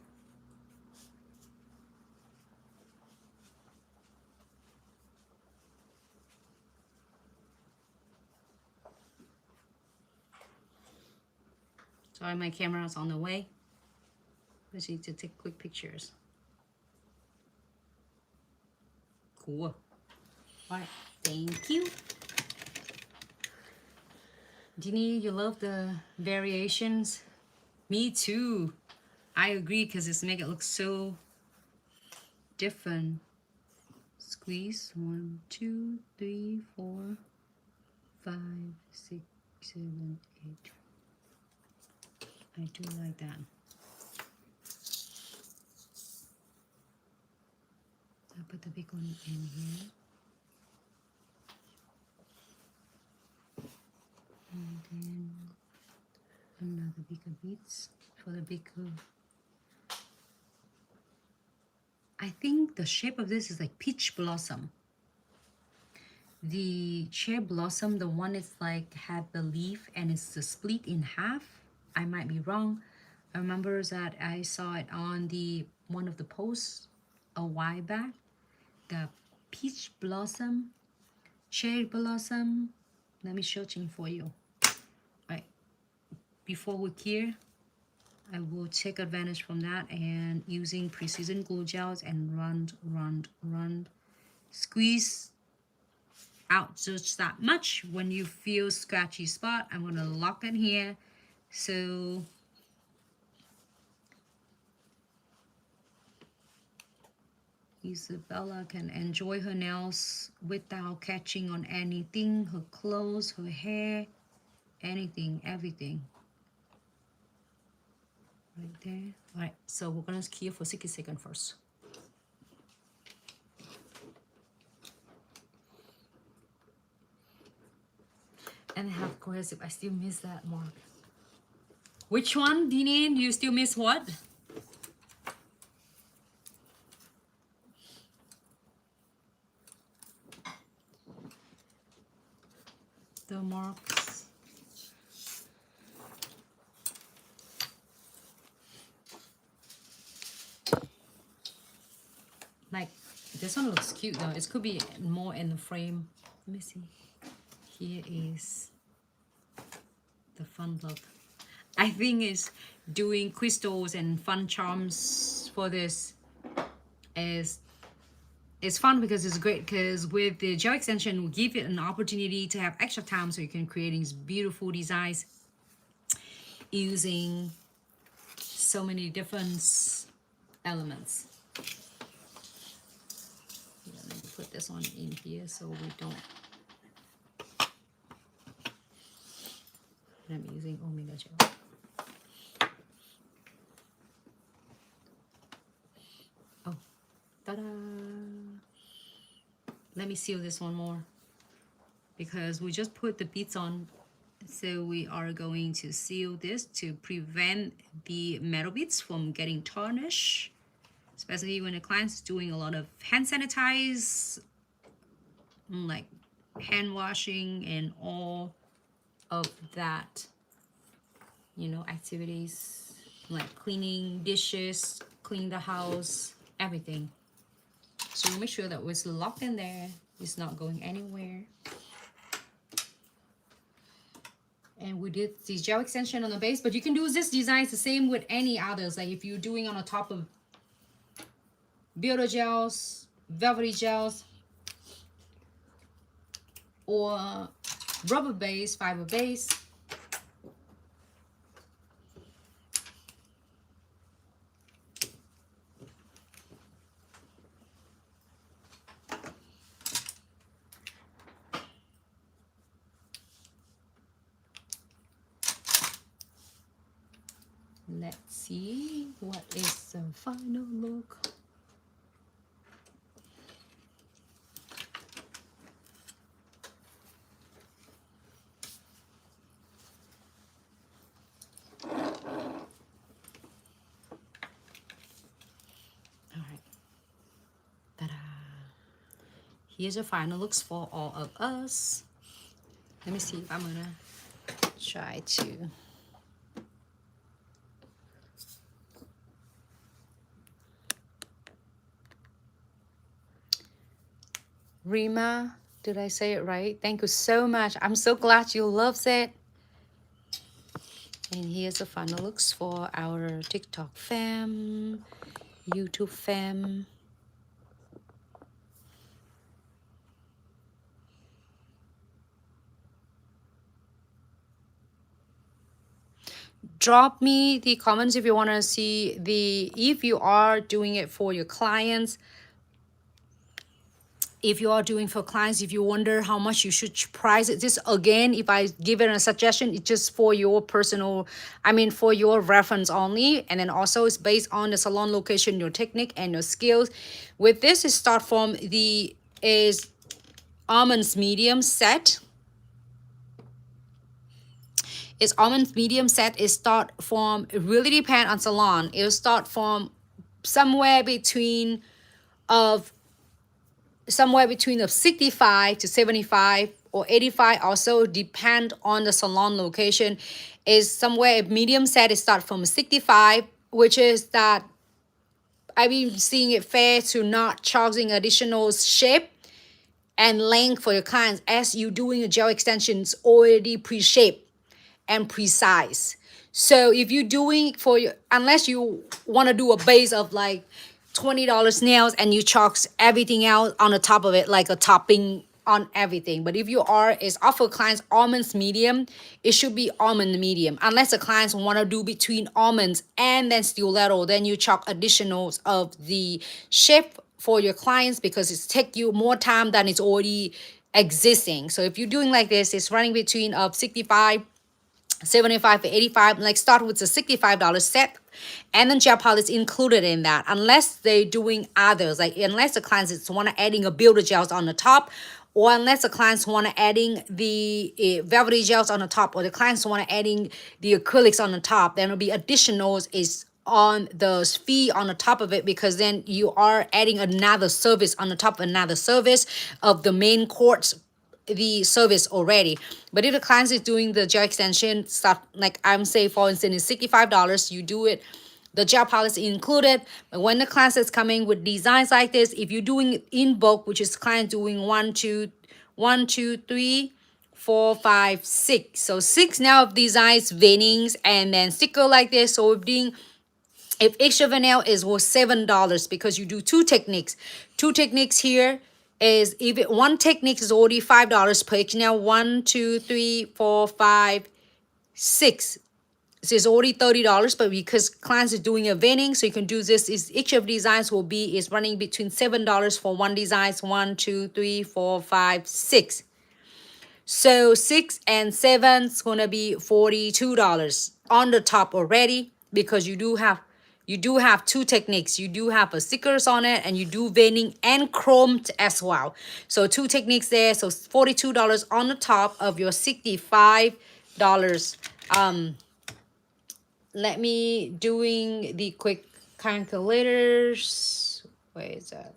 Sorry, my camera is on the way. I just need to take quick pictures. Cool. All right, thank you. Dini, you love the variations? Me too. I agree, because it's make it look so different. Squeeze 1, 2, 3, 4, 5, 6, 7, 8. I do like that. I'll put the big one in here. And then another bigger beads for the bigger. I think the shape of this is like peach blossom. The cherry blossom, the one is like had the leaf and it's split in half. I might be wrong, I remember that I saw it on the one of the posts a while back. The peach blossom, cherry blossom. Let me searching for you. Right before we clear, I will take advantage from that and using precision glue gels and run, squeeze out just that much. When you feel scratchy spot, I'm gonna lock it here so Isabella can enjoy her nails without catching on anything, her clothes, her hair, anything, everything. Right there. All right, so we're gonna cure for 60 seconds first. And I have cohesive. I still miss that mark. Which one, Dini? You still miss what? The marks. Like this one looks cute though. It could be more in the frame. Let me see. Here is the fun look. I think is doing crystals and fun charms for this is it's fun because it's great because with the gel extension we give it an opportunity to have extra time so you can create these beautiful designs using so many different elements. Yeah, let me put this one in here so we don't. I'm using Omega Gel. Oh, ta-da! Let me seal this one more because we just put the beads on. So we are going to seal this to prevent the metal beads from getting tarnished, especially when the client's doing a lot of hand sanitize, like hand washing and all of that, you know, activities like cleaning dishes, clean the house, everything. So we make sure that it's locked in there, it's not going anywhere. And we did this gel extension on the base, but you can do this design the same with any others. Like if you're doing on the top of Builder gels, Velvetty gels, or rubber base, fiber base. Let's see what is the final look. Here's the final looks for all of us. Let me see if I'm gonna try to Rima, did I say it right? Thank you so much. I'm so glad you loved it. And here's the final looks for our TikTok fam, YouTube fam. Drop me the comments if you want to see if you are doing it for your clients. If you are doing for clients, if you wonder how much you should price it, just again, if I give it a suggestion, it's just for your personal, for your reference only. And then also it's based on the salon location, your technique and your skills. With this, it start from is almonds medium set. It's almonds medium set. It start from, it really depends on salon. It'll start from somewhere between of 65 to 75 or 85, also depend on the salon location. Is somewhere medium set it start from 65, which is that I've been seeing it fair to not charging additional shape and length for your clients as you doing a gel extensions already pre-shaped and precise. So if you're doing for your, unless you want to do a base of like $20 nails and you chalk everything out on the top of it like a topping on everything. But if you are is offer clients almonds medium, it should be almond medium. Unless the clients want to do between almonds and then stiletto, then you chalk additionals of the shape for your clients because it's take you more time than it's already existing. So if you're doing like this, it's running between 65, 75 to 85. Like start with the $65 set, and then gel polish included in that, unless they're doing others, like unless the clients want to adding a builder gels on the top, or unless the clients want to adding the velvety gels on the top, or the clients want to adding the acrylics on the top, then it'll be additionals is on the fee on the top of it, because then you are adding another service on the top of another service of the main course the service already. But if the client is doing the gel extension stuff, like I'm saying, for instance, is $65, you do it, the gel polish included. But when the client is coming with designs like this, if you're doing it in bulk, which is client doing 1, 2, 3, 4, 5, 6. So 6 now of designs, veinings, and then sticker like this. So if extra vinyl is worth $7 because you do two techniques. Two techniques here is even one technique is already $5 per each. Now 1, 2, 3, 4, 5, 6. This is already $30, but because clients are doing a veining, so you can do this. Is each of designs will be is running between $7 for one design. 1, 2, 3, 4, 5, 6. So 6 and 7 is gonna be $42 on the top already, because you do have two techniques. You do have a stickers on it, and you do veining and chromed as well. So two techniques there. So $42 on the top of your $65. Let me doing the quick calculators. Where is that?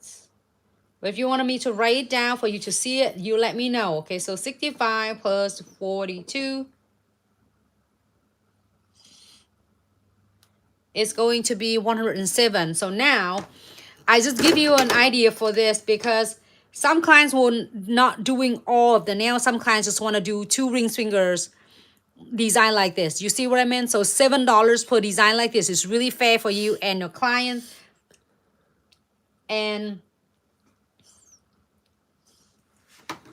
But if you wanted me to write it down for you to see it, you let me know. Okay, so 65 plus 42 is going to be 107. So now I just give you an idea for this, because some clients will not doing all of the nails. Some clients just want to do 2 ring fingers design like this. You see what I mean? So $7 per design like this is really fair for you and your client. And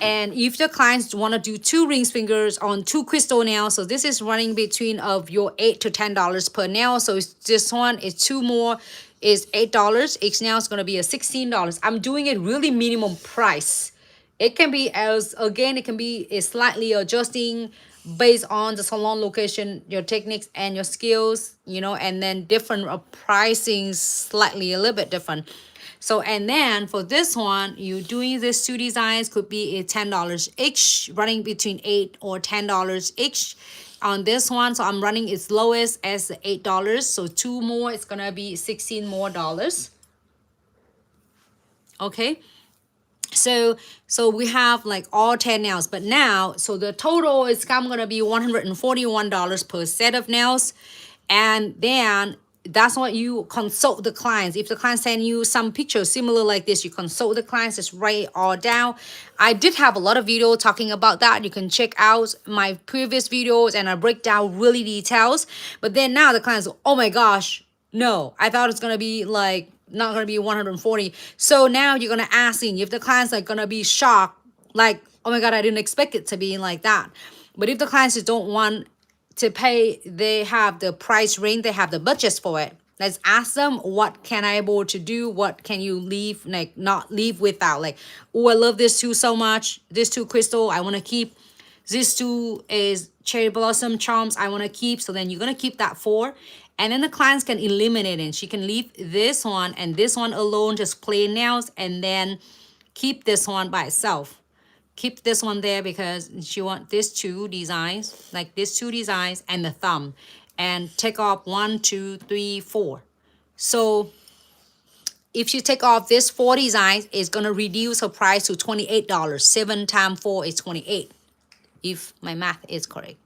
if the clients want to do 2 ring fingers on 2 crystal nails, so this is running between of your $8 to $10 per nail. So this one is 2 more is $8. Each nail is going to be a $16. I'm doing it really minimum price. It can be as, again, it can be slightly adjusting based on the salon location, your techniques and your skills, you know, and then different pricing slightly a little bit different. So, and then for this one, you doing this 2 designs could be $10 each, running between $8 or $10 each on this one. So I'm running its lowest as $8. So 2 more, it's gonna be $16 more. Okay. So we have like all 10 nails, but now, so the total is gonna be $141 per set of nails. And then that's what you consult the clients. If the client send you some pictures similar like this, you consult the clients, just write it all down. I did have a lot of video talking about that. You can check out my previous videos and I break down really details. But then now the clients, oh my gosh, no, I thought it's gonna be like not gonna be 140. So now you're gonna ask if the client's like gonna be shocked, like, oh my god, I didn't expect it to be like that. But if the clients just don't want to pay, they have the price range, they have the budgets for it. Let's ask them, what can I able to do? What can you leave, like not leave without? Like, oh, I love this 2 so much. This 2 crystal, I want to keep. This 2 is cherry blossom charms, I want to keep. So then you're going to keep that 4. And then the clients can eliminate it. She can leave this one and this one alone, just plain nails, and then keep this one by itself. Keep this one there because she want this 2 designs, like this 2 designs and the thumb, and take off 1, 2, 3, 4. So if you take off this 4 designs, it's gonna reduce her price to $28. 7 times 4 is 28. if my math is correct.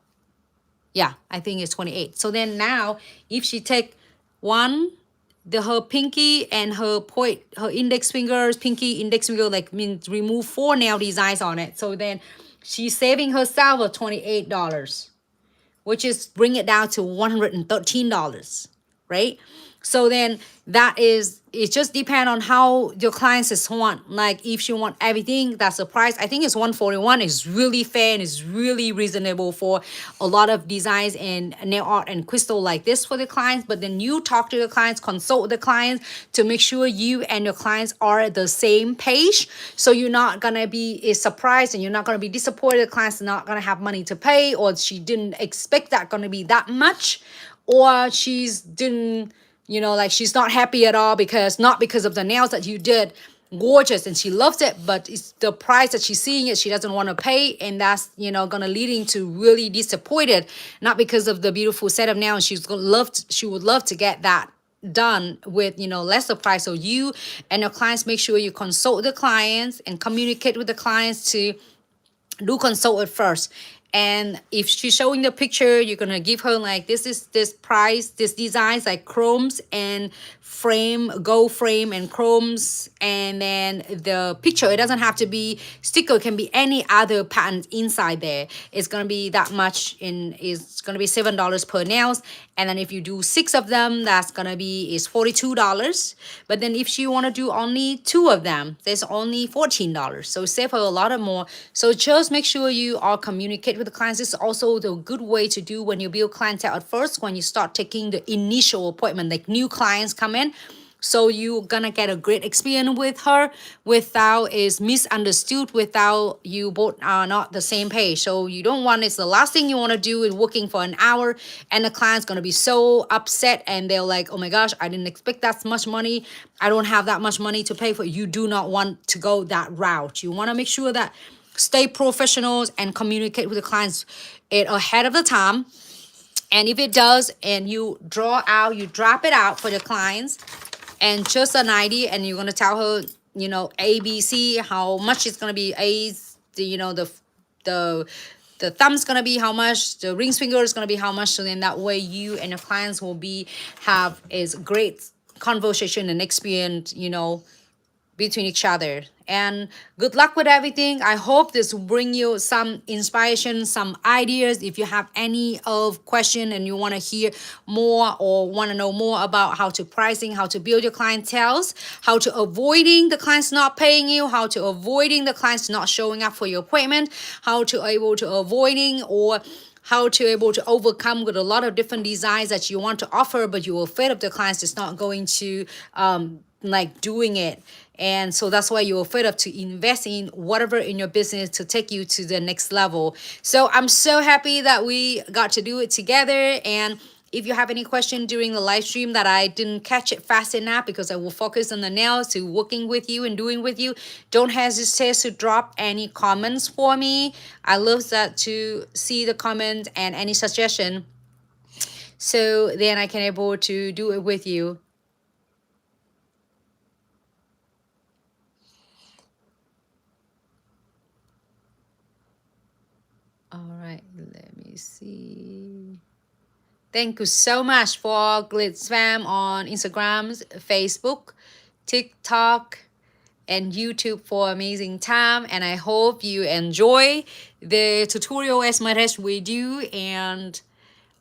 Yeah, I think it's 28. So then now if she take her pinky and her index fingers, pinky, index finger, like means remove 4 nail designs on it. So then she's saving herself a $28, which is bring it down to $113, right? So then it just depends on how your clients want. Like if she want everything, that's the price. I think it's 141 is really fair and is really reasonable for a lot of designs and nail art and crystal like this for the clients. But then you talk to your clients, consult the clients to make sure you and your clients are at the same page. So you're not gonna be surprised and you're not gonna be disappointed. The client's not gonna have money to pay, or she didn't expect that gonna be that much, or she's not happy at all not because of the nails that you did gorgeous and she loves it, but it's the price that she's seeing it she doesn't want to pay, and that's gonna leading to really disappointed, not because of the beautiful set of nails. She would love to get that done with lesser price. So you and your clients, make sure you consult the clients and communicate with the clients to do consult it first. And if she's showing the picture, you're gonna give her like this price, this designs like chromes and gold frame and chromes, and then the picture, it doesn't have to be sticker, it can be any other pattern inside there. It's gonna be that much, it's gonna be $7 per nails. And then if you do 6 of them, that's gonna be is $42. But then if you want to do only 2 of them, there's only $14. So save her a lot of more. So just make sure you are communicate with the clients. This is also the good way to do when you build clientele at first, when you start taking the initial appointment, like new clients come in. So you're gonna get a great experience with her without is misunderstood, without you both are not the same page. So you don't want, it's the last thing you want to do is working for an hour and the client's gonna be so upset and they're like, oh my gosh, I didn't expect that much money, I don't have that much money to pay for. You do not want to go that route. You want to make sure that stay professionals and communicate with the clients ahead of the time. And if it does, and you drop it out for the clients and just an idea, and you're going to tell her, ABC, how much it's going to be, the thumb's going to be how much, the ring finger is going to be how much. So then that way you and your clients will have is great conversation and experience, between each other. And good luck with everything. I hope this will bring you some inspiration, some ideas. If you have any of question and you want to hear more or want to know more about how to pricing, how to build your clientele, how to avoiding the clients not paying you, how to avoiding the clients not showing up for your appointment, how to able to avoiding or how to able to overcome with a lot of different designs that you want to offer, but you're afraid of the clients is not going to like doing it. And so that's why you're afraid of to invest in whatever in your business to take you to the next level. So I'm so happy that we got to do it together. And if you have any question during the live stream that I didn't catch it fast enough, because I will focus on the nails to working with you and doing with you, don't hesitate to drop any comments for me. I love that to see the comment and any suggestion, so then I can able to do it with you. All right, let me see. Thank you so much for Glitz Fam on Instagram, Facebook, TikTok, and YouTube for amazing time. And I hope you enjoy the tutorial as much as we do. And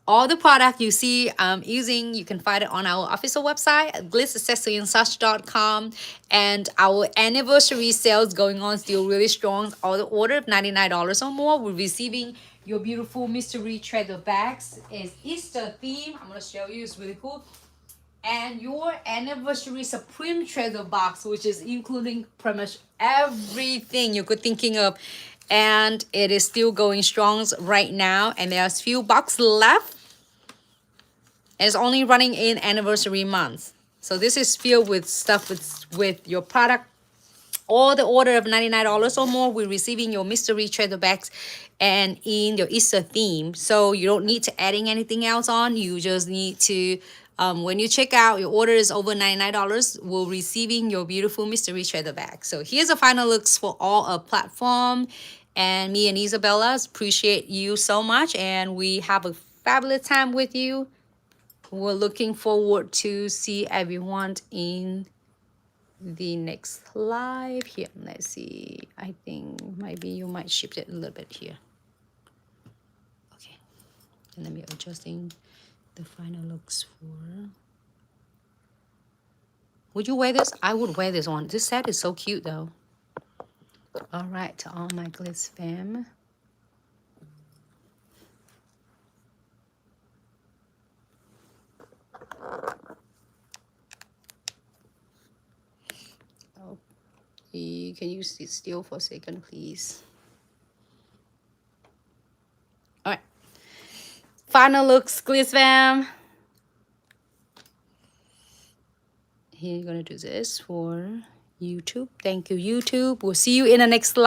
all the product you see I'm using, you can find it on our official website at glitzaccessoryandsuch.com. And our anniversary sales going on still really strong. All the order of $99 or more, we're receiving your beautiful mystery treasure bags. It's Easter theme. I'm going to show you. It's really cool. And your anniversary supreme treasure box, which is including pretty much everything you could thinking of. And it is still going strong right now. And there's few boxes left. And it's only running in anniversary month. So this is filled with stuff with your product. All the order of $99 or more, we're receiving your mystery treasure bags and in your Easter theme. So you don't need to adding anything else on. You just need to, when you check out, your order is over $99, we're receiving your beautiful mystery treasure bag. So here's the final looks for all our platform And me and Isabella appreciate you so much, and we have a fabulous time with you. We're looking forward to see everyone in the next live here. Let's see. I think maybe you might shift it a little bit here. Okay. And let me adjusting the final looks for. Would you wear this? I would wear this one. This set is so cute though. All right, to all my Glitz fam. Oh, can you sit still for a second, please? All right. Final looks, Glitz fam. Here, you're gonna do this for YouTube. Thank you, YouTube. We'll see you in the next live.